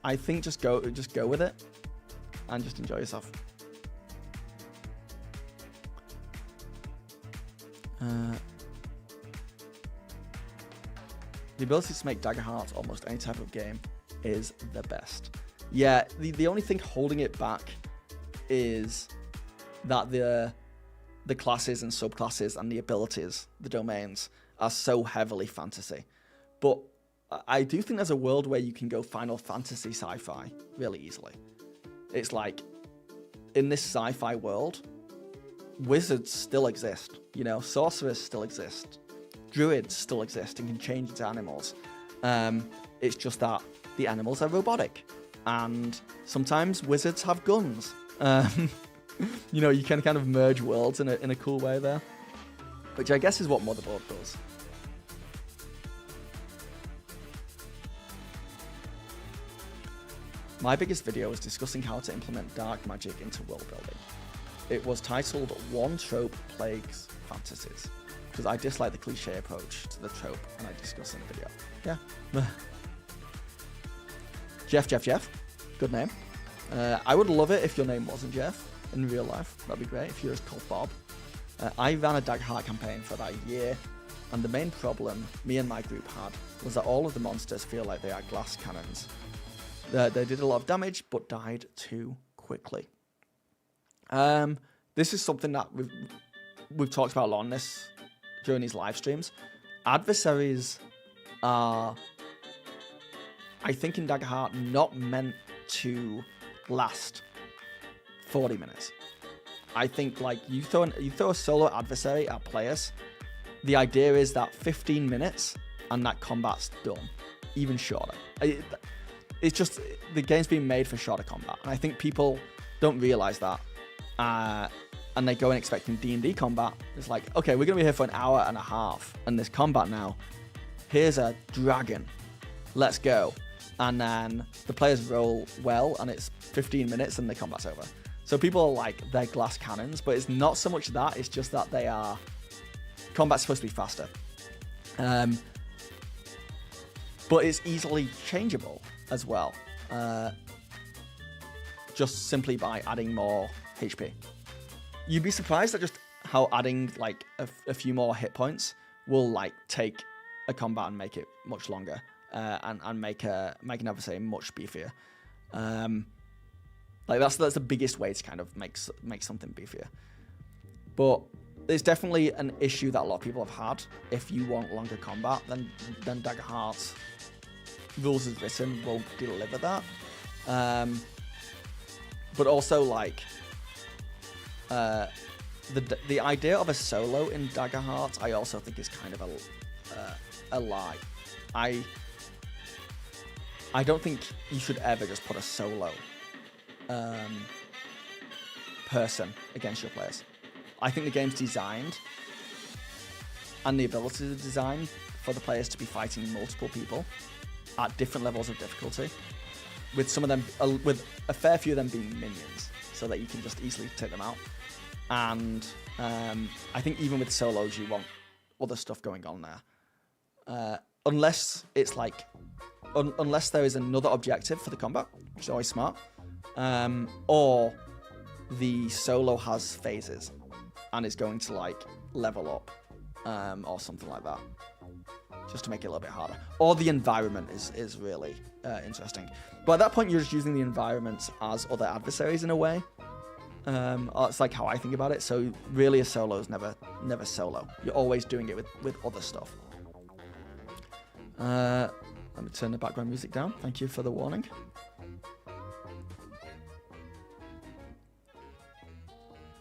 I think just go with it and just enjoy yourself. The ability to make Daggerheart almost any type of game is the best. Yeah, the only thing holding it back is that the classes and subclasses and the abilities, the domains, are so heavily fantasy. But I do think there's a world where you can go Final Fantasy sci-fi really easily. It's like, in this sci-fi world, wizards still exist, you know, sorcerers still exist, druids still exist and can change into animals. It's just that the animals are robotic, and sometimes wizards have guns. You know, you can kind of merge worlds in a cool way there, which I guess is what Motherboard does. My biggest video was discussing how to implement dark magic into world building. It was titled One Trope Plagues Fantasies, because I dislike the cliche approach to the trope, and I discuss in the video. Yeah. Jeff. Good name. I would love it if your name wasn't Jeff in real life. That'd be great if you were just called Bob. I ran a Daggerheart campaign for about a year, and the main problem me and my group had was that all of the monsters feel like they are glass cannons. They did a lot of damage, but died too quickly. This is something that we've talked about a lot on this during these live streams. Adversaries are, I think, in Daggerheart, not meant to last 40 minutes. I think, like, you throw a solo adversary at players, the idea is that 15 minutes and that combat's done, even shorter. It's just, the game's being made for shorter combat, and I think people don't realize that, and they go in expecting D&D combat. It's like, okay, we're gonna be here for an hour and a half, and this combat now, here's a dragon, let's go. And then the players roll well, and it's 15 minutes, and the combat's over. So people are like, they're glass cannons, but it's not so much that, it's just that combat's supposed to be faster. But it's easily changeable as well, just simply by adding more HP. You'd be surprised at just how adding like a few more hit points will like take a combat and make it much longer, and make an adversary much beefier. Like that's the biggest way to kind of make something beefier. But there's definitely an issue that a lot of people have had. If you want longer combat, then Daggerheart's rules as written won't deliver that. But also, like, the idea of a solo in Daggerheart, I also think is kind of a lie. I don't think you should ever just put a solo person against your players. I think the game's designed, and the ability to design for the players to be fighting multiple people at different levels of difficulty, with some of them, with a fair few of them being minions, so that you can just easily take them out. And I think even with solos, you want other stuff going on there, unless it's like, unless there is another objective for the combat, which is always smart, or the solo has phases and is going to like level up, or something like that, just to make it a little bit harder. Or the environment is really interesting. But at that point, you're just using the environment as other adversaries in a way. It's like how I think about it. So really, a solo is never solo. You're always doing it with other stuff. Let me turn the background music down. Thank you for the warning.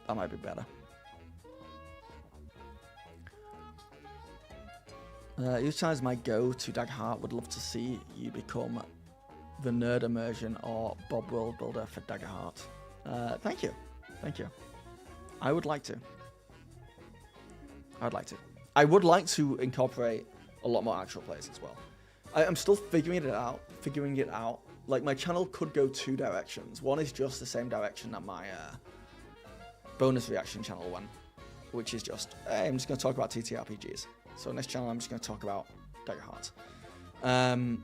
That might be better. Utah is my go-to Daggerheart. Would love to see you become the nerd immersion or Bob World Builder for Daggerheart. Thank you. I would like to. I would like to incorporate a lot more actual plays as well. I'm still figuring it out. Like, my channel could go two directions. One is just the same direction that my bonus reaction channel went, which is just, hey, I'm just going to talk about TTRPGs. So on this channel, I'm just going to talk about Daggerheart. And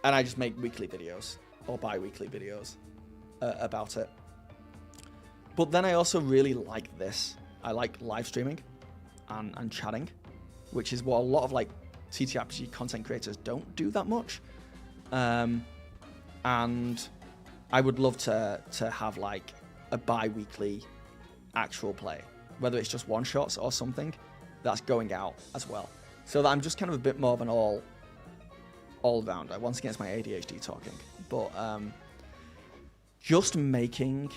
I just make weekly videos or bi-weekly videos about it. But then I also really like this. I like live streaming and chatting, which is what a lot of like TTRPG content creators don't do that much. And I would love to have like a bi-weekly actual play, whether it's just one shots or something that's going out as well, so that I'm just kind of a bit more of an all-rounder. Once again, it's my ADHD talking, but just making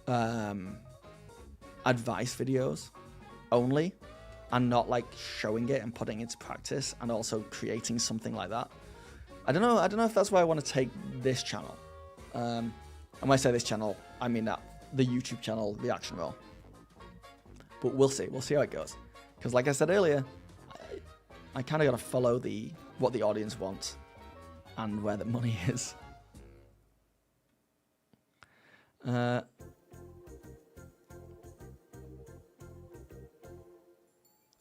advice videos only, and not like showing it and putting it into practice, and also creating something like that. I don't know if that's where I want to take this channel. And when I say this channel, I mean that the YouTube channel, Reaction Roll. But we'll see how it goes. Because like I said earlier, I kind of got to follow what the audience wants and where the money is.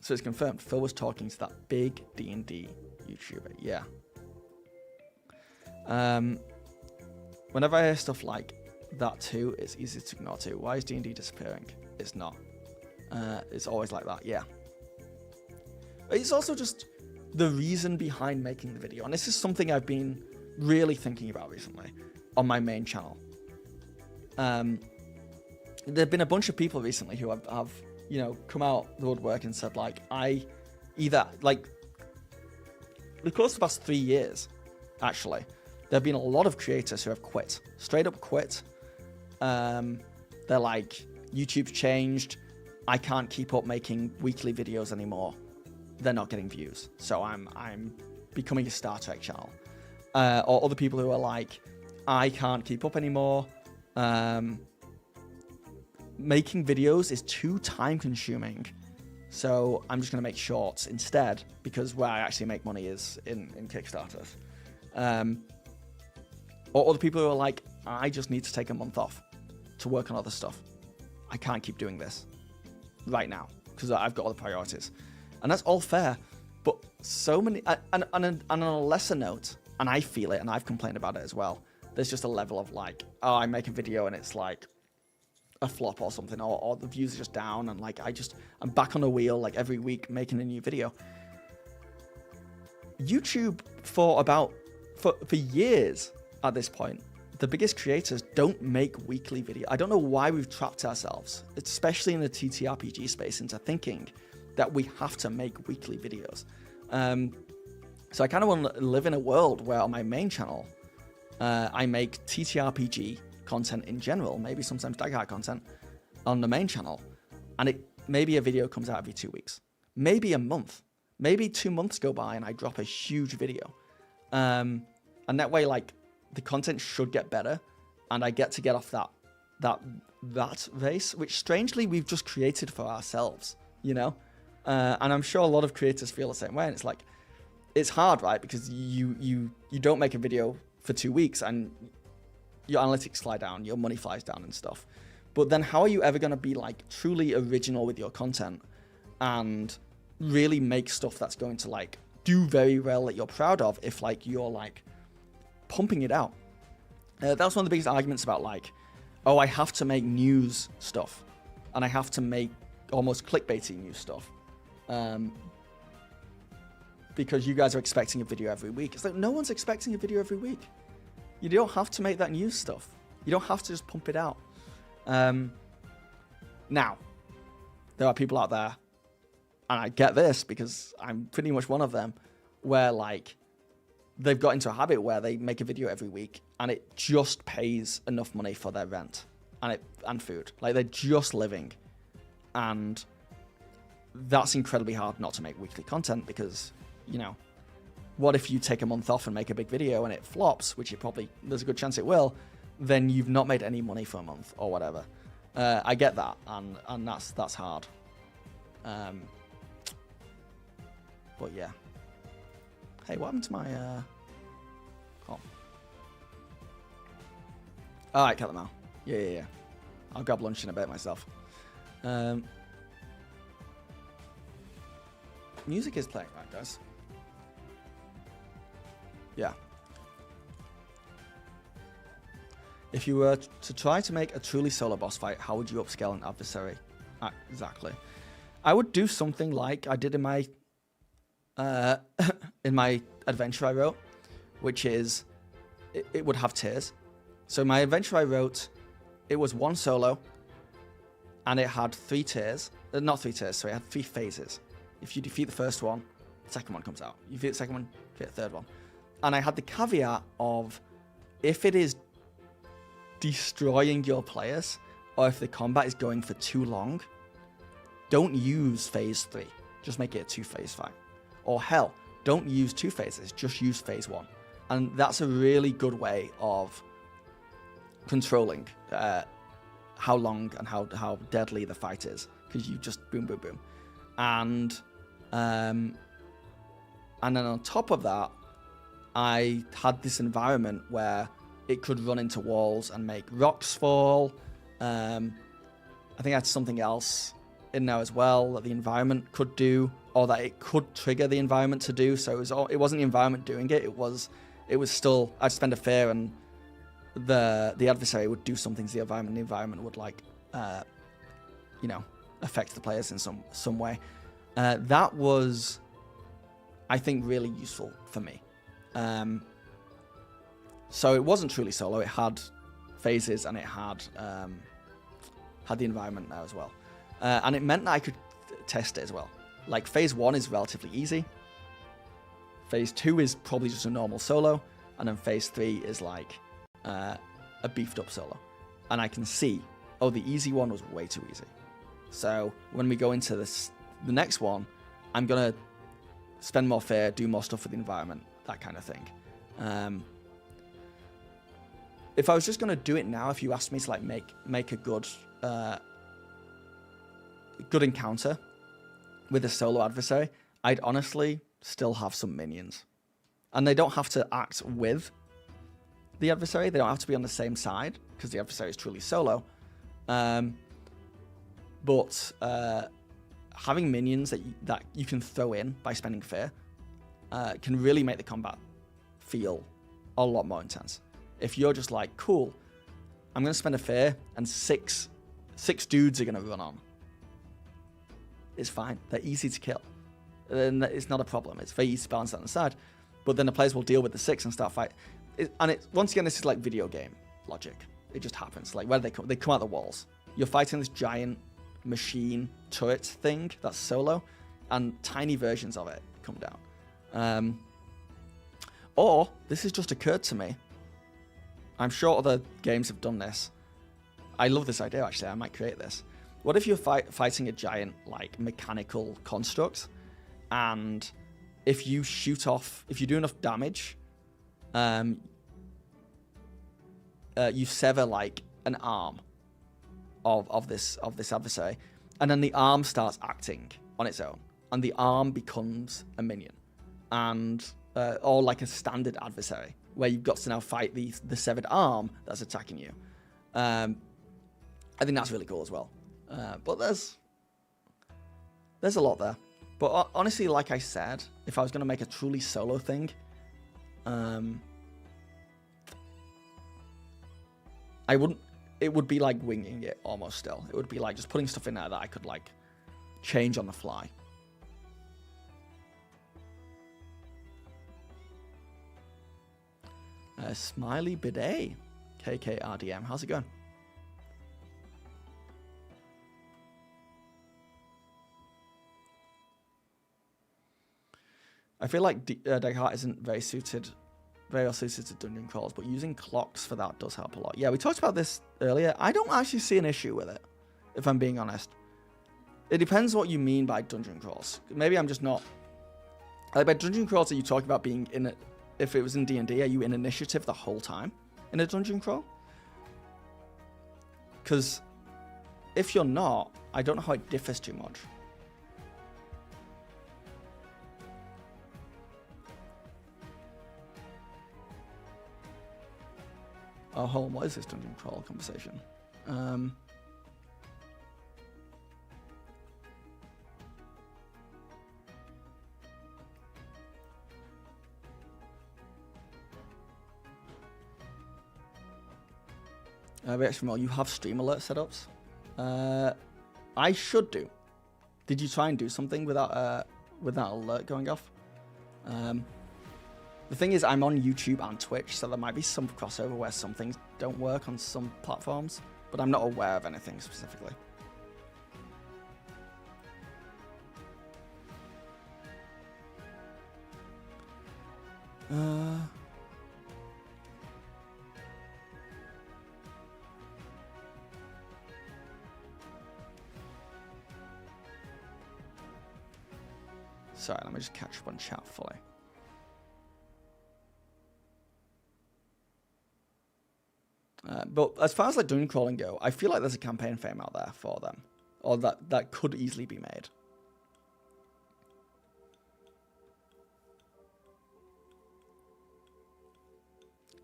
So it's confirmed. Phil was talking to that big D&D YouTuber. Yeah. Whenever I hear stuff like that too, it's easy to ignore too. Why is D&D disappearing? It's not. It's always like that. Yeah. It's also just the reason behind making the video. And this is something I've been really thinking about recently on my main channel. There have been a bunch of people recently who have come out the woodwork and said, like, the course of the past 3 years, actually, there have been a lot of creators who have quit, straight up quit. They're like, YouTube's changed. I can't keep up making weekly videos anymore. They're not getting views. So I'm becoming a Star Trek channel. Or other people who are like, I can't keep up anymore. Making videos is too time consuming. So I'm just going to make shorts instead, because where I actually make money is in Kickstarters. Or other people who are like, I just need to take a month off to work on other stuff. I can't keep doing this right now because I've got other priorities. And that's all fair. But so many, and on a lesser note, and I feel it and I've complained about it as well, there's just a level of like, oh, I make a video and it's like a flop or something, or the views are just down, and like I'm back on a wheel like every week making a new video. YouTube for years at this point, the biggest creators don't make weekly videos. I don't know why we've trapped ourselves, especially in the TTRPG space, into thinking that we have to make weekly videos. So I kind of want to live in a world where on my main channel, I make TTRPG content in general, maybe sometimes Daggerheart content on the main channel, and maybe a video comes out every 2 weeks, maybe a month, maybe 2 months go by and I drop a huge video. And that way, like, the content should get better, and I get to get off that race, which strangely we've just created for ourselves, and I'm sure a lot of creators feel the same way. And it's like, it's hard, right? Because you don't make a video for 2 weeks and your analytics fly down, your money flies down and stuff. But then how are you ever going to be like truly original with your content and really make stuff that's going to like do very well that you're proud of if like you're like pumping it out? That's one of the biggest arguments about like, oh, I have to make news stuff and I have to make almost clickbaity news stuff because you guys are expecting a video every week. It's like, no one's expecting a video every week. You don't have to make that news stuff. You don't have to just pump it out. Now, there are people out there, and I get this because I'm pretty much one of them, where like they've got into a habit where they make a video every week and it just pays enough money for their rent and food. Like, they're just living. And that's incredibly hard not to make weekly content because, what if you take a month off and make a big video and it flops, which there's a good chance it will, then you've not made any money for a month or whatever. I get that, and that's hard. But yeah. Hey, what happened to my oh. Alright, cut them out. Yeah. I'll grab lunch in a bit myself. Music is playing, right, guys? Yeah. If you were to try to make a truly solo boss fight, how would you upscale an adversary? Exactly. I would do something like I did in my uh, in my adventure I wrote, which is it would have tiers. So my adventure I wrote, it was one solo, and it had 3 tiers. Not 3 tiers, sorry, it had 3 phases. If you defeat the first one, the second one comes out. You defeat the second one, defeat the third one. And I had the caveat of, if it is destroying your players, or if the combat is going for too long, don't use phase 3. Just make it a 2-phase fight. Or hell, don't use 2 phases, just use phase 1. And that's a really good way of controlling how long and how deadly the fight is, because you just boom, boom, boom. And then on top of that, I had this environment where it could run into walls and make rocks fall. I think I had something else in there as well that the environment could do, or that it could trigger the environment to do. So it wasn't the environment doing it. It was still, I'd spend a fear and the adversary would do something to the environment. The environment would affect the players in some way. That was, I think, really useful for me. So it wasn't truly solo. It had phases and it had the environment there as well. And it meant that I could test it as well. Like phase 1 is relatively easy. Phase 2 is probably just a normal solo. And then phase 3 is like a beefed up solo. And I can see, oh, the easy one was way too easy. So when we go into the next one, I'm going to spend more fear, do more stuff with the environment, that kind of thing. If I was just going to do it now, if you asked me to like make a good encounter with a solo adversary, I'd honestly still have some minions. And they don't have to act with the adversary. They don't have to be on the same side, because the adversary is truly solo. But having minions that you can throw in by spending fear can really make the combat feel a lot more intense. If you're just like, cool, I'm going to spend a fear and six dudes are going to run on. It's fine. They're easy to kill. And it's not a problem. It's very easy to balance that on the side. But then the players will deal with the 6 and start fighting. Once again, this is like video game logic. It just happens. Like, where do they come? They come out the walls. You're fighting this giant machine turret thing that's solo, and tiny versions of it come down. Or this has just occurred to me. I'm sure other games have done this. I love this idea, actually. I might create this. What if you're fighting a giant, like, mechanical construct, and if you do enough damage, you sever, like, an arm of this adversary, and then the arm starts acting on its own, and the arm becomes a minion, and or like a standard adversary, where you've got to now fight the severed arm that's attacking you. I think that's really cool as well. But there's a lot there. But honestly, like I said, if I was going to make a truly solo thing, I wouldn't. It would be like winging it almost still. It would be like just putting stuff in there that I could like change on the fly. Smiley Bidet, KKRDM. How's it going? I feel like Daggerheart isn't very well suited to dungeon crawls, but using clocks for that does help a lot. Yeah, we talked about this earlier. I don't actually see an issue with it, if I'm being honest. It depends what you mean by dungeon crawls. Maybe I'm just not... Like, by dungeon crawls, are you talking about being in it? If it was in D&D, are you in initiative the whole time in a dungeon crawl? Because if you're not, I don't know how it differs too much. Oh, hold on, what is this dungeon crawl conversation? Well, you have stream alert setups. I should do. Did you try and do something without alert going off? The thing is, I'm on YouTube and Twitch, so there might be some crossover where some things don't work on some platforms, but I'm not aware of anything specifically. Sorry, let me just catch up on chat fully. But as far as like dungeon crawling go, I feel like there's a campaign frame out there for them, or that could easily be made.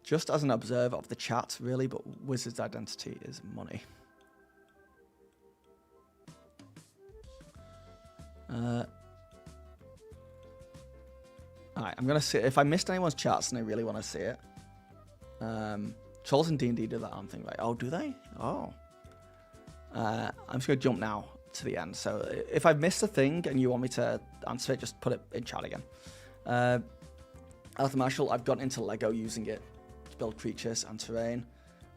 Just as an observer of the chat, really, but Wizard's identity is money. Alright, I'm going to see if I missed anyone's chats and I really want to see it. Trolls and D&D do that arm thing, right? Oh, do they? Oh. I'm just going to jump now to the end. So if I've missed a thing and you want me to answer it, just put it in chat again. Arthur Marshall, I've gotten into Lego using it to build creatures and terrain.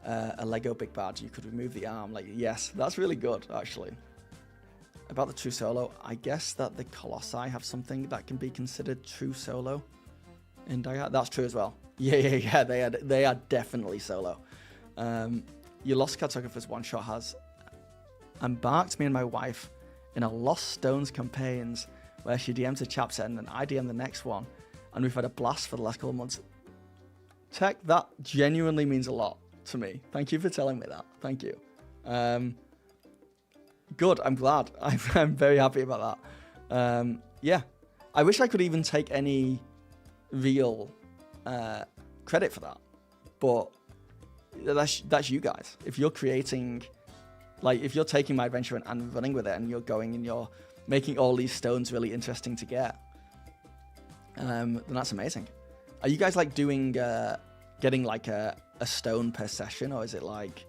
A Lego Big Bad, you could remove the arm. Like, yes, that's really good, actually. About the true solo, I guess that the Colossi have something that can be considered true solo in Daggerheart. That's true as well. Yeah, they are definitely solo. Your Lost Cartographer's one-shot has embarked me and my wife in a Lost Stones campaigns where she DMs a chapter and then I DM the next one, and we've had a blast for the last couple of months. Tech, that genuinely means a lot to me. Thank you for telling me that. Thank you. Good, I'm glad. I'm very happy about that. Yeah, I wish I could even take any real credit for that, but that's you guys. If you're creating, like, if you're taking my adventure and running with it, and you're going and you're making all these stones really interesting to get, then that's amazing. Are you guys like doing getting like a stone per session, or is it like,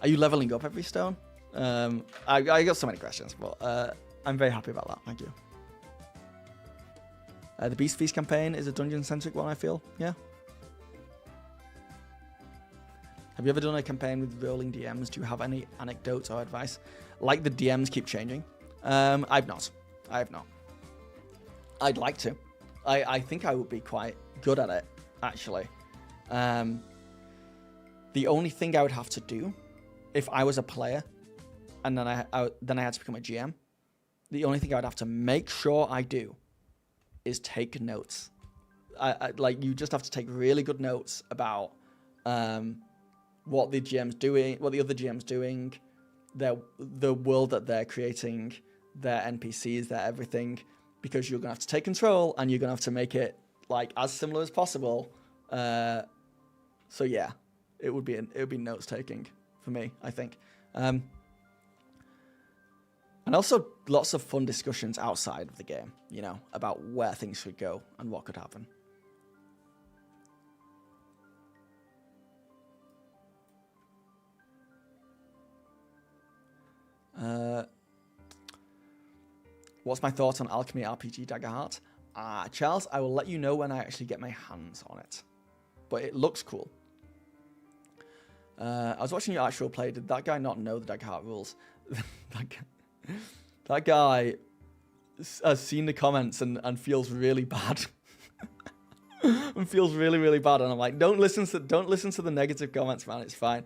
are you leveling up every stone? I got so many questions, but I'm very happy about that. Thank you. The Beast Feast campaign is a dungeon-centric one, I feel. Yeah. Have you ever done a campaign with rolling DMs? Do you have any anecdotes or advice? Like the DMs keep changing? I've not. I have not. I'd like to. I think I would be quite good at it, actually. The only thing I would have to do, if I was a player, and then I had to become a GM, the only thing I would have to make sure I do is take notes. Like, you just have to take really good notes about what the GM's doing, what the other GM's doing, the world that they're creating, their NPCs, their everything, because you're gonna have to take control and you're gonna have to make it like as similar as possible. So yeah, it would be notes taking for me, I think. And also lots of fun discussions outside of the game, you know, about where things should go and what could happen. What's my thoughts on Alchemy RPG Daggerheart? Charles, I will let you know when I actually get my hands on it. But it looks cool. I was watching your actual play. Did that guy not know the Daggerheart rules? That guy has seen the comments and feels really bad. And feels really, really bad. And I'm like, don't listen to the negative comments, man. It's fine.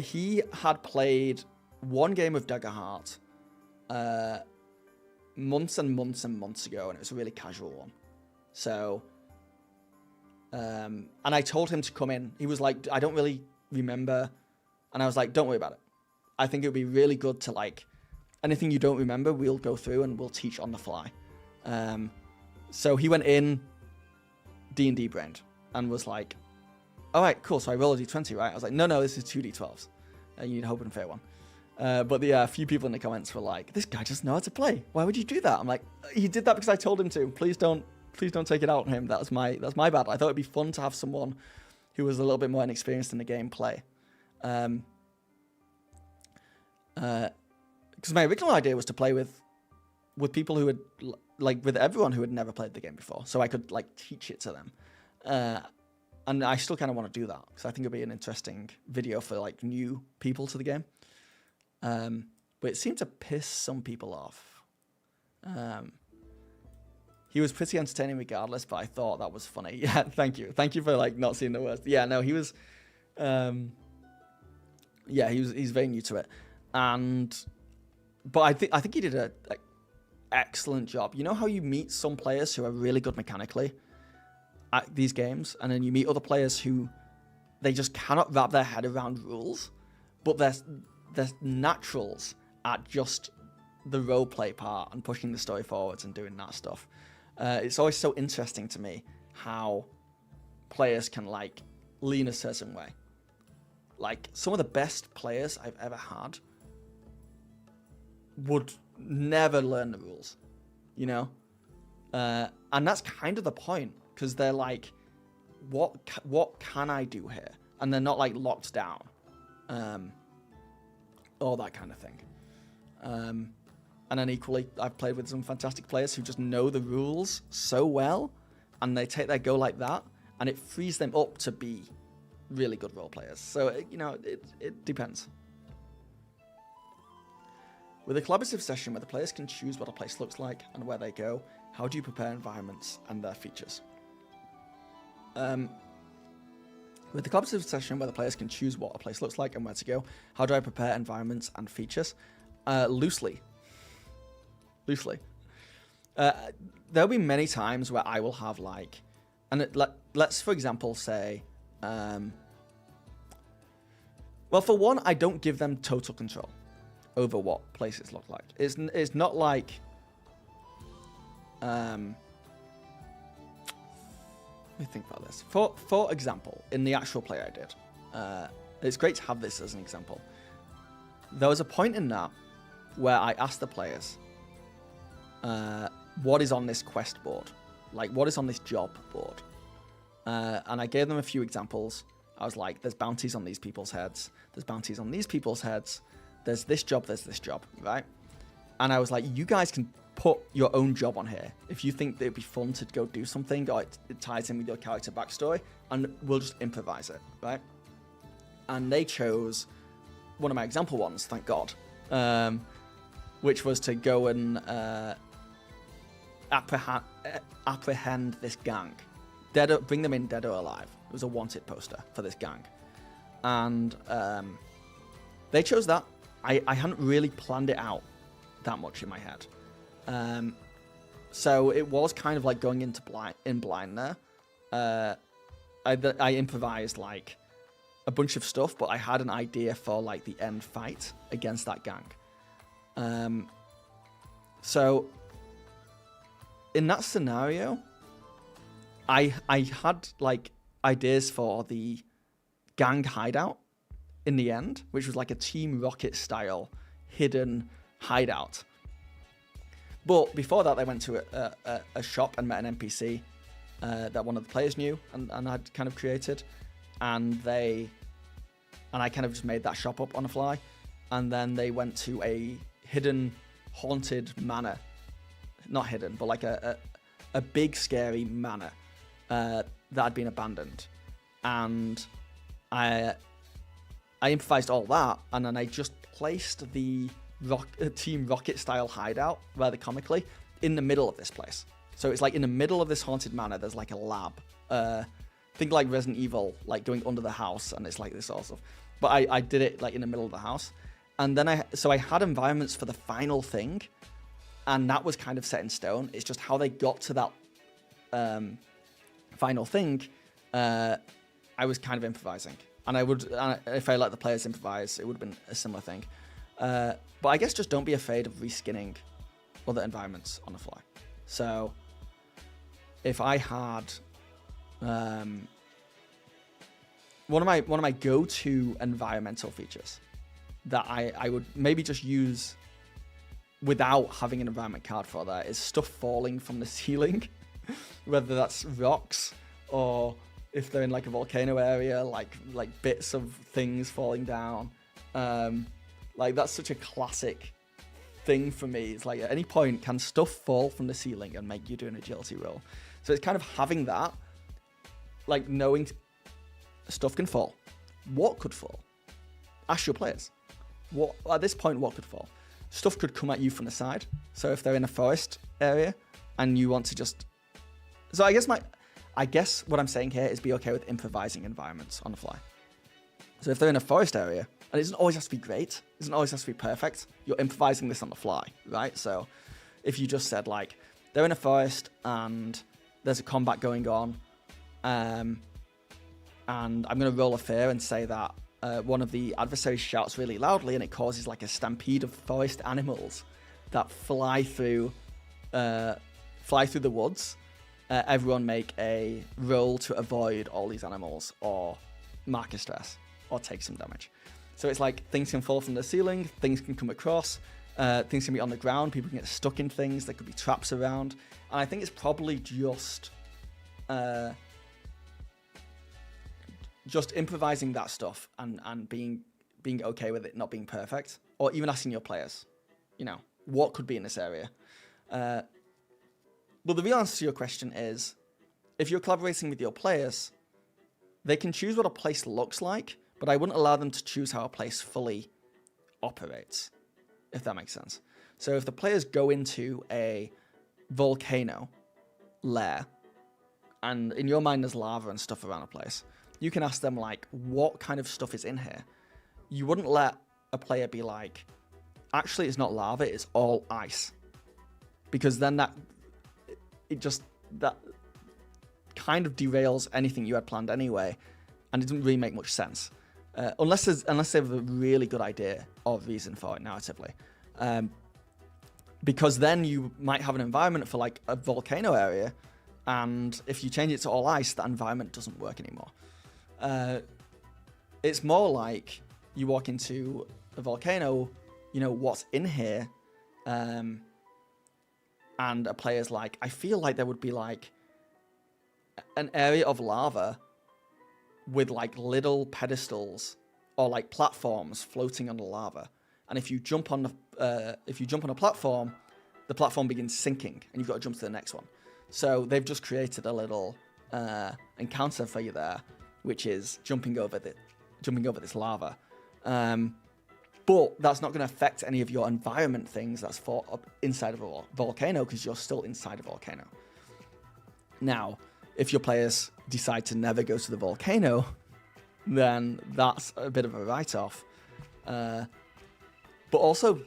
He had played one game of Daggerheart months and months and months ago, and it was a really casual one. So, and I told him to come in. He was like, I don't really remember. And I was like, don't worry about it. I think it would be really good to, like, anything you don't remember, we'll go through and we'll teach on the fly. So he went in D&D brained and was like, all right, cool. So I roll a D20, right? I was like, no, this is 2D12s. And you need a hope and fair one. But a few people in the comments were like, this guy doesn't know how to play. Why would you do that? I'm like, he did that because I told him to. Please don't take it out on him. That's my bad. I thought it'd be fun to have someone who was a little bit more inexperienced in the game play. Because my original idea was to play with people who had like with everyone who had never played the game before, so I could like teach it to them. And I still kind of want to do that because I think it'll be an interesting video for like new people to the game. But it seemed to piss some people off. He was pretty entertaining regardless, but I thought that was funny. Yeah, thank you. Thank you for like not seeing the worst. Yeah, no, he was. Yeah, he's very new to it, but I think he did a excellent job. You know how you meet some players who are really good mechanically at these games, and then you meet other players who they just cannot wrap their head around rules, but they're naturals at just the roleplay part and pushing the story forwards and doing that stuff. It's always so interesting to me how players can like lean a certain way. Like some of the best players I've ever had would never learn the rules, you know? And that's kind of the point, because they're like, what can I do here? And they're not like locked down, all that kind of thing. And then equally, I've played with some fantastic players who just know the rules so well, and they take their go like that, and it frees them up to be really good role players. So, you know, it depends. With a collaborative session where the players can choose what a place looks like and where they go, how do you prepare environments and their features? With the collaborative session where the players can choose what a place looks like and where to go, how do I prepare environments and features? Loosely. There'll be many times where I will have like, and let's for example say, well, for one, I don't give them total control over what places look like. It's not like, let me think about this. For example, in the actual play I did, it's great to have this as an example. There was a point in that where I asked the players, what is on this quest board? Like, what is on this job board? And I gave them a few examples. I was like, there's bounties on these people's heads. There's bounties on these people's heads. There's this job, right? And I was like, you guys can put your own job on here if you think that it'd be fun to go do something, or it ties in with your character backstory, and we'll just improvise it, right? And they chose one of my example ones, thank God, which was to go and apprehend this gang. Bring them in dead or alive. It was a wanted poster for this gang. And they chose that. I hadn't really planned it out that much in my head. So it was kind of like going into blind there. I improvised like a bunch of stuff, but I had an idea for like the end fight against that gang. So in that scenario, I had like ideas for the gang hideout in the end, which was like a Team Rocket style hidden hideout. But before that, they went to a shop and met an NPC that one of the players knew and had kind of created, and I kind of just made that shop up on the fly. And then they went to a hidden haunted manor, not hidden, but like a big scary manor that had been abandoned, and I improvised all that, and then I just placed the Team Rocket style hideout rather comically in the middle of this place. So it's like in the middle of this haunted manor, there's like a lab. Think like Resident Evil, like going under the house, and it's like this sort of stuff. But I did it like in the middle of the house, and then I had environments for the final thing, and that was kind of set in stone. It's just how they got to that final thing. I was kind of improvising, and if I let the players improvise, it would have been a similar thing. But I guess just don't be afraid of reskinning other environments on the fly. So if I had one of my go-to environmental features that I would maybe just use without having an environment card for that is stuff falling from the ceiling, whether that's rocks or if they're in like a volcano area, like bits of things falling down. Like that's such a classic thing for me. It's like, at any point, can stuff fall from the ceiling and make you do an agility roll? So it's kind of having that, like knowing stuff can fall. What could fall? Ask your players. What at this point, what could fall? Stuff could come at you from the side. So if they're in a forest area and you want to just... So I guess what I'm saying here is be okay with improvising environments on the fly. So if they're in a forest area, and it doesn't always have to be great, it doesn't always have to be perfect, you're improvising this on the fly, right? So if you just said, like, they're in a forest and there's a combat going on, and I'm going to roll a fear and say that one of the adversaries shouts really loudly and it causes like a stampede of forest animals that fly through the woods. Everyone make a roll to avoid all these animals or mark a stress or take some damage. So it's like things can fall from the ceiling, things can come across, things can be on the ground, people can get stuck in things, there could be traps around. And I think it's probably just improvising that stuff and being okay with it not being perfect, or even asking your players, you know, what could be in this area. But the real answer to your question is, if you're collaborating with your players, they can choose what a place looks like, but I wouldn't allow them to choose how a place fully operates, if that makes sense. So if the players go into a volcano lair, and in your mind there's lava and stuff around a place, you can ask them, like, what kind of stuff is in here? You wouldn't let a player be like, actually it's not lava, it's all ice. Because then that kind of derails anything you had planned anyway, and it doesn't really make much sense. Unless they have a really good idea or reason for it narratively. Because then you might have an environment for like a volcano area, and if you change it to all ice, that environment doesn't work anymore. It's more like you walk into a volcano, you know, what's in here, and a player's like, I feel like there would be like an area of lava with like little pedestals or like platforms floating on the lava, and if you jump on a platform, the platform begins sinking, and you've got to jump to the next one. So they've just created a little encounter for you there, which is jumping over this lava. But that's not going to affect any of your environment things that's fought up inside of a volcano, because you're still inside a volcano. Now, if your players decide to never go to the volcano, then that's a bit of a write-off. But also,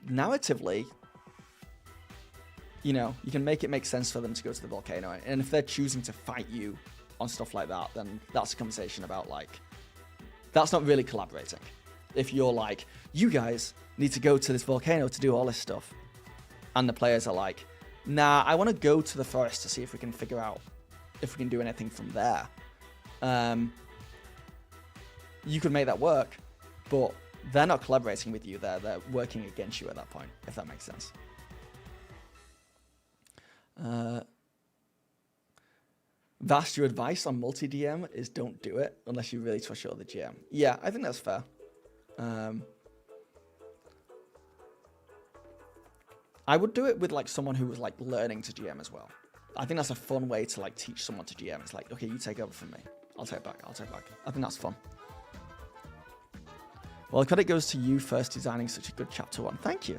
narratively, you know, you can make it make sense for them to go to the volcano. And if they're choosing to fight you on stuff like that, then that's a conversation about, like, that's not really collaborating. If you're like, you guys need to go to this volcano to do all this stuff, and the players are like, nah, I want to go to the forest to see if we can figure out if we can do anything from there. You could make that work, but they're not collaborating with you. They're working against you at that point, if that makes sense. Vast, your advice on multi-DM is don't do it unless you really trust your other GM. Yeah, I think that's fair. I would do it with like someone who was like learning to GM as well. I think that's a fun way to like teach someone to GM. It's like, okay, you take over from me. I'll take back. I think that's fun. Well, the credit goes to you first designing such a good chapter 1. Thank you.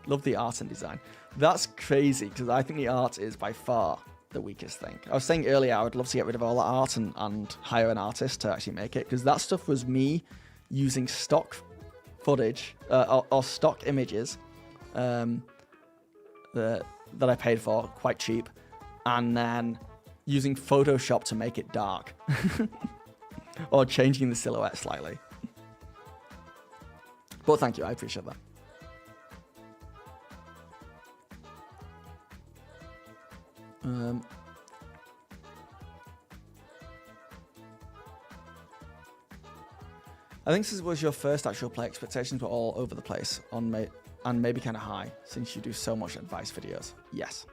Love the art and design. That's crazy, because I think the art is by far the weakest thing. I was saying earlier, I would love to get rid of all that art and hire an artist to actually make it, because that stuff was me using stock footage or stock images that I paid for quite cheap, and then using Photoshop to make it dark or changing the silhouette slightly. But thank you, I appreciate that. I think this was your first actual play. Expectations were all over the place and maybe kind of high, since you do so much advice videos. Yes.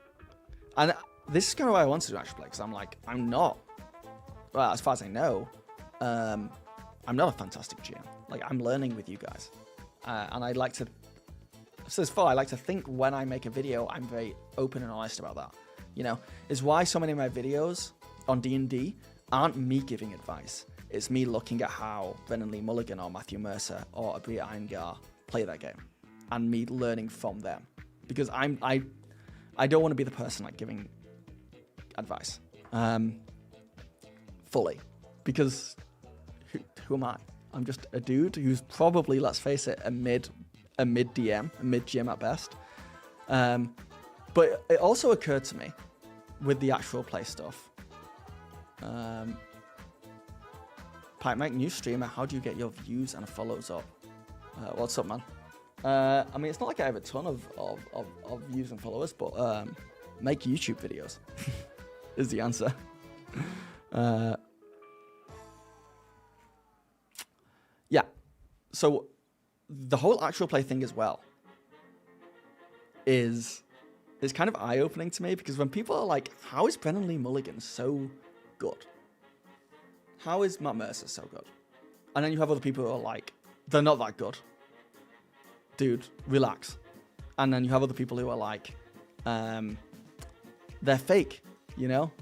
And this is kind of what I wanted to do actually play, because I'm like, I'm not, well, as far as I know, I'm not a fantastic GM. Like, I'm learning with you guys. And I'd like to says 4. I like to think when I make a video, I'm very open and honest about that. You know, it's why so many of my videos on D&D aren't me giving advice. It's me looking at how Brennan Lee Mulligan or Matthew Mercer or Abria Iyengar play that game, and me learning from them. Because I don't want to be the person like giving advice fully, because who am I? I'm just a dude who's probably, let's face it, a mid DM, a mid GM at best. But it also occurred to me with the actual play stuff. Pipe Mike, new streamer, how do you get your views and follows up? What's up, man? I mean, it's not like I have a ton of views and followers, but make YouTube videos is the answer. Yeah. So the whole actual play thing as well is kind of eye-opening to me, because when people are like, how is Brennan Lee Mulligan so good? How is Matt Mercer so good? And then you have other people who are like, they're not that good. Dude, relax. And then you have other people who are like, they're fake, you know?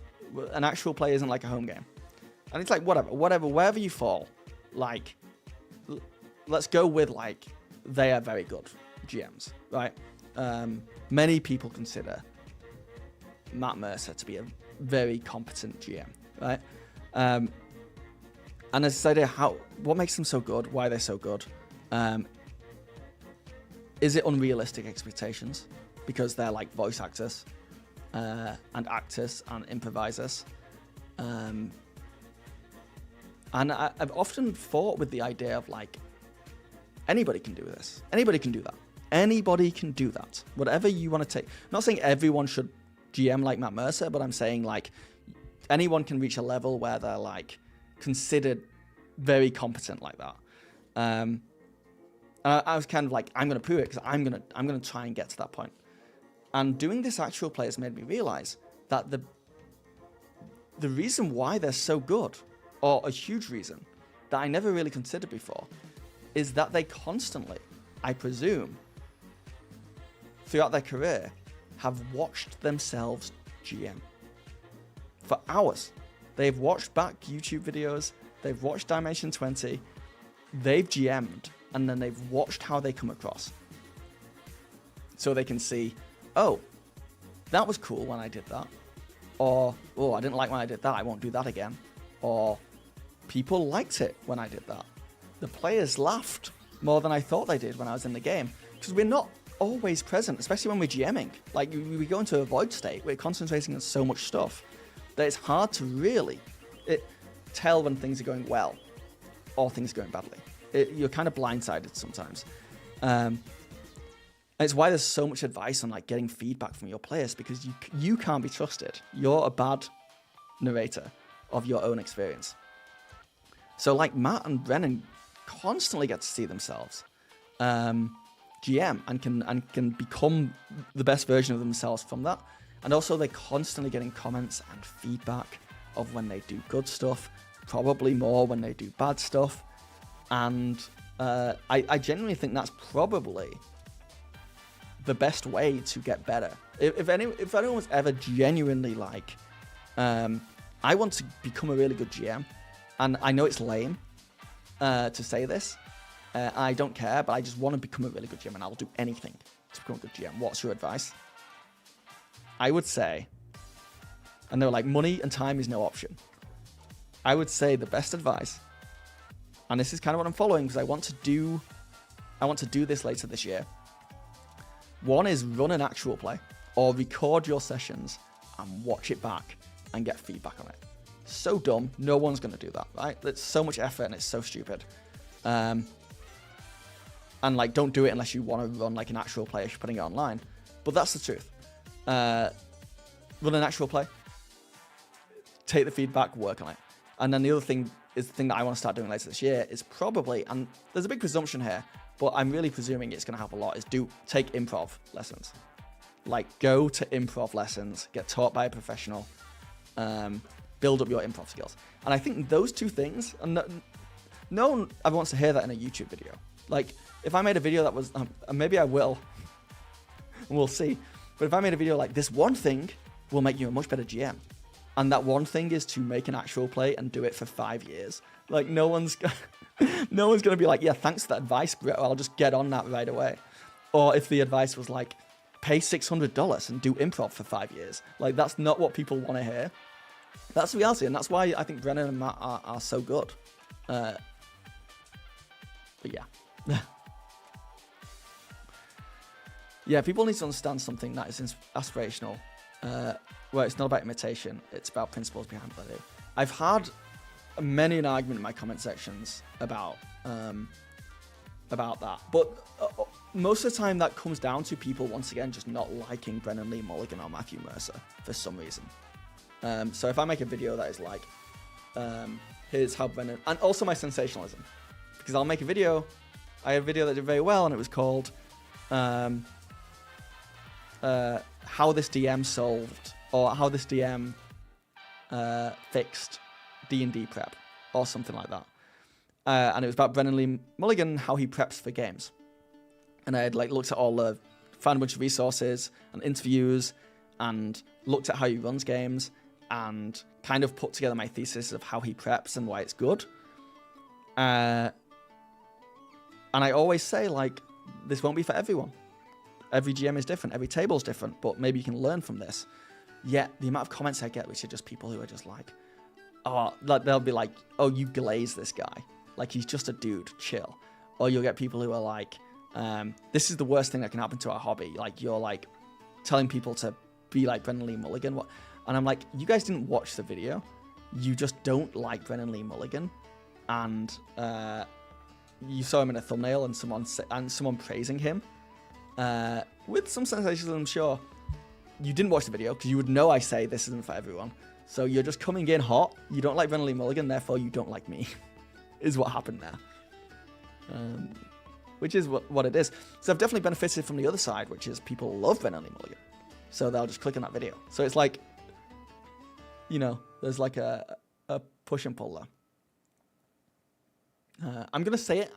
An actual play isn't like a home game. And it's like, wherever you fall, like, let's go with, like, they are very good GMs, right? Many people consider Matt Mercer to be a very competent GM, right? And as I said, what makes them so good? Why they're so good? Is it unrealistic expectations? Because they're like voice actors and actors and improvisers. And I've often fought with the idea of like, anybody can do this. Anybody can do that. Anybody can do that. Whatever you want to take. I'm not saying everyone should GM like Matt Mercer, but I'm saying like anyone can reach a level where they're like considered very competent like that. And I was kind of like, I'm going to prove it, because I'm going to try and get to that point. And doing this actual play has made me realize that the reason why they're so good, or a huge reason that I never really considered before, is that they constantly, I presume, throughout their career, have watched themselves GM. For hours. They've watched back YouTube videos, they've watched Dimension 20, they've GM'd, and then they've watched how they come across. So they can see, oh, that was cool when I did that. Or, oh, I didn't like when I did that, I won't do that again. Or, people liked it when I did that. The players laughed more than I thought they did when I was in the game. Because we're not always present, especially when we're GMing. Like, we go into a void state, we're concentrating on so much stuff that it's hard to really tell when things are going well or things are going badly. You're kind of blindsided sometimes. And it's why there's so much advice on like getting feedback from your players, because you can't be trusted. You're a bad narrator of your own experience. So like Matt and Brennan constantly get to see themselves GM and can become the best version of themselves from that. And also they're constantly getting comments and feedback of when they do good stuff, probably more when they do bad stuff. And I genuinely think that's probably the best way to get better. If anyone's ever genuinely like, I want to become a really good GM, and I know it's lame to say this, I don't care, but I just want to become a really good GM, and I'll do anything to become a good GM. What's your advice? I would say, and they're like, money and time is no option. I would say the best advice, and this is kind of what I'm following because I want to do this later this year. One is run an actual play or record your sessions and watch it back and get feedback on it. So dumb. No one's going to do that, right? It's so much effort and it's so stupid. And like, don't do it unless you want to run like an actual play if you're putting it online. But that's the truth. Run an actual play. Take the feedback, work on it. And then the other thing is the thing that I want to start doing later this year is probably, and there's a big presumption here, but I'm really presuming it's going to help a lot, is take improv lessons. Like, go to improv lessons, get taught by a professional, build up your improv skills. And I think those two things, and no one ever wants to hear that in a YouTube video. Like, if I made a video that was, maybe I will, we'll see. But if I made a video like this one thing will make you a much better GM, and that one thing is to make an actual play and do it for 5 years, like no one's gonna be like, yeah, thanks for that advice, bro. I'll just get on that right away. Or if the advice was like, pay $600 and do improv for 5 years, like that's not what people want to hear. That's the reality, and that's why I think Brennan and Matt are so good. But yeah. Yeah, people need to understand something that is aspirational, where it's not about imitation, it's about principles behind what they do. I've had many an argument in my comment sections about that, but most of the time that comes down to people, once again, just not liking Brennan Lee Mulligan or Matthew Mercer for some reason. So if I make a video that is like, here's how Brennan, and also my sensationalism, because I'll make a video, I had a video that did very well, and it was called how this DM solved, or how this DM fixed D&D prep, or something like that. And it was about Brennan Lee Mulligan, how he preps for games. And I had like looked at found a bunch of resources and interviews, and looked at how he runs games, and kind of put together my thesis of how he preps and why it's good. And I always say, like, this won't be for everyone. Every GM is different, every table is different, but maybe you can learn from this. Yet the amount of comments I get, which are just people who are just like, oh, like they'll be like, oh, you glaze this guy, like he's just a dude, chill. Or you'll get people who are like, this is the worst thing that can happen to our hobby. Like, you're like telling people to be like Brennan Lee Mulligan. What? And I'm like, you guys didn't watch the video. You just don't like Brennan Lee Mulligan, and you saw him in a thumbnail and someone praising him. With some sensationalism, sure. You didn't watch the video because you would know I say this isn't for everyone. So you're just coming in hot. You don't like Brennan Lee Mulligan, therefore you don't like me, is what happened there. Which is what it is. So I've definitely benefited from the other side, which is people love Brennan Lee Mulligan. So they'll just click on that video. So it's like, you know, there's like a push and pull there. I'm going to say it.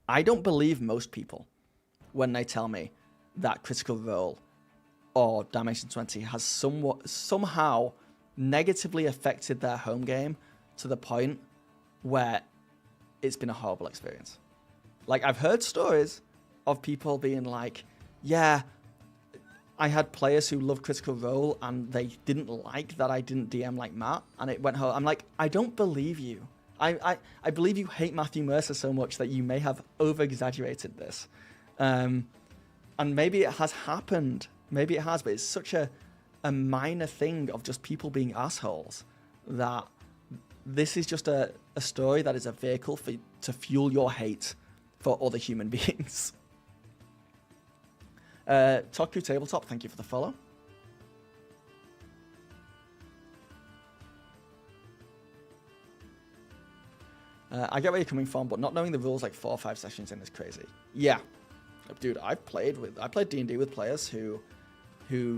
I don't believe most people when they tell me that Critical Role or Dimension 20 has somehow negatively affected their home game to the point where it's been a horrible experience. Like, I've heard stories of people being like, yeah, I had players who loved Critical Role and they didn't like that I didn't DM like Matt, and it went home. I'm like, I don't believe you. I believe you hate Matthew Mercer so much that you may have over-exaggerated this. And maybe it has happened. Maybe it has, but it's such a minor thing of just people being assholes that this is just a story that is a vehicle to fuel your hate for other human beings. Toku Tabletop, thank you for the follow. I get where you're coming from, but not knowing the rules like 4 or 5 sessions in is crazy. Yeah, dude, I played D&D with players who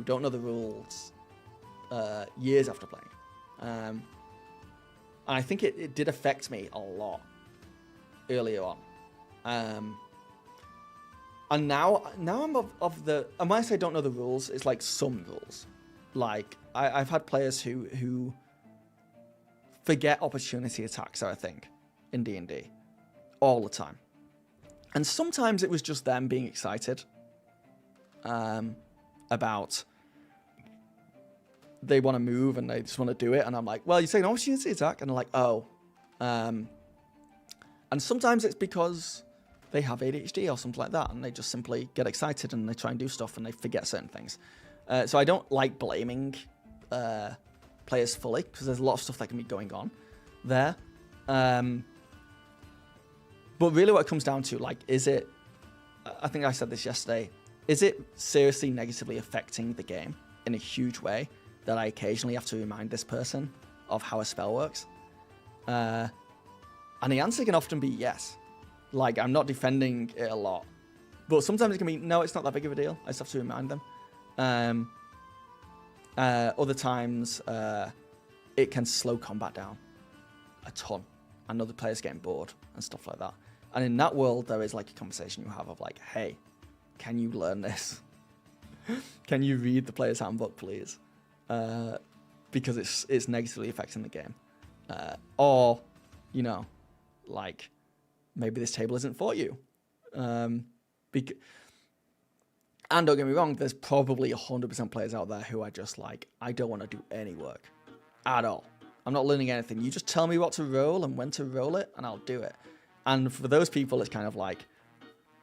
don't know the rules years after playing. And I think it did affect me a lot earlier on. And now I'm of the, and when I say don't know the rules, it's like some rules. Like, I've had players who forget opportunity attacks are a thing in D&D all the time. And sometimes it was just them being excited about they want to move and they just want to do it. And I'm like, well, you say an opportunity attack? And they're like, oh. And sometimes it's because they have ADHD or something like that, and they just simply get excited and they try and do stuff and they forget certain things. So I don't like blaming players fully, because there's a lot of stuff that can be going on there. But really what it comes down to, like, is it, I think I said this yesterday, is it seriously negatively affecting the game in a huge way that I occasionally have to remind this person of how a spell works? And the answer can often be yes. Like, I'm not defending it a lot. But sometimes it can be, no, it's not that big of a deal. I just have to remind them. Other times, it can slow combat down a ton. And other players getting bored and stuff like that. And in that world, there is like a conversation you have of like, hey, can you learn this? Can you read the player's handbook, please? Because it's negatively affecting the game. Or, you know, like, maybe this table isn't for you. And don't get me wrong, there's probably 100% players out there who are just like, I don't want to do any work at all. I'm not learning anything. You just tell me what to roll and when to roll it, and I'll do it. And for those people, it's kind of like,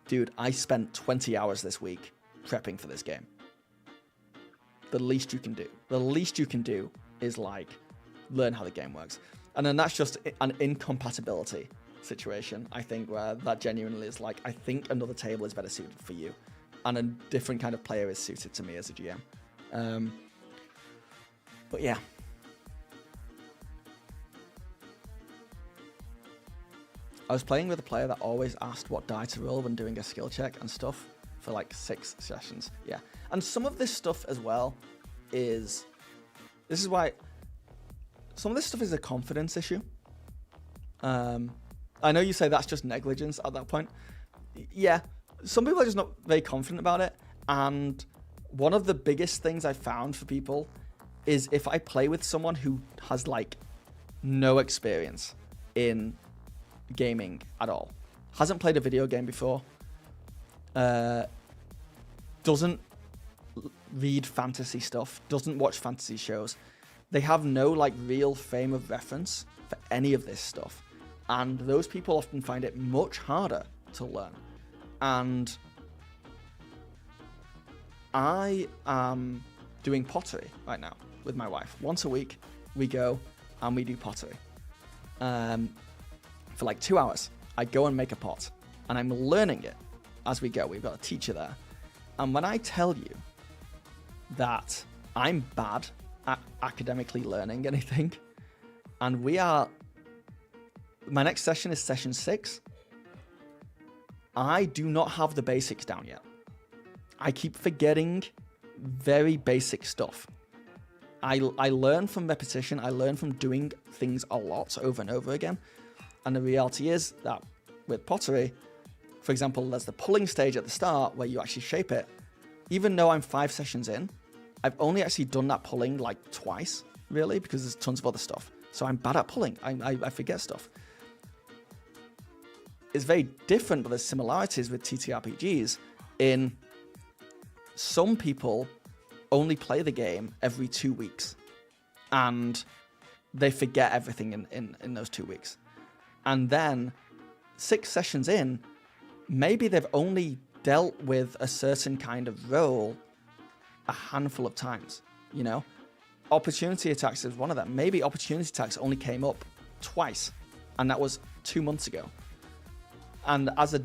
dude, I spent 20 hours this week prepping for this game. The least you can do is like learn how the game works. And then that's just an incompatibility situation, I think, where that genuinely is like, I think another table is better suited for you. And a different kind of player is suited to me as a GM. But yeah. I was playing with a player that always asked what die to roll when doing a skill check and stuff for like 6 sessions. Yeah. And some of this stuff as well this is why some of this stuff is a confidence issue. I know you say that's just negligence at that point. Yeah. Some people are just not very confident about it. And one of the biggest things I've found for people is if I play with someone who has like no experience in gaming at all, hasn't played a video game before, doesn't read fantasy stuff, doesn't watch fantasy shows, they have no like real frame of reference for any of this stuff, and those people often find it much harder to learn. And I am doing pottery right now with my wife. Once a week we go and we do pottery for like 2 hours. I go and make a pot, and I'm learning it as we go. We've got a teacher there. And when I tell you that I'm bad at academically learning anything, and my next session is session 6, I do not have the basics down yet. I keep forgetting very basic stuff. I learn from repetition. I learn from doing things a lot over and over again. And the reality is that with pottery, for example, there's the pulling stage at the start where you actually shape it. Even though I'm 5 sessions in, I've only actually done that pulling like twice, really, because there's tons of other stuff. So I'm bad at pulling. I forget stuff. It's very different, but there's similarities with TTRPGs in some people only play the game every 2 weeks, and they forget everything in those 2 weeks. And then 6 sessions in, maybe they've only dealt with a certain kind of role a handful of times, you know? Opportunity attacks is one of them. Maybe opportunity attacks only came up twice, and that was 2 months ago. And as a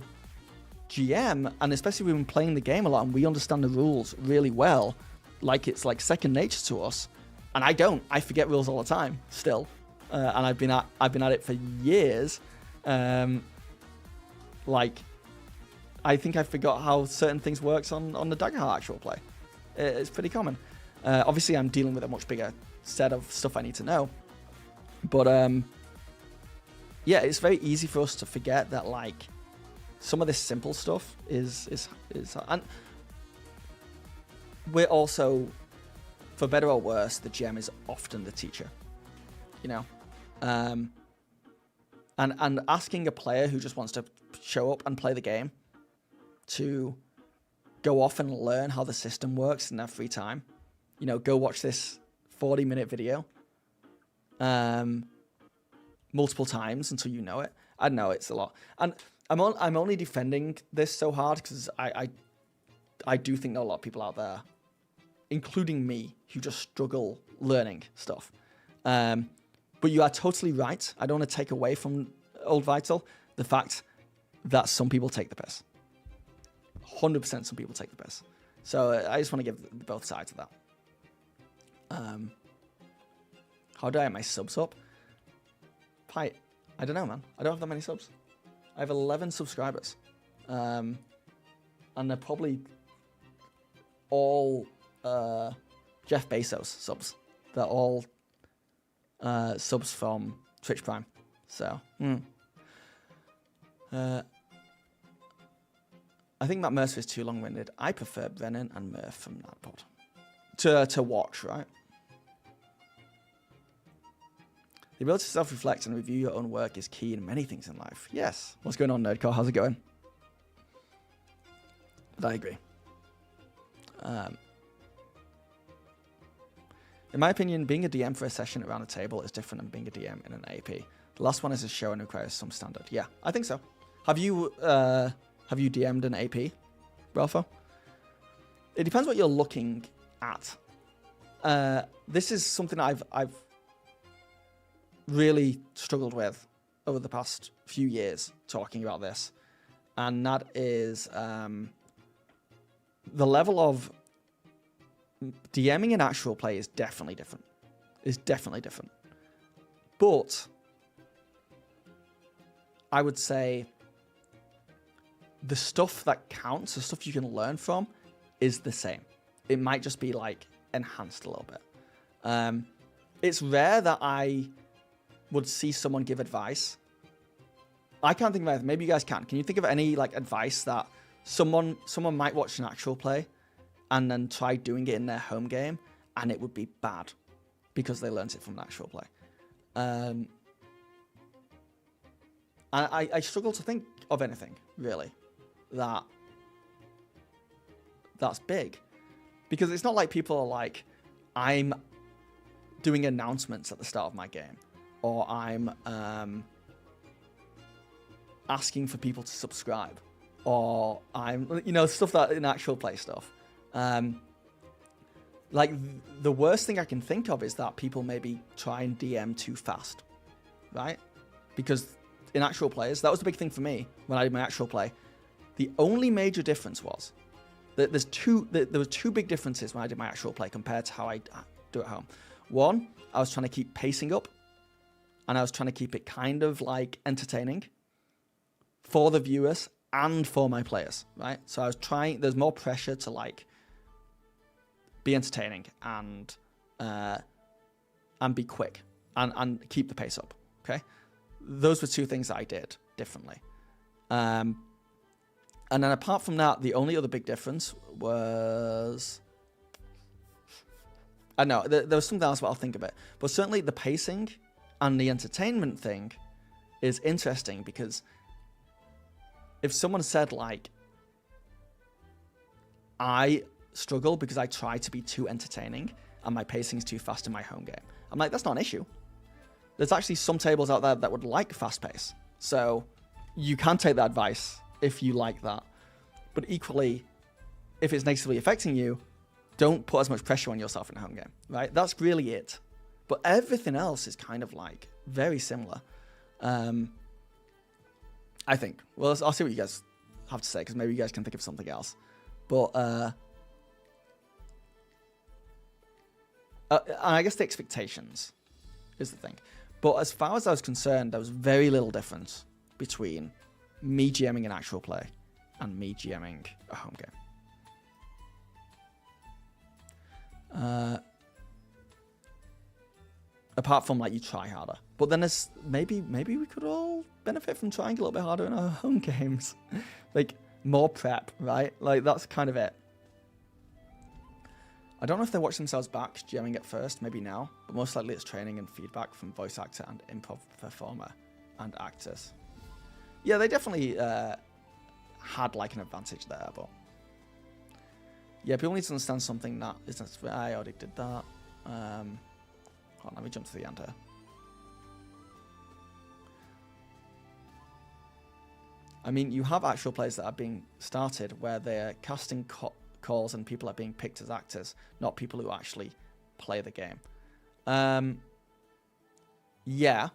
GM, and especially we've been playing the game a lot and we understand the rules really well, like it's like second nature to us, and I forget rules all the time still. And I've been at it for years. Like, I think I forgot how certain things works on the Daggerheart actual play. It's pretty common. Obviously, I'm dealing with a much bigger set of stuff I need to know. But yeah, it's very easy for us to forget that like some of this simple stuff is and we're also, for better or worse, the GM is often the teacher. You know, and asking a player who just wants to show up and play the game to go off and learn how the system works in their free time, you know, go watch this 40-minute video multiple times until you know it. I know it's a lot, and I'm only defending this so hard because I do think there are a lot of people out there, including me, who just struggle learning stuff. But you are totally right. I don't want to take away from Old Vital the fact that some people take the piss. 100% some people take the piss. So I just want to give both sides of that. How do I have my subs up? I don't know, man. I don't have that many subs. I have 11 subscribers. And they're probably all Jeff Bezos subs. They're all subs from Twitch Prime. So, I think Matt Mercer is too long-winded. I prefer Brennan and Murph from that pod. To watch, right? The ability to self-reflect and review your own work is key in many things in life. Yes. What's going on, Nerdcore? How's it going? But I agree. In my opinion, being a DM for a session around a table is different than being a DM in an AP. The last one is a show and requires some standard. Yeah, I think so. Have you DM'd an AP, Ralpho? It depends what you're looking at. This is something I've really struggled with over the past few years talking about this, and that is the level of DMing in actual play is definitely different. But I would say the stuff that counts, the stuff you can learn from, is the same. It might just be like enhanced a little bit. It's rare that I would see someone give advice. I can't think of anything. Maybe you guys can. Can you think of any like advice that someone might watch an actual play and then try doing it in their home game and it would be bad because they learned it from an actual play? I struggle to think of anything really that's big, because it's not like people are like, I'm doing announcements at the start of my game, or I'm asking for people to subscribe, or I'm, stuff that in actual play stuff. Like the worst thing I can think of is that people maybe try and DM too fast, right? Because in actual plays, that was the big thing for me when I did my actual play. The only major difference was that there were two big differences when I did my actual play compared to how I do at home. One, I was trying to keep pacing up, and I was trying to keep it kind of like entertaining for the viewers and for my players, right? So I was trying, there's more pressure to like be entertaining and be quick and keep the pace up, okay? Those were two things that I did differently. And then apart from that, the only other big difference was, I know there was something else, but I'll think of it. But certainly the pacing and the entertainment thing is interesting, because if someone said like, I struggle because I try to be too entertaining and my pacing is too fast in my home game, I'm like, that's not an issue. There's actually some tables out there that would like fast pace. So you can take that advice if you like that. But equally, if it's negatively affecting you, don't put as much pressure on yourself in a home game, right? That's really it. But everything else is kind of like very similar. I think. Well, I'll see what you guys have to say, because maybe you guys can think of something else. But and I guess the expectations is the thing. But as far as I was concerned, there was very little difference between me GMing an actual play and me GMing a home game. Apart from like you try harder. But then there's maybe we could all benefit from trying a little bit harder in our home games. Like more prep, right? Like that's kind of it. I don't know if they watch themselves back GMing at first, maybe now, but most likely it's training and feedback from voice actor and improv performer and actors. Yeah, they definitely had like an advantage there, but yeah, people need to understand something that isn't. I already did that. Hold on, let me jump to the end here. I mean, you have actual plays that are being started where they're casting calls and people are being picked as actors, not people who actually play the game. Yeah.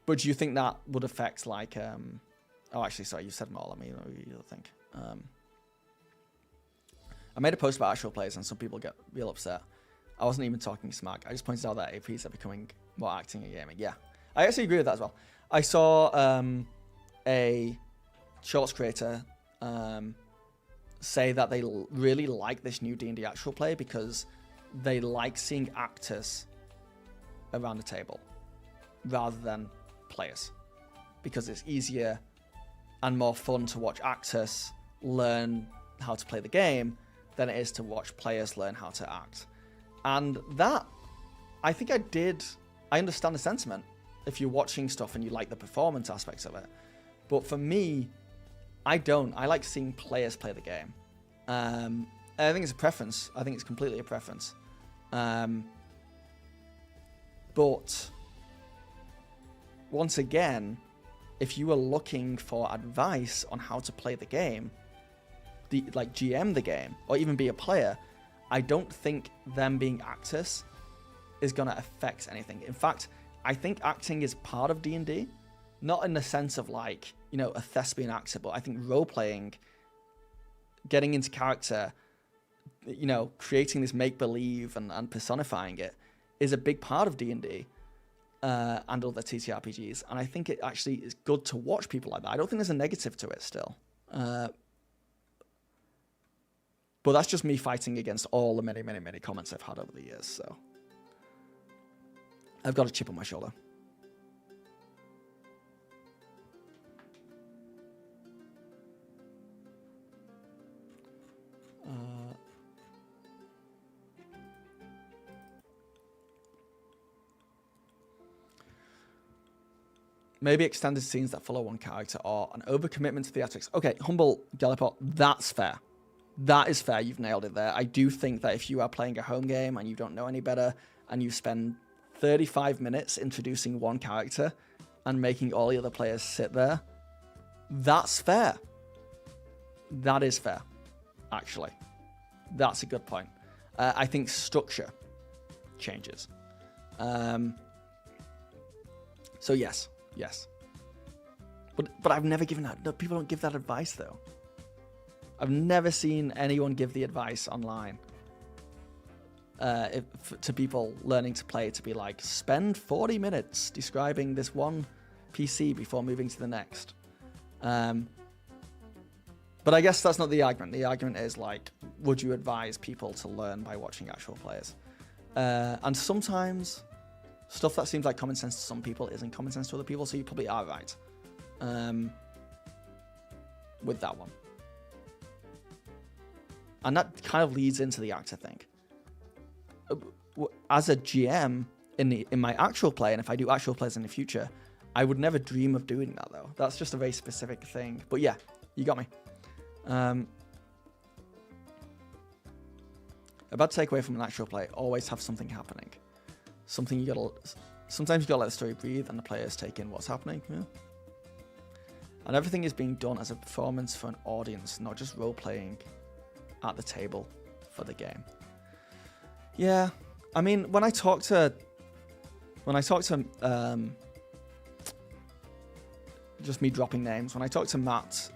But do you think that would affect like... oh, actually, sorry, you said more. Let me think. I made a post about actual plays and some people get real upset. I wasn't even talking smack. I just pointed out that APs are becoming more acting and gaming. Yeah, I actually agree with that as well. I saw a shorts creator say that they really like this new D&D actual play because they like seeing actors around the table rather than players, because it's easier and more fun to watch actors learn how to play the game than it is to watch players learn how to act. And that, I think I understand the sentiment if you're watching stuff and you like the performance aspects of it. But for me, I don't. I like seeing players play the game. I think it's a preference. I think it's completely a preference. But once again, if you are looking for advice on how to play the game, like GM the game, or even be a player, I don't think them being actors is going to affect anything. In fact, I think acting is part of D&D, not in the sense of like, you know, a thespian actor, but I think role-playing, getting into character, you know, creating this make-believe and personifying it is a big part of D&D and other TTRPGs. And I think it actually is good to watch people like that. I don't think there's a negative to it still. But that's just me fighting against all the many, many, many comments I've had over the years. So I've got a chip on my shoulder. Maybe extended scenes that follow one character or an overcommitment to theatrics. Okay, Humble Gallipot, that's fair. That is fair. You've nailed it there. I do think that if you are playing a home game and you don't know any better and you spend 35 minutes introducing one character and making all the other players sit there, that's fair. That is fair, actually. That's a good point. I think structure changes. So yes. But I've never given that. No, people don't give that advice, though. I've never seen anyone give the advice online to people learning to play to be like, spend 40 minutes describing this one PC before moving to the next. But I guess that's not the argument. The argument is like, would you advise people to learn by watching actual players? And sometimes stuff that seems like common sense to some people isn't common sense to other people, so you probably are right with that one. And that kind of leads into the actor thing. As a GM in my actual play, and if I do actual plays in the future, I would never dream of doing that, though. That's just a very specific thing. But yeah, you got me. About to take away from an actual play, always have something happening. Sometimes you gotta let the story breathe and the players take in what's happening. Yeah. And everything is being done as a performance for an audience, not just role-playing at the table for the game. Yeah, I mean, when I talk to just me dropping names, when I talk to Matt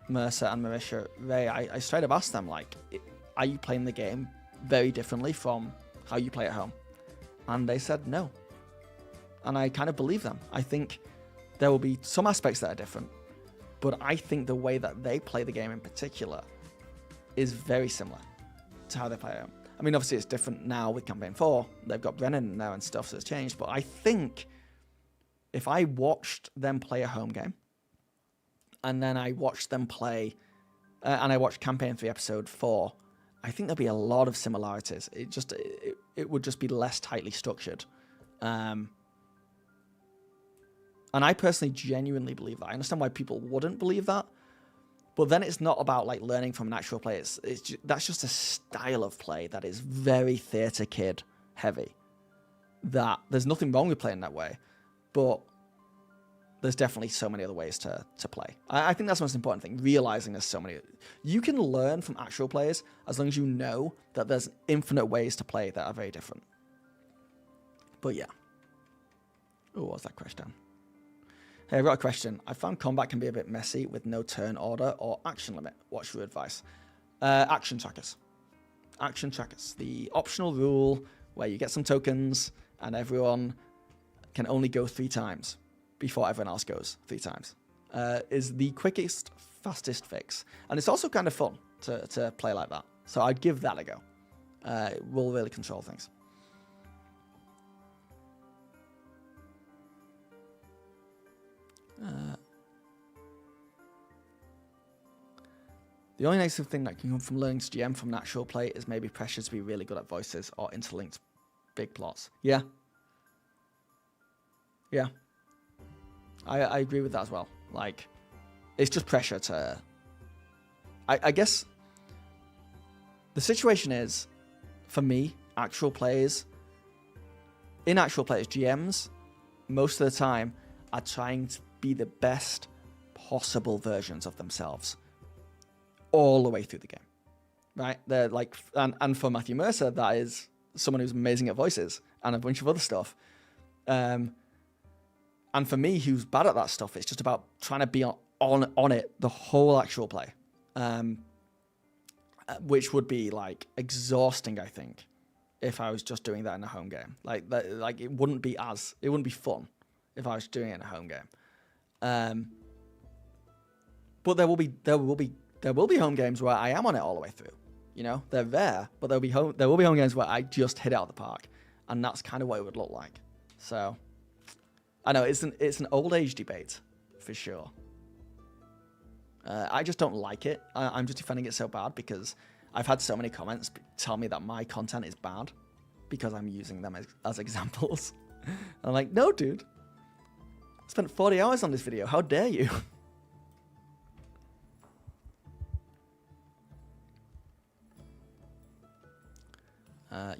Mercer and Marisha Ray, I straight up asked them, like, are you playing the game very differently from how you play at home? And they said no. And I kind of believe them. I think there will be some aspects that are different, but I think the way that they play the game in particular is very similar to how they play at home. I mean, obviously it's different now with Campaign 4. They've got Brennan in there and stuff, so it's changed. But I think if I watched them play a home game, and then I watched them play, and I watched Campaign 3 Episode 4, I think there'll be a lot of similarities. It would just be less tightly structured. And I personally genuinely believe that. I understand why people wouldn't believe that, but then it's not about like learning from an actual play. That's just a style of play that is very theatre kid heavy. That there's nothing wrong with playing that way, but there's definitely so many other ways to play. I think that's the most important thing, realizing there's so many. You can learn from actual players as long as you know that there's infinite ways to play that are very different. But yeah. Oh, what's that question? Hey, I've got a question. I found combat can be a bit messy with no turn order or action limit. What's your advice? Action trackers. Action trackers. The optional rule where you get some tokens and everyone can only go 3 times before everyone else goes 3 times, is the quickest, fastest fix. And it's also kind of fun to play like that. So I'd give that a go. It will really control things. The only negative thing that can come from learning to GM from natural play is maybe pressure to be really good at voices or interlinked big plots. Yeah. Yeah. I agree with that as well. Like, it's just pressure to... I guess the situation is, for me, actual players, GMs, most of the time, are trying to be the best possible versions of themselves all the way through the game, right? They're like, and for Matthew Mercer, that is someone who's amazing at voices and a bunch of other stuff. And for me, who's bad at that stuff, it's just about trying to be on it the whole actual play, which would be like exhausting, I think, if I was just doing that in a home game. Like it wouldn't be fun if I was doing it in a home game. But there will be home games where I am on it all the way through. You know, they're rare, but there will be home games where I just hit it out of the park, and that's kind of what it would look like. So, I know it's an old age debate for sure. I just don't like it. I'm just defending it so bad because I've had so many comments tell me that my content is bad because I'm using them as examples. I'm like, no, dude. I spent 40 hours on this video. How dare you?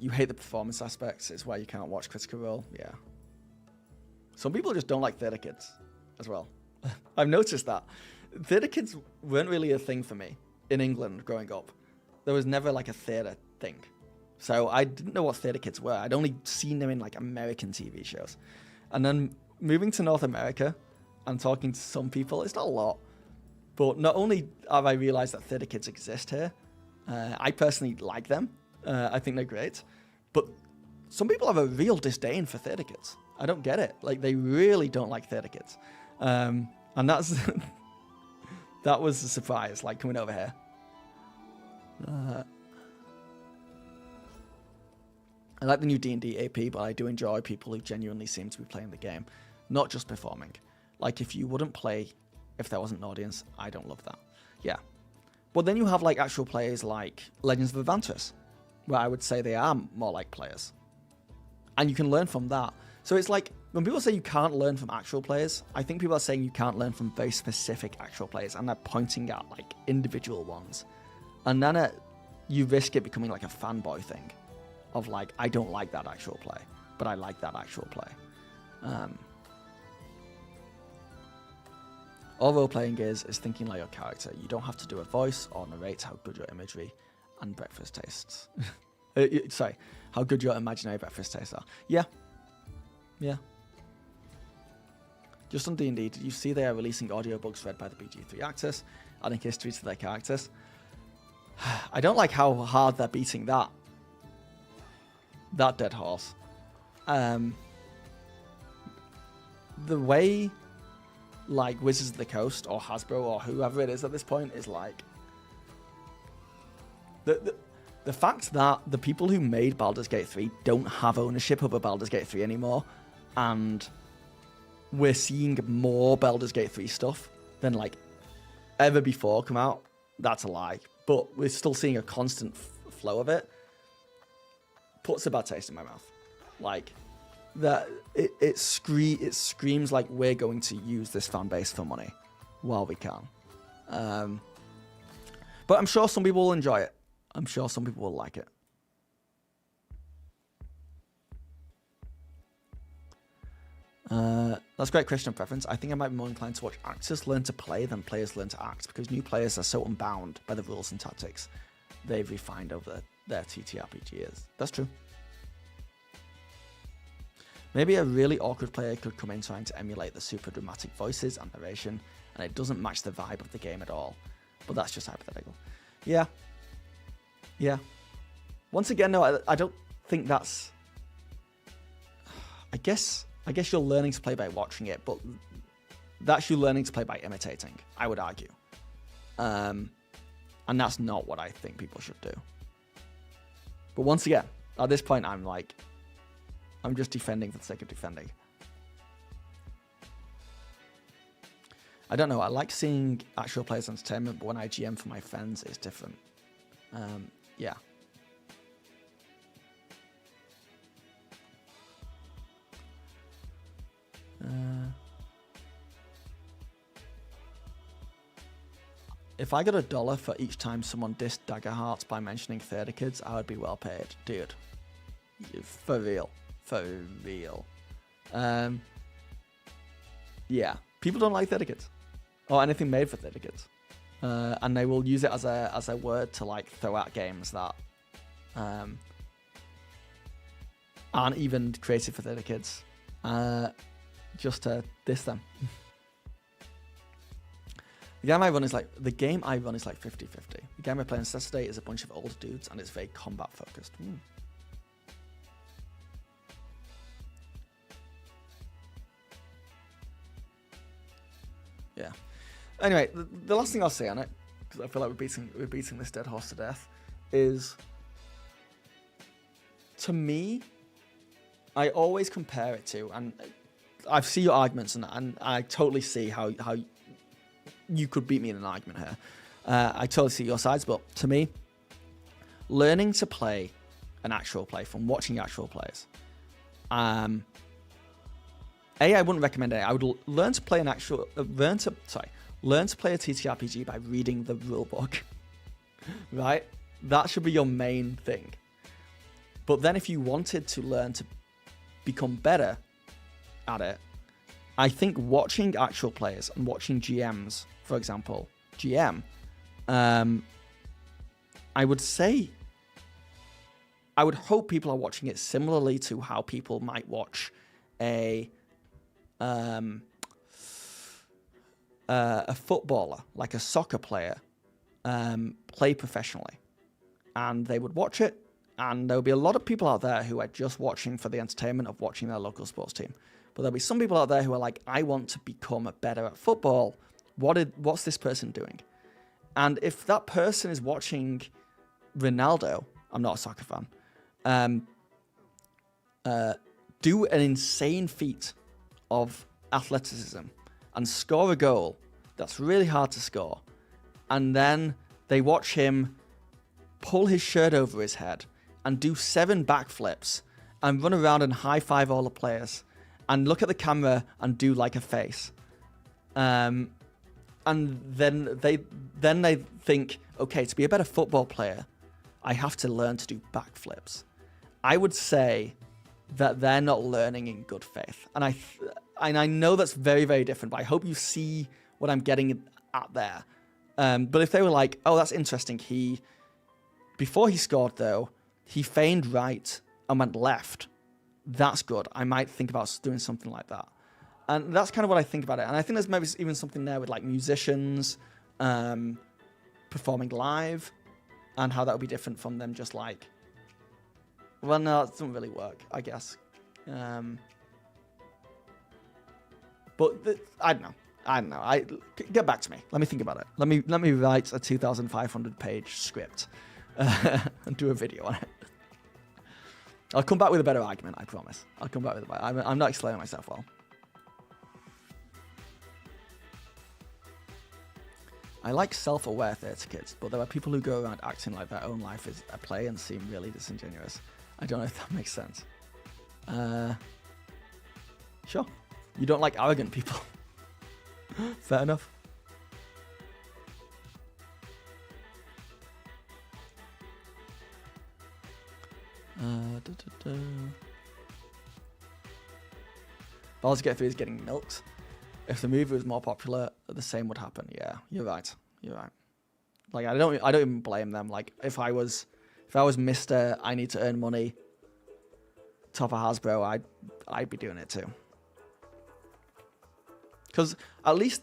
You hate the performance aspects. It's why you can't watch Critical Role. Yeah. Some people just don't like theater kids as well. I've noticed that. Theater kids weren't really a thing for me in England growing up. There was never like a theater thing. So I didn't know what theater kids were. I'd only seen them in like American TV shows. And then moving to North America and talking to some people, it's not a lot. But not only have I realized that theater kids exist here, I personally like them. I think they're great. But some people have a real disdain for theater kids. I don't get it. Like, they really don't like theater kids. And that's... that was a surprise, like, coming over here. I like the new D&D AP, but I do enjoy people who genuinely seem to be playing the game, not just performing. Like, if you wouldn't play if there wasn't an audience, I don't love that. Yeah. But then you have, like, actual players like Legends of Adventures, where I would say they are more like players. And you can learn from that. So it's like, when people say you can't learn from actual players, I think people are saying you can't learn from very specific actual players, and they're pointing at, like, individual ones. And then you risk it becoming, like, a fanboy thing of, like, I don't like that actual play, but I like that actual play. All role-playing is thinking like your character. You don't have to do a voice or narrate how good your imagery and breakfast tastes. Sorry, how good your imaginary breakfast tastes are. Yeah. Yeah. Just on D&D, did you see they are releasing audiobooks read by the BG3 actors, adding history to their characters? I don't like how hard they're beating that dead horse. The way, like, Wizards of the Coast or Hasbro or whoever it is at this point is like... The fact that the people who made Baldur's Gate 3 don't have ownership over Baldur's Gate 3 anymore, and we're seeing more Baldur's Gate 3 stuff than, like, ever before come out, that's a lie. But we're still seeing a constant flow of it. Puts a bad taste in my mouth. Like, that it screams like we're going to use this fan base for money while we can. But I'm sure some people will enjoy it. I'm sure some people will like it. That's great Christian preference. I think I might be more inclined to watch actors learn to play than players learn to act, because new players are so unbound by the rules and tactics they've refined over their TTRPG years. That's true. Maybe a really awkward player could come in trying to emulate the super dramatic voices and narration, and it doesn't match the vibe of the game at all. But that's just hypothetical. Yeah. Yeah. Once again, no, I don't think that's... I guess you're learning to play by watching it, but that's you learning to play by imitating, I would argue. And that's not what I think people should do. But once again, at this point, I'm just defending for the sake of defending. I don't know. I like seeing actual players' entertainment, but when I GM for my friends, it's different. Yeah. If I got $1 for each time someone dissed Daggerheart by mentioning Theater Kids, I would be well paid, dude. For real, for real. Yeah, people don't like Theater Kids or anything made for Theater Kids, and they will use it as a word to like throw at games that aren't even created for Theater Kids, just to diss them. The game I run is like 50-50. The game I play on Saturday is a bunch of old dudes and it's very combat focused. Yeah. Anyway, the last thing I'll say on it, because I feel like we're beating this dead horse to death, is to me, I always compare it to, and I see your arguments and I totally see how you could beat me in an argument here. I totally see your sides, but to me, learning to play an actual play from watching actual plays, I wouldn't recommend it. I would learn to play learn to play a TTRPG by reading the rule book, right? That should be your main thing. But then if you wanted to learn to become better at it, I think watching actual players and watching GMs, for example, GM, I would hope people are watching it similarly to how people might watch a footballer, like a soccer player, play professionally. And they would watch it, and there would be a lot of people out there who are just watching for the entertainment of watching their local sports team. But there'll be some people out there who are like, I want to become better at football. What's this person doing? And if that person is watching Ronaldo, I'm not a soccer fan, do an insane feat of athleticism and score a goal that's really hard to score, and then they watch him pull his shirt over his head and do 7 backflips and run around and high-five all the players and look at the camera and do like a face. And then they think, okay, to be a better football player, I have to learn to do backflips. I would say that they're not learning in good faith. And I know that's very, very different, but I hope you see what I'm getting at there. But if they were like, oh, that's interesting. Before he scored, though, he feigned right and went left. That's good. I might think about doing something like that. And that's kind of what I think about it. And I think there's maybe even something there with like musicians performing live and how that would be different from them just like, well, no, it doesn't really work, I guess. But I don't know. Get back to me. Let me think about it. Let me write a 2,500 page script and do a video on it. I'll come back with a better argument, I promise. I'll come back with a better. I'm not explaining myself well. I like self-aware theatre kids, but there are people who go around acting like their own life is a play and seem really disingenuous. I don't know if that makes sense. Sure. You don't like arrogant people. Fair enough. Baldur's Gate 3 is getting milked. If the movie was more popular, the same would happen. Yeah, you're right. Like I don't even blame them. Like if I was Mr. I need to earn money, top of Hasbro, I'd be doing it too. Because at least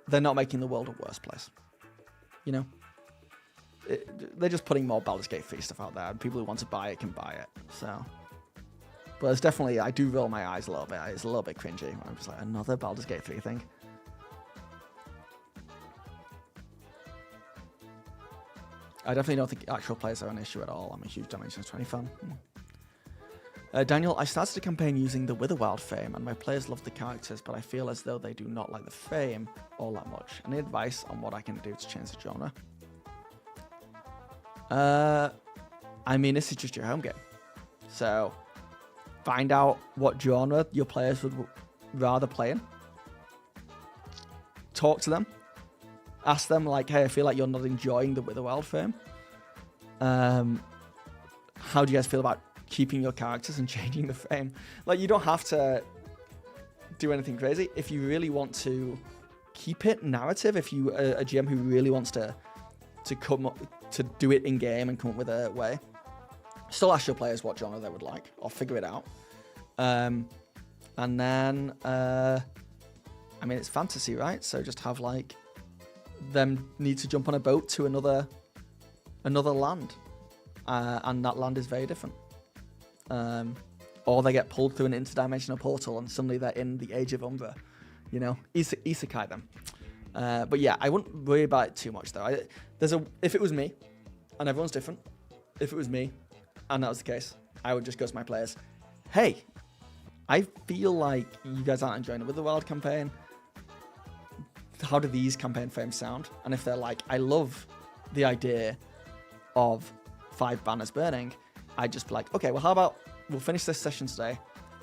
they're not making the world a worse place. You know? They're just putting more Baldur's Gate 3 stuff out there, and people who want to buy it can buy it. So, but it's definitely, I do roll my eyes a little bit. It's a little bit cringy. I'm just like, another Baldur's Gate 3 thing. I definitely don't think actual players are an issue at all. I'm a huge Dimensions 20 fan. Daniel, I started a campaign using the Witherwild frame, and my players love the characters, but I feel as though they do not like the frame all that much. Any advice on what I can do to change the genre? I mean, this is just your home game. So, find out what genre your players would rather play in. Talk to them. Ask them, like, hey, I feel like you're not enjoying the Witherwild frame. How do you guys feel about keeping your characters and changing the frame? Like, you don't have to do anything crazy. If you really want to keep it narrative, if you are a GM who really wants to come up, to do it in game and come up with a way, still ask your players what genre they would like, or figure it out. And then, I mean, it's fantasy, right? So just have like them need to jump on a boat to another land, and that land is very different. Or they get pulled through an interdimensional portal and suddenly they're in the Age of Umbra, you know, isekai them. But yeah, I wouldn't worry about it too much though. If it was me, and everyone's different, if it was me, and that was the case, I would just go to my players, hey, I feel like you guys aren't enjoying the Witherwild campaign. How do these campaign frames sound? And if they're like, I love the idea of 5 banners burning, I'd just be like, okay, well, how about we'll finish this session today,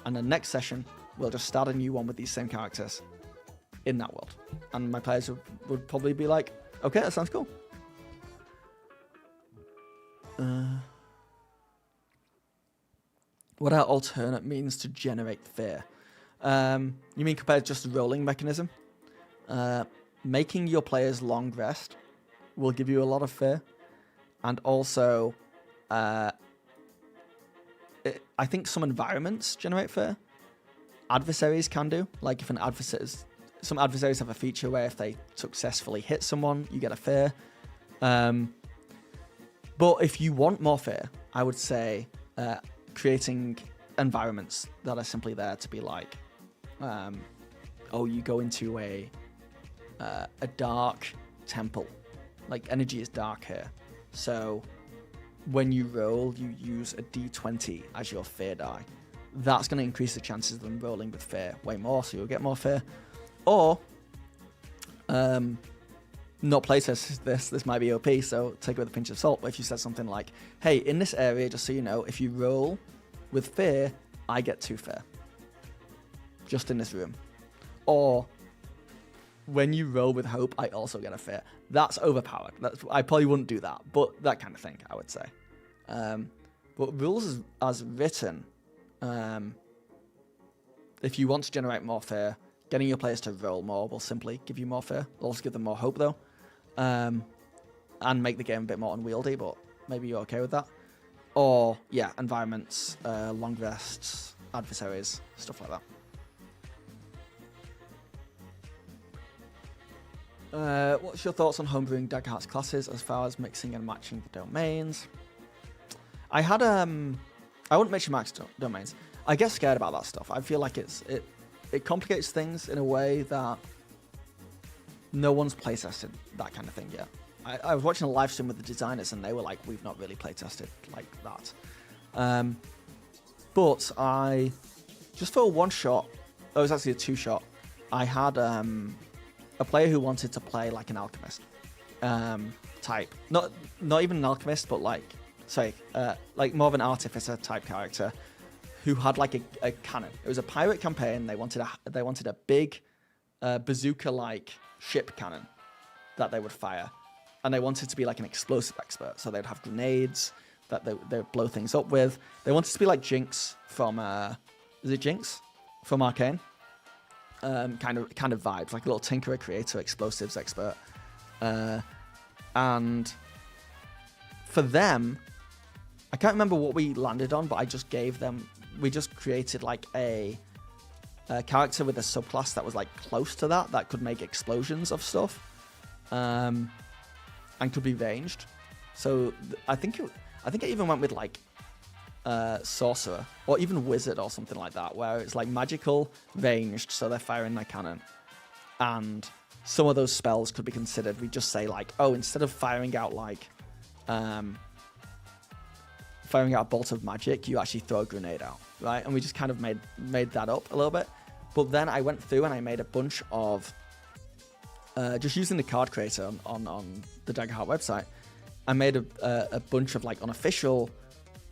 and the next session, we'll just start a new one with these same characters in that world. And my players would probably be like, okay, that sounds cool. What are alternate means to generate fear? You mean compared to just the rolling mechanism? Making your players long rest will give you a lot of fear. And also, I think some environments generate fear. Adversaries can do. Like if some adversaries have a feature where if they successfully hit someone, you get a fear. But if you want more fear, I would say creating environments that are simply there to be like, you go into a dark temple. Like energy is dark here. So when you roll, you use a d20 as your fear die. That's going to increase the chances of them rolling with fear way more, so you'll get more fear. Or, not playtest this might be OP, so take it with a pinch of salt. But if you said something like, hey, in this area, just so you know, if you roll with fear, I get 2 fear. Just in this room. Or, when you roll with hope, I also get a fear. That's overpowered. I probably wouldn't do that, but that kind of thing, I would say. But rules as written, if you want to generate more fear, getting your players to roll more will simply give you more fear. It'll also give them more hope, though, and make the game a bit more unwieldy, but maybe you're okay with that. Or, yeah, environments, long rests, adversaries, stuff like that. What's your thoughts on homebrewing Daggerheart's classes as far as mixing and matching the domains? I wouldn't mix and match domains. I get scared about that stuff. I feel like it complicates things in a way that no one's playtested that kind of thing yet. I was watching a live stream with the designers and they were like, we've not really playtested like that. But I, just for a one shot, it was actually a 2-shot, I had a player who wanted to play like an alchemist type. Not even an alchemist, but like more of an artificer type character who had like a cannon. It was a pirate campaign. They wanted a big bazooka-like ship cannon that they would fire, and they wanted to be like an explosive expert. So they'd have grenades that they would blow things up with. They wanted to be like Jinx from is it Jinx from Arcane? Kind of vibes, like a little tinkerer, creator, explosives expert. And for them, I can't remember what we landed on, but we just created like a character with a subclass that was like close to that could make explosions of stuff, and could be ranged. So I think it even went with like sorcerer or even wizard or something like that, where it's like magical ranged, so they're firing their cannon, and some of those spells could be considered. We just say like, oh, instead of firing out like firing out a bolt of magic, you actually throw a grenade out, right? And we just kind of made that up a little bit. But then I went through and I made a bunch of, just using the card creator on the Daggerheart website, I made a bunch of like unofficial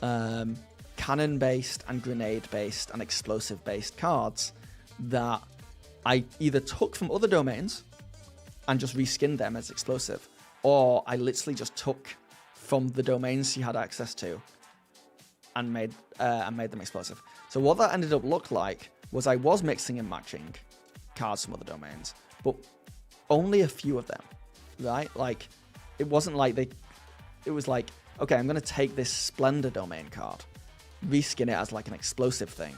cannon-based and grenade-based and explosive-based cards that I either took from other domains and just reskinned them as explosive, or I literally just took from the domains you had access to and made them explosive. So what that ended up look like was I was mixing and matching cards from other domains, but only a few of them, right? Like, it wasn't like it was like, okay, I'm going to take this Splendor domain card, reskin it as like an explosive thing,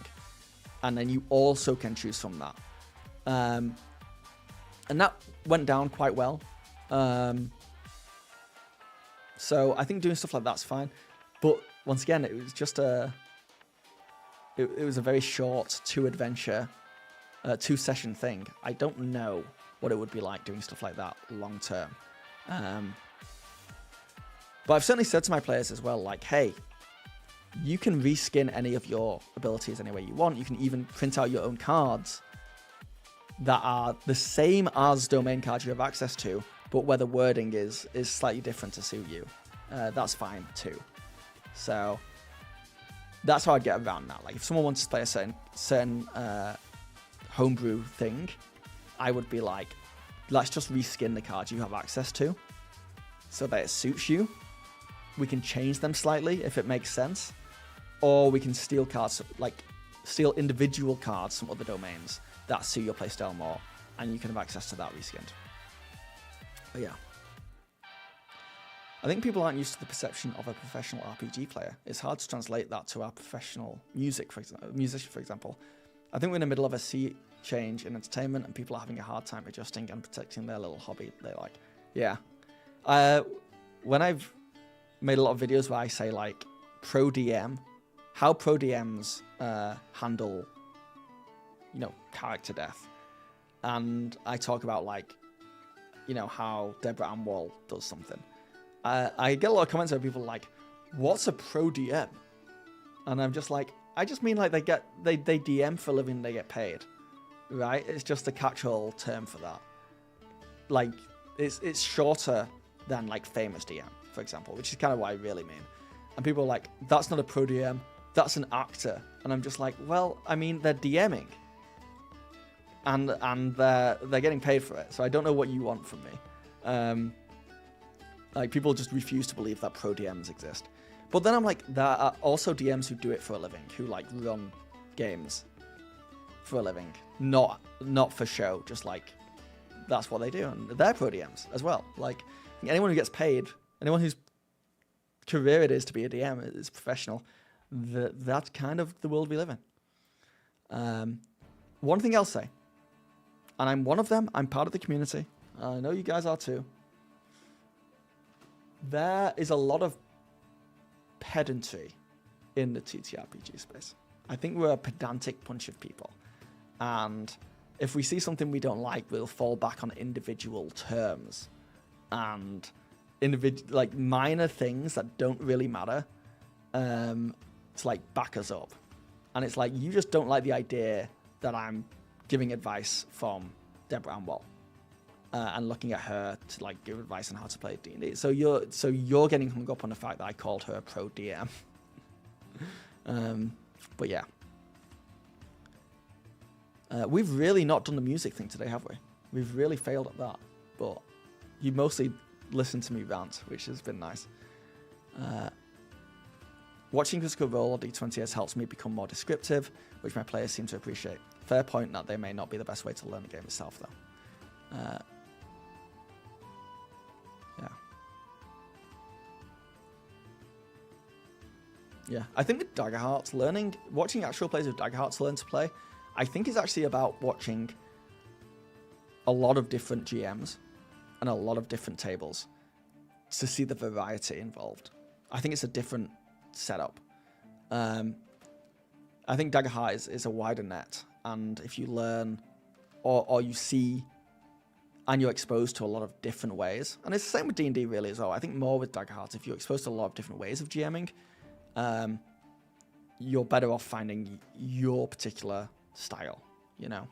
and then you also can choose from that. And that went down quite well. So I think doing stuff like that's fine. But once again, it was just it was a very short 2-session thing. I don't know what it would be like doing stuff like that long term. But I've certainly said to my players as well, like, hey, you can reskin any of your abilities any way you want. You can even print out your own cards that are the same as domain cards you have access to, but where the wording is slightly different to suit you. That's fine too. So that's how I'd get around that. Like, if someone wants to play a certain homebrew thing, I would be like, let's just reskin the cards you have access to so that it suits you. We can change them slightly if it makes sense, or we can steal cards, like steal individual cards from other domains that suit your playstyle more, and you can have access to that reskinned. But yeah, I think people aren't used to the perception of a professional RPG player. It's hard to translate that to our professional musician, for example. I think we're in the middle of a sea change in entertainment, and people are having a hard time adjusting and protecting their little hobby they like. Yeah. When I've made a lot of videos where I say, like, pro DM, how pro DMs handle, you know, character death. And I talk about, like, you know, how Deborah Amwell does something. I get a lot of comments where people are like, what's a pro DM? And I'm just like, I just mean, like, they DM for a living, they get paid, right? It's just a catch-all term for that. Like, it's shorter than, like, famous DM, for example, which is kind of what I really mean. And people are like, that's not a pro DM, that's an actor. And I'm just like, well, I mean, they're DMing. And they're getting paid for it, so I don't know what you want from me. Like, people just refuse to believe that pro DMs exist. But then I'm like, there are also DMs who do it for a living, who, like, run games for a living, not for show, just like that's what they do, and they're pro DMs as well. Like, anyone who gets paid, anyone whose career it is to be a DM is professional. That's kind of the world we live in. One thing I'll say, and I'm one of them, I'm part of the community, I know you guys are too. There is a lot of pedantry in the TTRPG space. I think we're a pedantic bunch of people. And if we see something we don't like, we'll fall back on individual terms. And like minor things that don't really matter to, like, back us up. And it's like, you just don't like the idea that I'm giving advice from Deborah Amwell. And looking at her to, like, give advice on how to play D&D. So you're getting hung up on the fact that I called her a pro DM. But yeah. We've really not done the music thing today, have we? We've really failed at that. But you mostly listened to me rant, which has been nice. Watching Critical Role or D20 has helped me become more descriptive, which my players seem to appreciate. Fair point that they may not be the best way to learn the game itself, though. Yeah, I think with Daggerheart, watching actual plays of Daggerheart to learn to play, I think is actually about watching a lot of different GMs and a lot of different tables to see the variety involved. I think it's a different setup. I think Daggerheart is a wider net, and if you learn or you see and you're exposed to a lot of different ways, and it's the same with D&D really as well. I think more with Daggerheart, if you're exposed to a lot of different ways of GMing, you're better off finding your particular style, you know.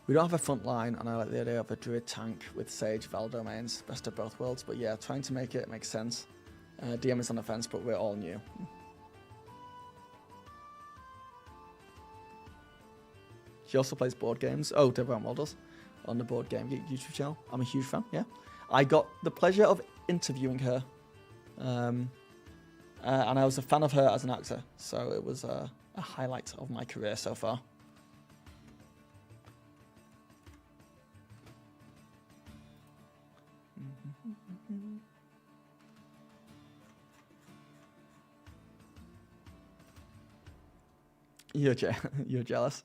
We don't have a front line, and I like the idea of a druid tank with Sage Val domains, best of both worlds. But yeah, trying to make it make sense. DM is on the fence, but we're all new. She also plays board games. Oh, Deborah Wall does on the Board Game Geek YouTube channel. I'm a huge fan. Yeah, I got the pleasure of interviewing her, and I was a fan of her as an actor, so it was a highlight of my career so far. You're jealous.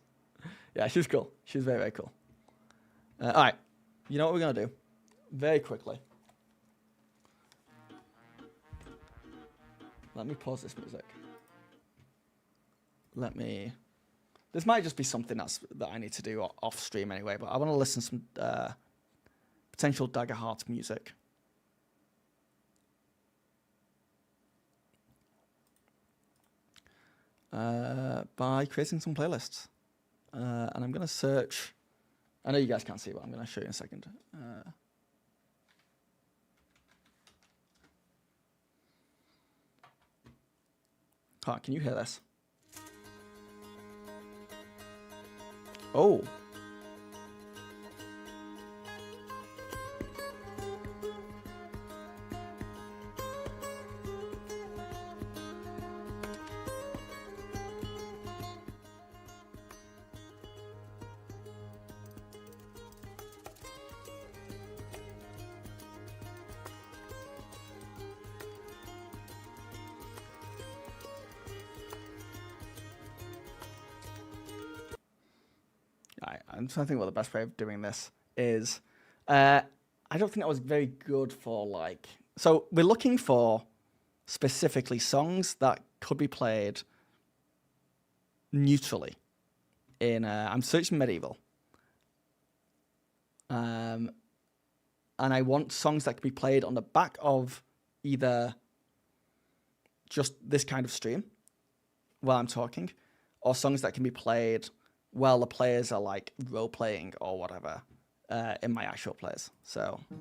Yeah, she was cool. She was very, very cool. All right. You know what we're going to do? Very quickly. Let me pause this music. This might just be something that I need to do off stream anyway, but I want to listen to some potential Daggerheart music. By creating some playlists. And I'm going to search. I know you guys can't see, but I'm going to show you in a second. Can you hear this? Oh. I'm trying to think what the best way of doing this is. I don't think that was very good for like... So we're looking for specifically songs that could be played neutrally. I'm searching medieval. And I want songs that can be played on the back of either just this kind of stream while I'm talking, or songs that can be played while the players are like role playing or whatever in my actual plays. So yeah.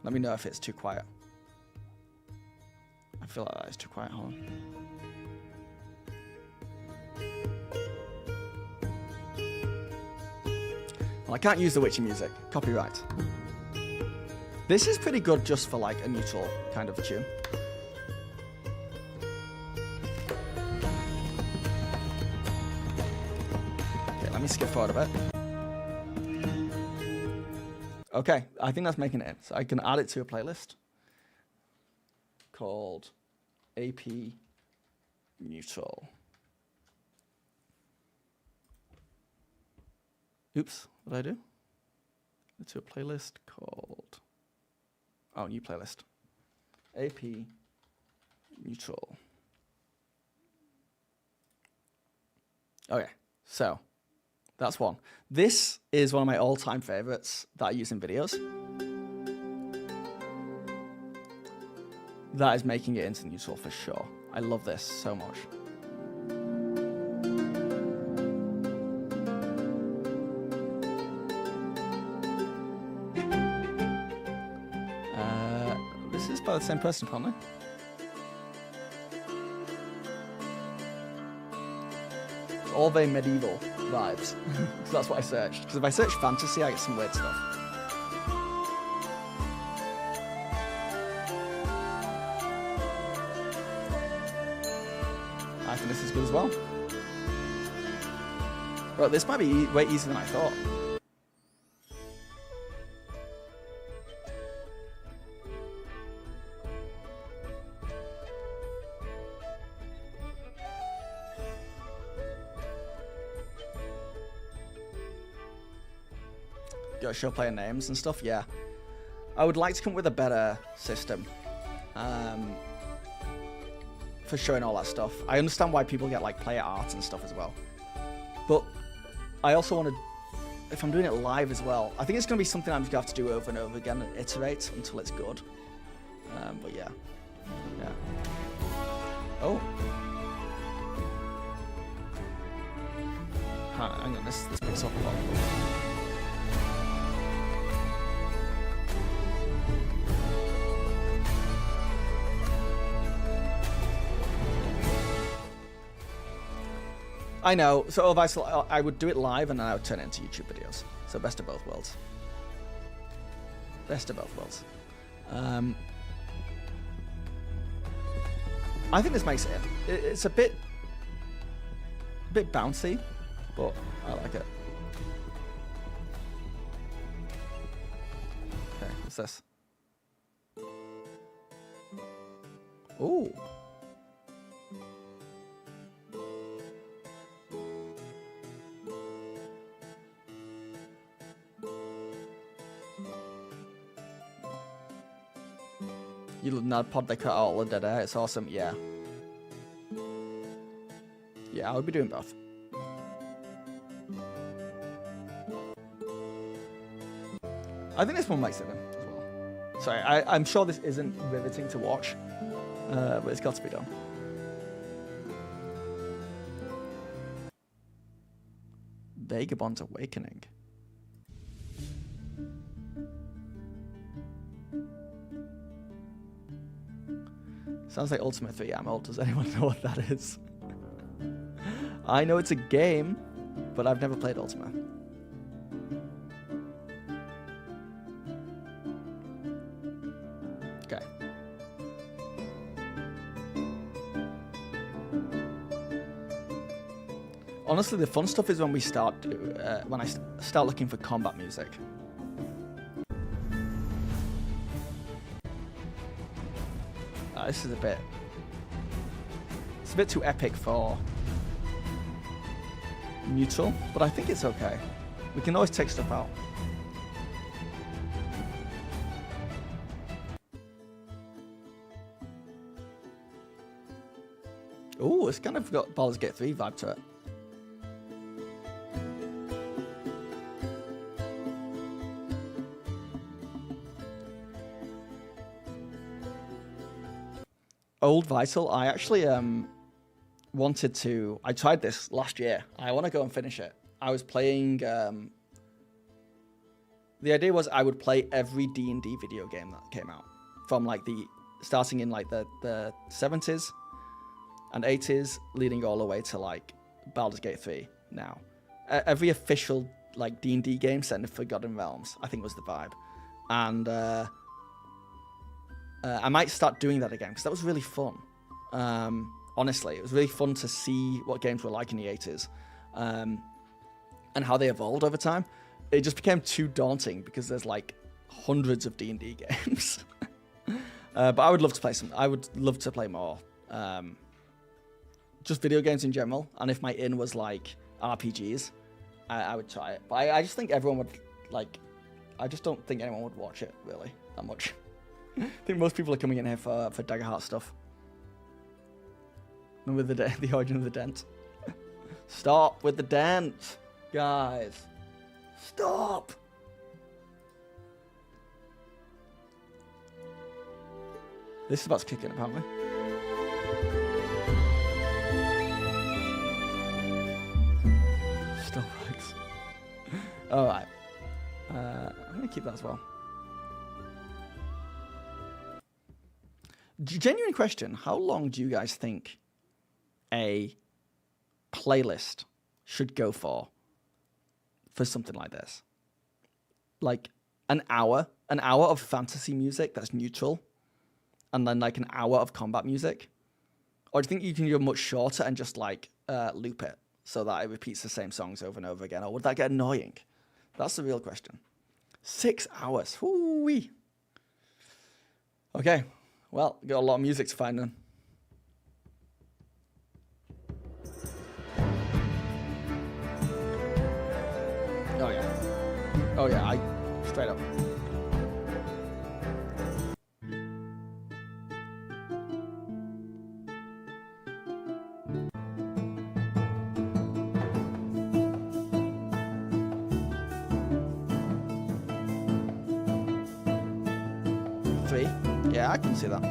Let me know if it's too quiet. I feel like that is too quiet. Hold on. Well, I can't use the witchy music. Copyright. This is pretty good just for like a neutral kind of tune. Let me skip forward a bit. Okay, I think that's making it in. So I can add it to a playlist called AP Neutral. Oops, what did I do? To a playlist called... Oh, new playlist. AP Neutral. Okay, so... That's one. This is one of my all-time favorites that I use in videos. That is making it into neutral for sure. I love this so much. This is by the same person, apparently. All very medieval vibes. So that's what I searched. Because if I search fantasy, I get some weird stuff. I think this is good as well. Well, this might be way easier than I thought. Got to show player names and stuff, yeah. I would like to come up with a better system. for showing all that stuff. I understand why people get like player art and stuff as well. But I also want to, if I'm doing it live as well, I think it's going to be something I'm just going to have to do over and over again and iterate until it's good. But yeah. Yeah. Oh. Hang on, this picks up a lot. I know. So otherwise, I would do it live and then I would turn it into YouTube videos. So best of both worlds. Best of both worlds. I think this makes it. It's a bit bouncy, but I like it. Okay, what's this? Ooh. You nod pod, they cut out all the dead air. It's awesome. Yeah. Yeah, I would be doing both. I think this one makes it in as well. Sorry, I'm sure this isn't riveting to watch, but it's got to be done. Vagabond's Awakening. Sounds like Ultima 3 Ammo. Does anyone know what that is? I know it's a game, but I've never played Ultima. Okay. Honestly, the fun stuff is when we start when I start looking for combat music. This is it's a bit too epic for neutral, but I think it's okay. We can always take stuff out. Ooh, it's kind of got Baldur's Gate 3 vibe to it. Old Vital, I actually wanted to... I tried this last year. I want to go and finish it. I was playing... the idea was I would play every D&D video game that came out. From like starting in like the 70s and 80s, leading all the way to like Baldur's Gate 3 now. Every official like D&D game set in the Forgotten Realms, I think was the vibe. And... I might start doing that again because that was really fun. Honestly, it was really fun to see what games were like in the 80s and how they evolved over time. It just became too daunting because there's like hundreds of D&D games. But I would love to play some. I would love to play more. Just video games in general. And if my in was like RPGs, I would try it. But I just think everyone would like. I just don't think anyone would watch it really that much. I think most people are coming in here for Daggerheart stuff. Remember the origin of the dent? Stop with the dent, guys. Stop. This is about to kick in, apparently. Still works. All right. I'm gonna keep that as well. Genuine question, how long do you guys think a playlist should go for something like this? Like an hour of fantasy music that's neutral, and then like an hour of combat music? Or do you think you can go much shorter and just like loop it so that it repeats the same songs over and over again? Or would that get annoying? That's the real question. 6 hours. Whoo-wee. Okay. Well, got a lot of music to find then. Oh yeah. Oh yeah, straight up. 3. Yeah, I can see that.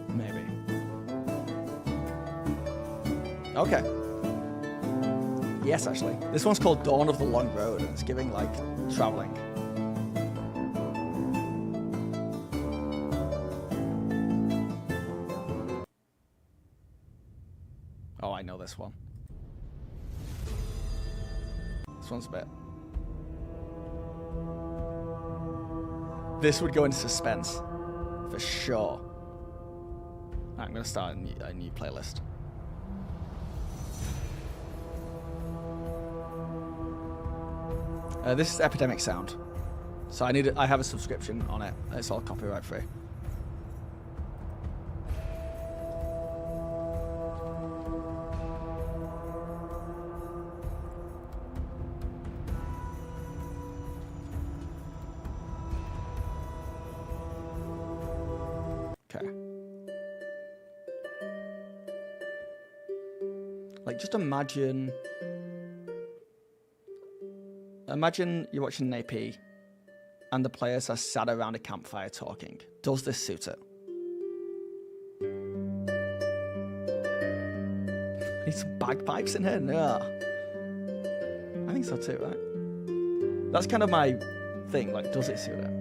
Maybe. Okay. Yes, actually. This one's called Dawn of the Long Road, and it's giving, like, traveling. Oh, I know this one. This one's a bit... This would go into suspense, for sure. I'm going to start a new playlist. This is Epidemic Sound, so I have a subscription on it. It's all copyright free. Okay. Like, just imagine you're watching an AP and the players are sat around a campfire talking. Does this suit it? Need some bagpipes in here? No. I think so too, right? That's kind of my thing, like, does it suit it?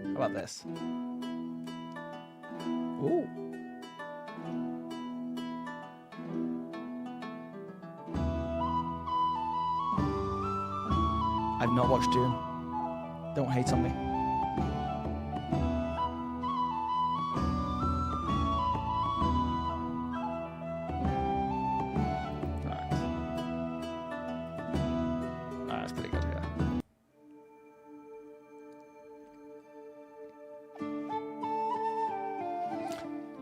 How about this? Ooh. I've not watched Dune. Don't hate on me. Alright. Alright, that's pretty good, yeah.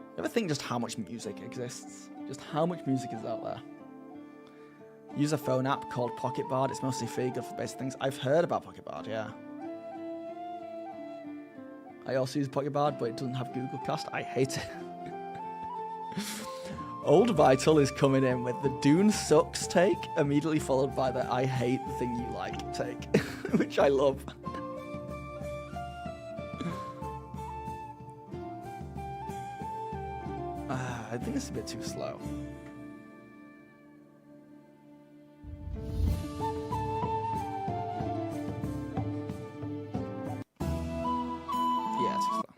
You ever think just how much music exists? Just how much music is out there? Use a phone app called Pocket Bard. It's mostly free, good for basic things. I've heard about Pocket Bard, yeah. I also use Pocket Bard, but it doesn't have Google Cast. I hate it. Old Vital is coming in with the Dune sucks take, immediately followed by the I hate the thing you like take, which I love. I think it's a bit too slow. Yeah, it's too slow.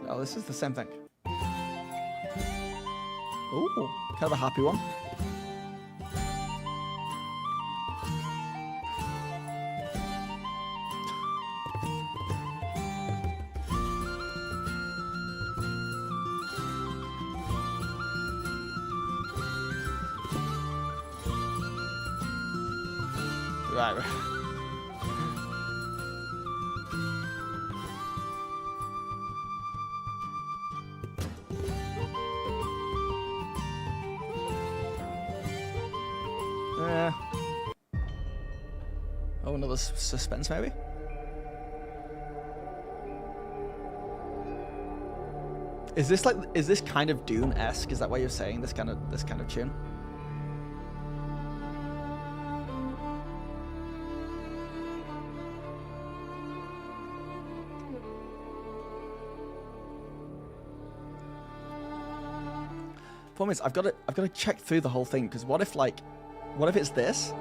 Oh, this is the same thing. Ooh, kind of a happy one. Right. Oh, another suspense, maybe. Is this kind of Dune-esque? Is that why you're saying this kind of tune? Problem is, I've got to check through the whole thing, because what if it's this,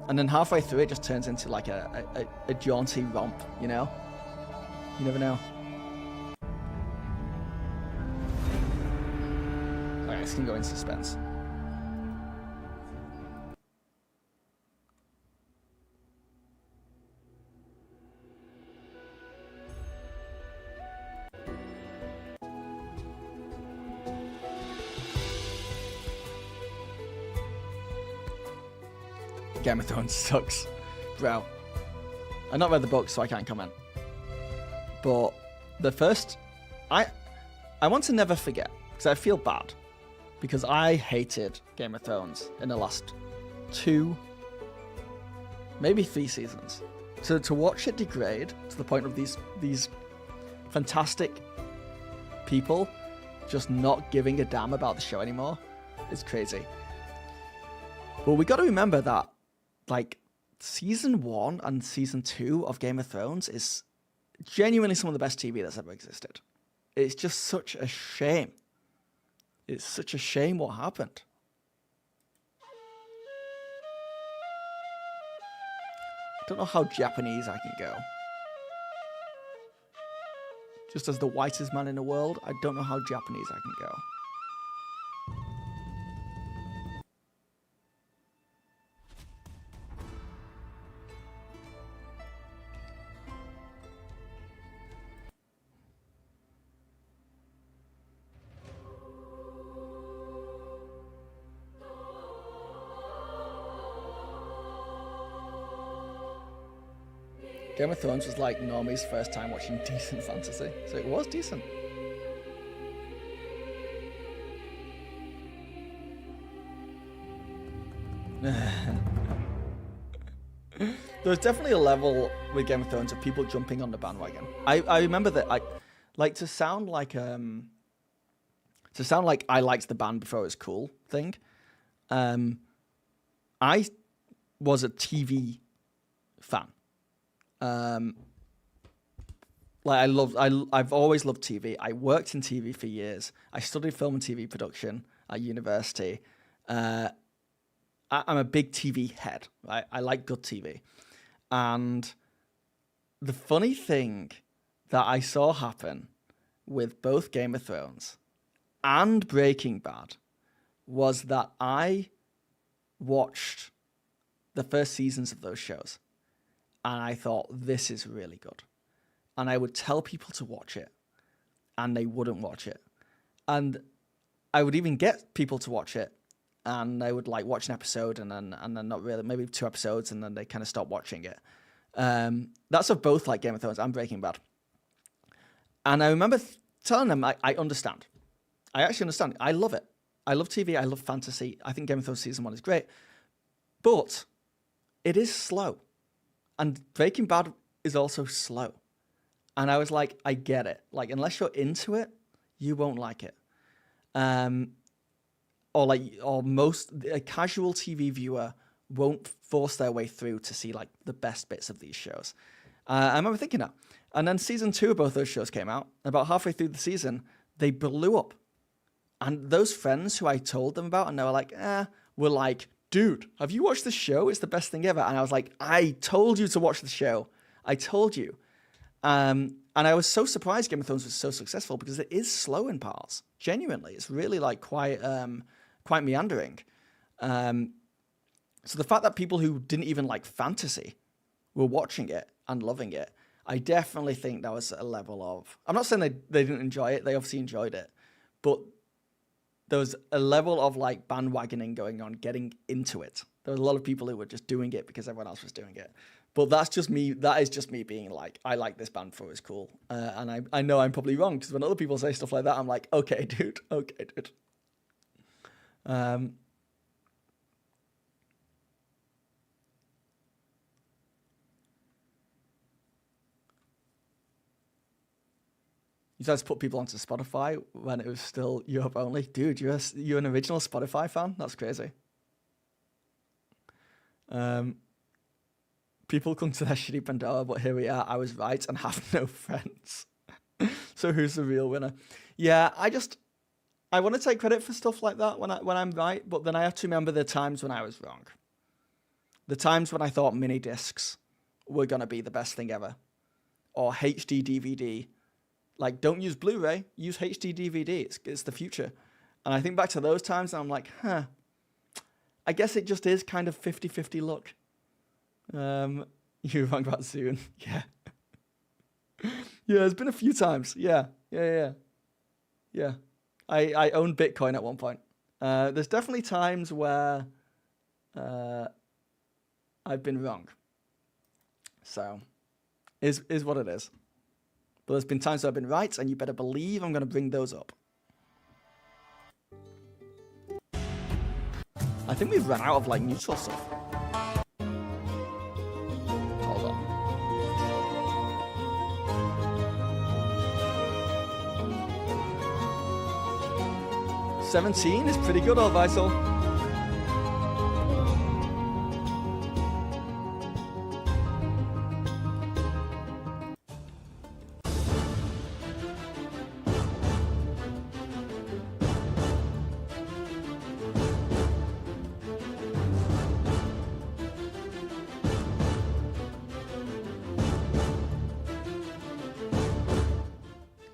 and then halfway through it just turns into like a jaunty romp, you know? You never know. Alright, this can go in suspense. Game of Thrones sucks. Bro. I've not read the book, so I can't comment. But the first... I want to never forget, because I feel bad. Because I hated Game of Thrones in the last 2, maybe 3 seasons. So to watch it degrade to the point of these fantastic people just not giving a damn about the show anymore is crazy. But we got to remember that, like, season 1 and season 2 of Game of Thrones is genuinely some of the best TV that's ever existed. It's just such a shame. It's such a shame what happened. I don't know how Japanese I can go. Just as the whitest man in the world, I don't know how Japanese I can go. Game of Thrones was like Normie's first time watching decent fantasy, so it was decent. There's definitely a level with Game of Thrones of people jumping on the bandwagon. I remember that to sound like I liked the band before it was cool thing. I was a TV fan. I've always loved TV. I worked in TV for years. I studied film and TV production at university. I'm a big TV head, right? I like good TV. And the funny thing that I saw happen with both Game of Thrones and Breaking Bad was that I watched the first seasons of those shows. And I thought, this is really good. And I would tell people to watch it, and they wouldn't watch it. And I would even get people to watch it, and they would like watch an episode, and then not really, maybe 2 episodes, and then they kind of stop watching it. That's of both like Game of Thrones and Breaking Bad. And I remember telling them, I understand. I actually understand. I love it. I love TV. I love fantasy. I think Game of Thrones season 1 is great. But it is slow. And Breaking Bad is also slow. And I was like, I get it. Like, unless you're into it, you won't like it. A casual TV viewer won't force their way through to see like the best bits of these shows. I remember thinking that. And then season 2 of both those shows came out. About halfway through the season, they blew up. And those friends who I told them about, and they were like, were like, dude, have you watched the show? It's the best thing ever. And I was like, I told you to watch the show. I told you. And I was so surprised Game of Thrones was so successful because it is slow in parts. Genuinely. It's really like quite meandering. So the fact that people who didn't even like fantasy were watching it and loving it, I definitely think that was a level of... I'm not saying they didn't enjoy it. They obviously enjoyed it. But there was a level of like bandwagoning going on, getting into it. There was a lot of people who were just doing it because everyone else was doing it. But that's just me. That is just me being like, I like this band before it's cool. And I know I'm probably wrong because when other people say stuff like that, I'm like, okay, dude. You guys put people onto Spotify when it was still Europe only. Dude, you're an original Spotify fan? That's crazy. People come to their shitty Pandora, but here we are. I was right and have no friends. So who's the real winner? Yeah, I want to take credit for stuff like that when I'm right, but then I have to remember the times when I was wrong. The times when I thought mini discs were going to be the best thing ever. Or HD DVD. Like, don't use Blu-ray, use HD DVD. It's the future. And I think back to those times and I'm like, I guess it just is kind of 50-50 luck. You're wrong about Zune. Yeah. Yeah, it's been a few times. Yeah. I owned Bitcoin at one point. There's definitely times where I've been wrong. So, is what it is. But there's been times where I've been right, and you better believe I'm going to bring those up. I think we've run out of, like, neutral stuff. 17 is pretty good, Old Vital.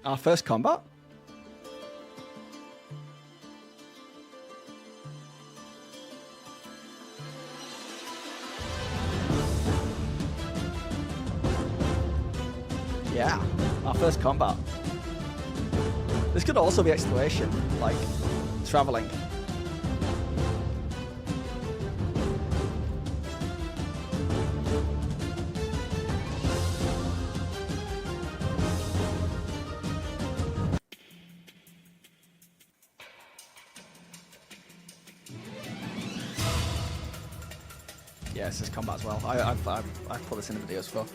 Our first combat? Yeah, our first combat. This could also be exploration, like traveling. Yeah, this is combat as well. I've put this in the videos before.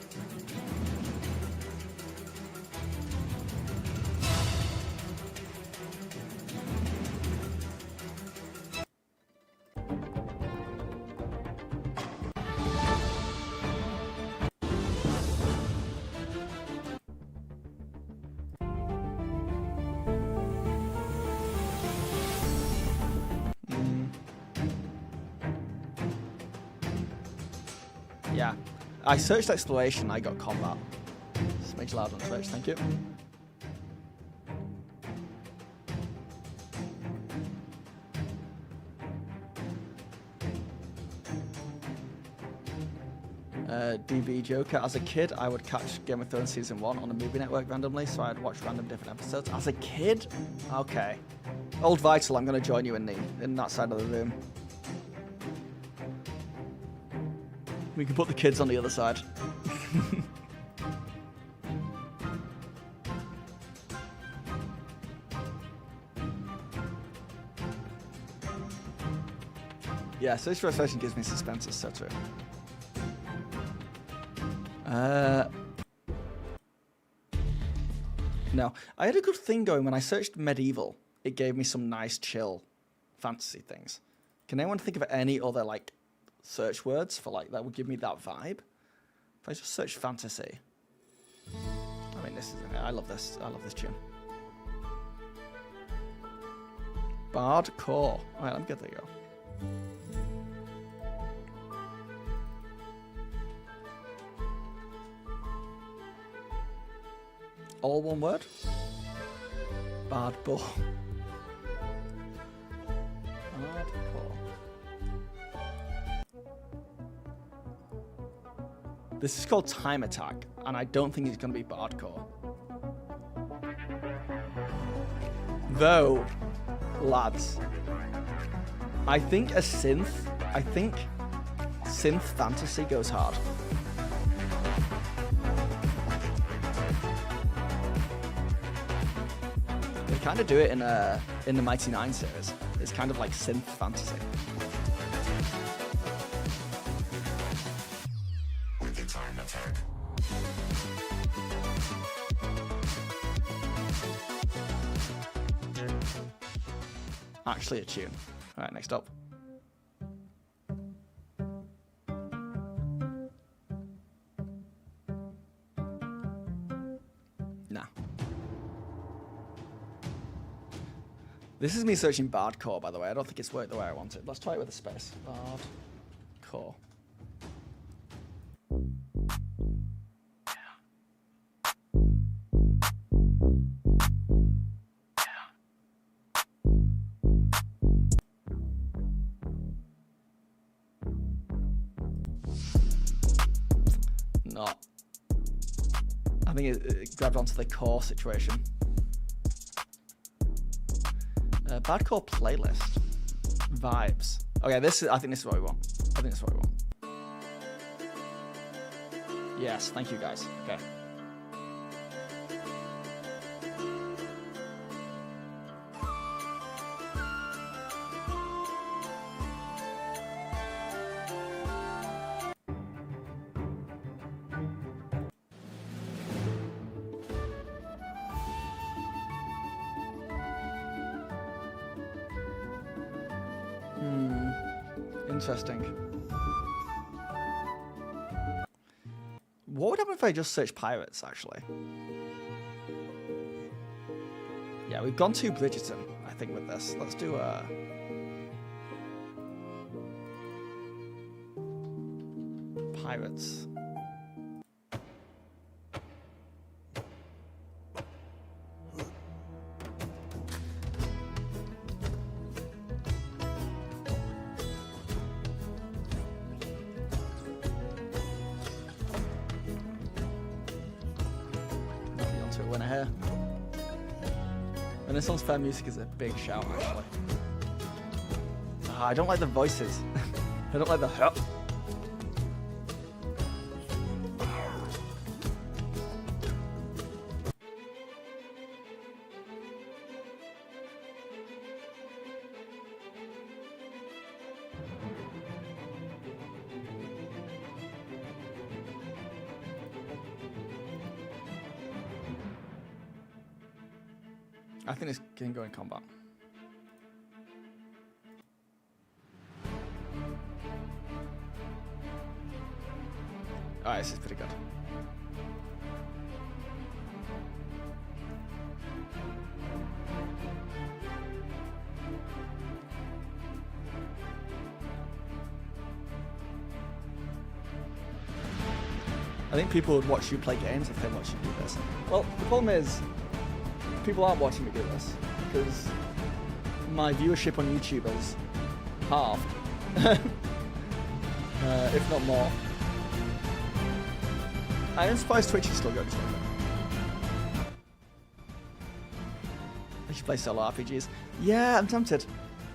Yeah. I searched exploration, I got combat. Smidge loud on Twitch, thank you. DB Joker. As a kid, I would catch Game of Thrones Season 1 on a movie network randomly, so I'd watch random different episodes. As a kid? Okay. Old Vital, I'm going to join you in that side of the room. We can put the kids on the other side. Yeah, so this frustration gives me suspense, it's so true. No, I had a good thing going when I searched medieval. It gave me some nice, chill fantasy things. Can anyone think of any other like search words for like that would give me that vibe? If I just search fantasy, I mean, this is I love this. I love this tune. Bardcore. All right, let me get there. You go. All one word? Bardcore. Bardcore. This is called Time Attack, and I don't think it's going to be Bardcore. Though, lads, I think synth fantasy goes hard. They kind of do it in the Mighty Nine series. It's kind of like synth fantasy. Actually a tune. Alright, next up. Nah. This is me searching Bardcore, by the way. I don't think it's worked the way I want it. Let's try it with a space. Bardcore. Not. I think it grabbed onto the core situation. Bardcore playlist. Vibes. Okay, I think this is what we want. Yes, thank you guys. Okay. Interesting. What would happen if I just search pirates, actually? Yeah, we've gone to Bridgerton, I think, with this. Let's do pirates. To a winner here. And this one's fair music is a big shout, actually. I don't like the voices. I don't like the hup. I think this can go in combat. Alright, this is pretty good. I think people would watch you play games if they watch you do this. Well, the problem is, people aren't watching me do this because my viewership on YouTube is halved, if not more. I am surprised Twitch is still going strong. I should play solo RPGs. Yeah, I'm tempted,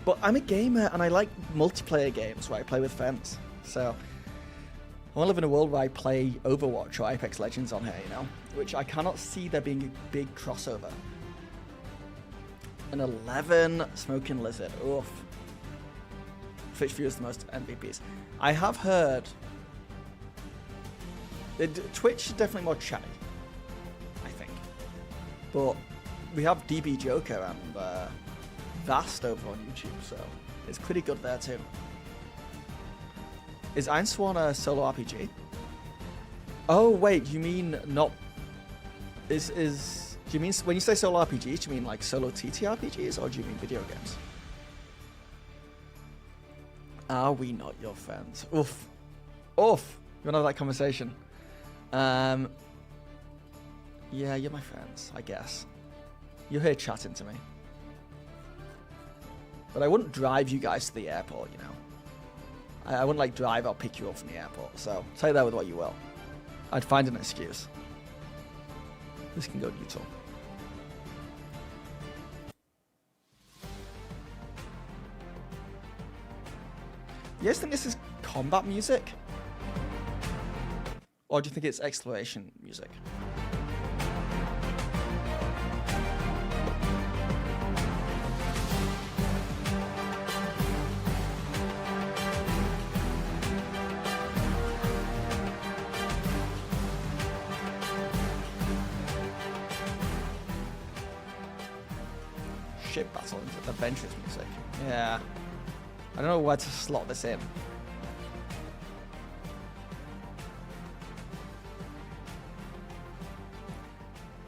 but I'm a gamer and I like multiplayer games where I play with friends. So I want to live in a world where I play Overwatch or Apex Legends on here, you know, which I cannot see there being a big crossover. An 11 Smoking Lizard. Oof. Twitch views the most MVPs. I have heard Twitch is definitely more chatty, I think. But we have DB Joker and Vast over on YouTube, so it's pretty good there too. Is Einsworn a solo RPG? Oh wait, you mean not? Do you mean when you say solo RPGs? Do you mean like solo TTRPGs, or do you mean video games? Are we not your friends? Oof, oof. You wanna have that conversation? Yeah, you're my friends, I guess. You're here chatting to me, but I wouldn't drive you guys to the airport, you know. I wouldn't like drive or pick you up from the airport. So say that with what you will. I'd find an excuse. This can go neutral. You guys think this is combat music? Or do you think it's exploration music? Ship battle into adventurous music. Yeah. I don't know where to slot this in.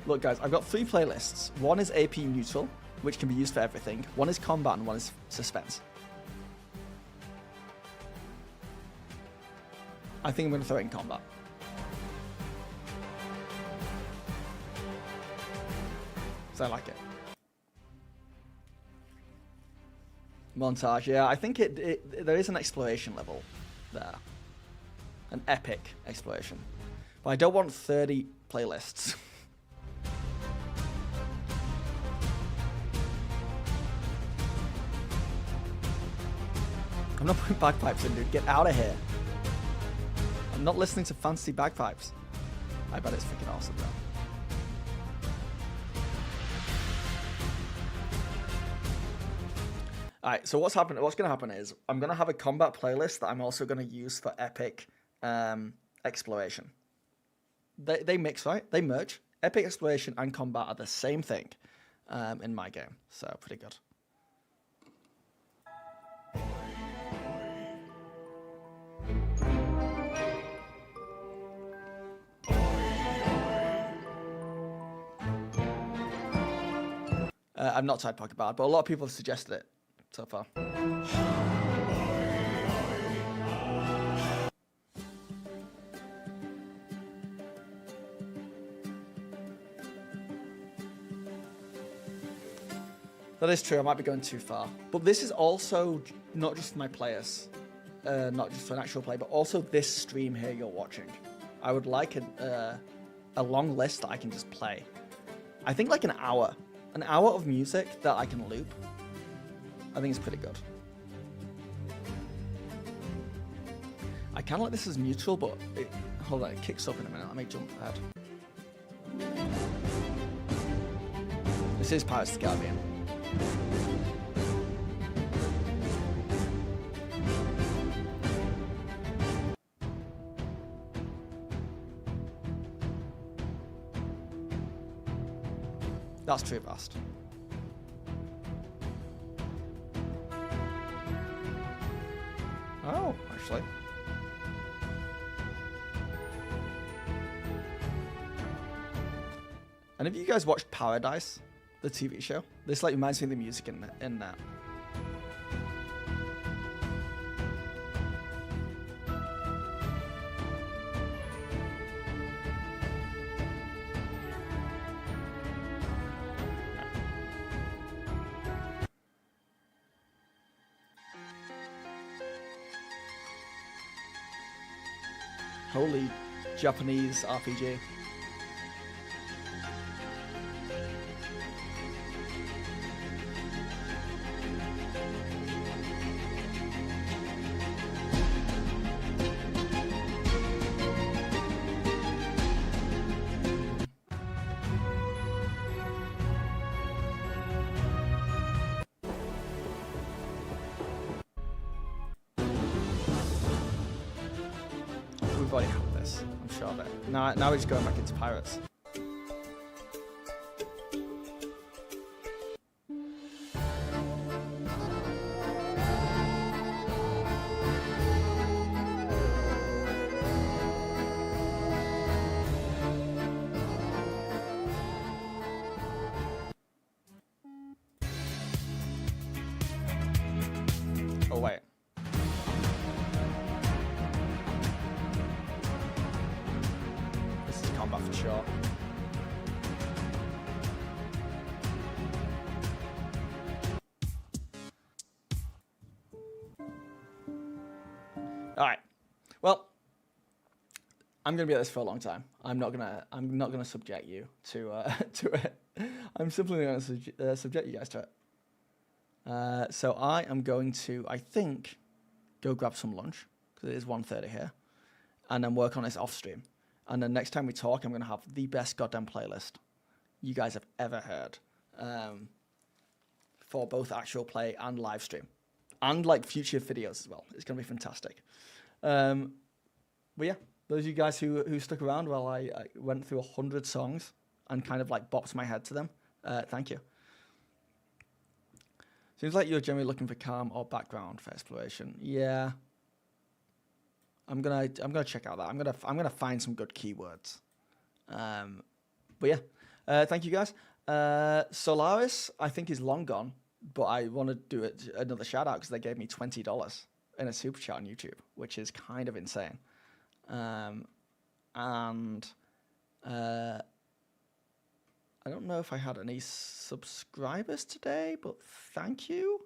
Look guys, I've got 3 playlists. One is AP neutral, which can be used for everything. One is combat and one is suspense. I think I'm going to throw in combat. So I like it. Montage, yeah, I think there is an exploration level there. An epic exploration. But I don't want 30 playlists. I'm not putting bagpipes in, dude. Get out of here. I'm not listening to fancy bagpipes. I bet it's freaking awesome, though. Alright, so what's going to happen is I'm going to have a combat playlist that I'm also going to use for epic exploration. They mix, right? They merge. Epic exploration and combat are the same thing in my game, so pretty good. I've not tried Pocket Bard, but a lot of people have suggested it so far. That is true, I might be going too far. But this is also not just for my players, not just for an actual play, but also this stream here you're watching. I would like a long list that I can just play. I think like an hour of music that I can loop. I think it's pretty good. I kind of like this as neutral, but hold on, it kicks up in a minute. Let me jump ahead. This is Pirates of the Caribbean. That's true, Bast. Oh, actually. And have you guys watched Paradise, the TV show? This like reminds me of the music in that. Holy Japanese RPG. We've already had this, I'm sure of it. Now we're just going back into Pirates. Oh wait. This is combat for sure. All right. Well, I'm gonna be at this for a long time. I'm not gonna subject you to it. I'm simply gonna subject you guys to it. So I am going to, I think, go grab some lunch, because it is 1:30 here, and then work on this off stream. And then next time we talk, I'm going to have the best goddamn playlist you guys have ever heard, for both actual play and live stream, and like future videos as well. It's going to be fantastic. But yeah, those of you guys who stuck around while I went through 100 songs and kind of like bopped my head to them, thank you. Seems like you're generally looking for calm or background for exploration. Yeah. I'm gonna check out that. I'm gonna find some good keywords. But yeah. Thank you guys. Solaris, I think, is long gone, but I want to do another shout out because they gave me $20 in a super chat on YouTube, which is kind of insane. I don't know if I had any subscribers today, but thank you.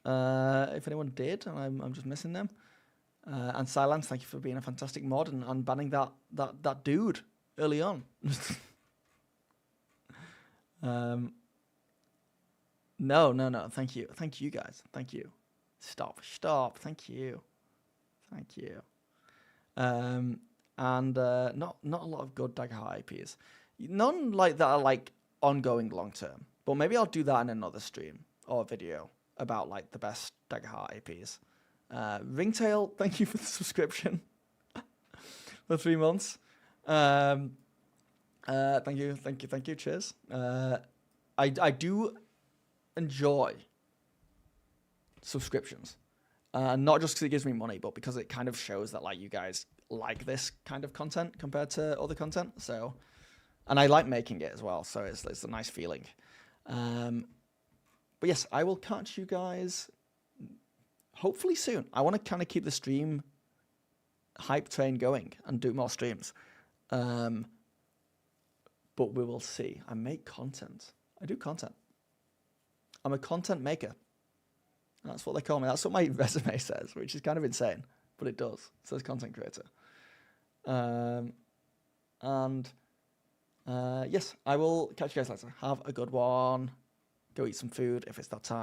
If anyone did, and I'm just missing them. And Silence, thank you for being a fantastic mod and banning that dude early on. No. Thank you. Thank you guys. Thank you. Stop. Thank you. And not a lot of good Daggerheart IPs. None like that are like ongoing long term. But maybe I'll do that in another stream or video about like the best Daggerheart IPs. Ringtail, thank you for the subscription for 3 months. Thank you. Cheers. I do enjoy subscriptions, not just because it gives me money, but because it kind of shows that like you guys like this kind of content compared to other content. So, and I like making it as well. So it's a nice feeling. But yes, I will catch you guys hopefully soon. I want to kind of keep the stream hype train going and do more streams. But we will see. I make content. I do content. I'm a content maker. That's what they call me. That's what my resume says, which is kind of insane, but it does. It says content creator. Yes, I will catch you guys later. Have a good one. Go eat some food if it's that time.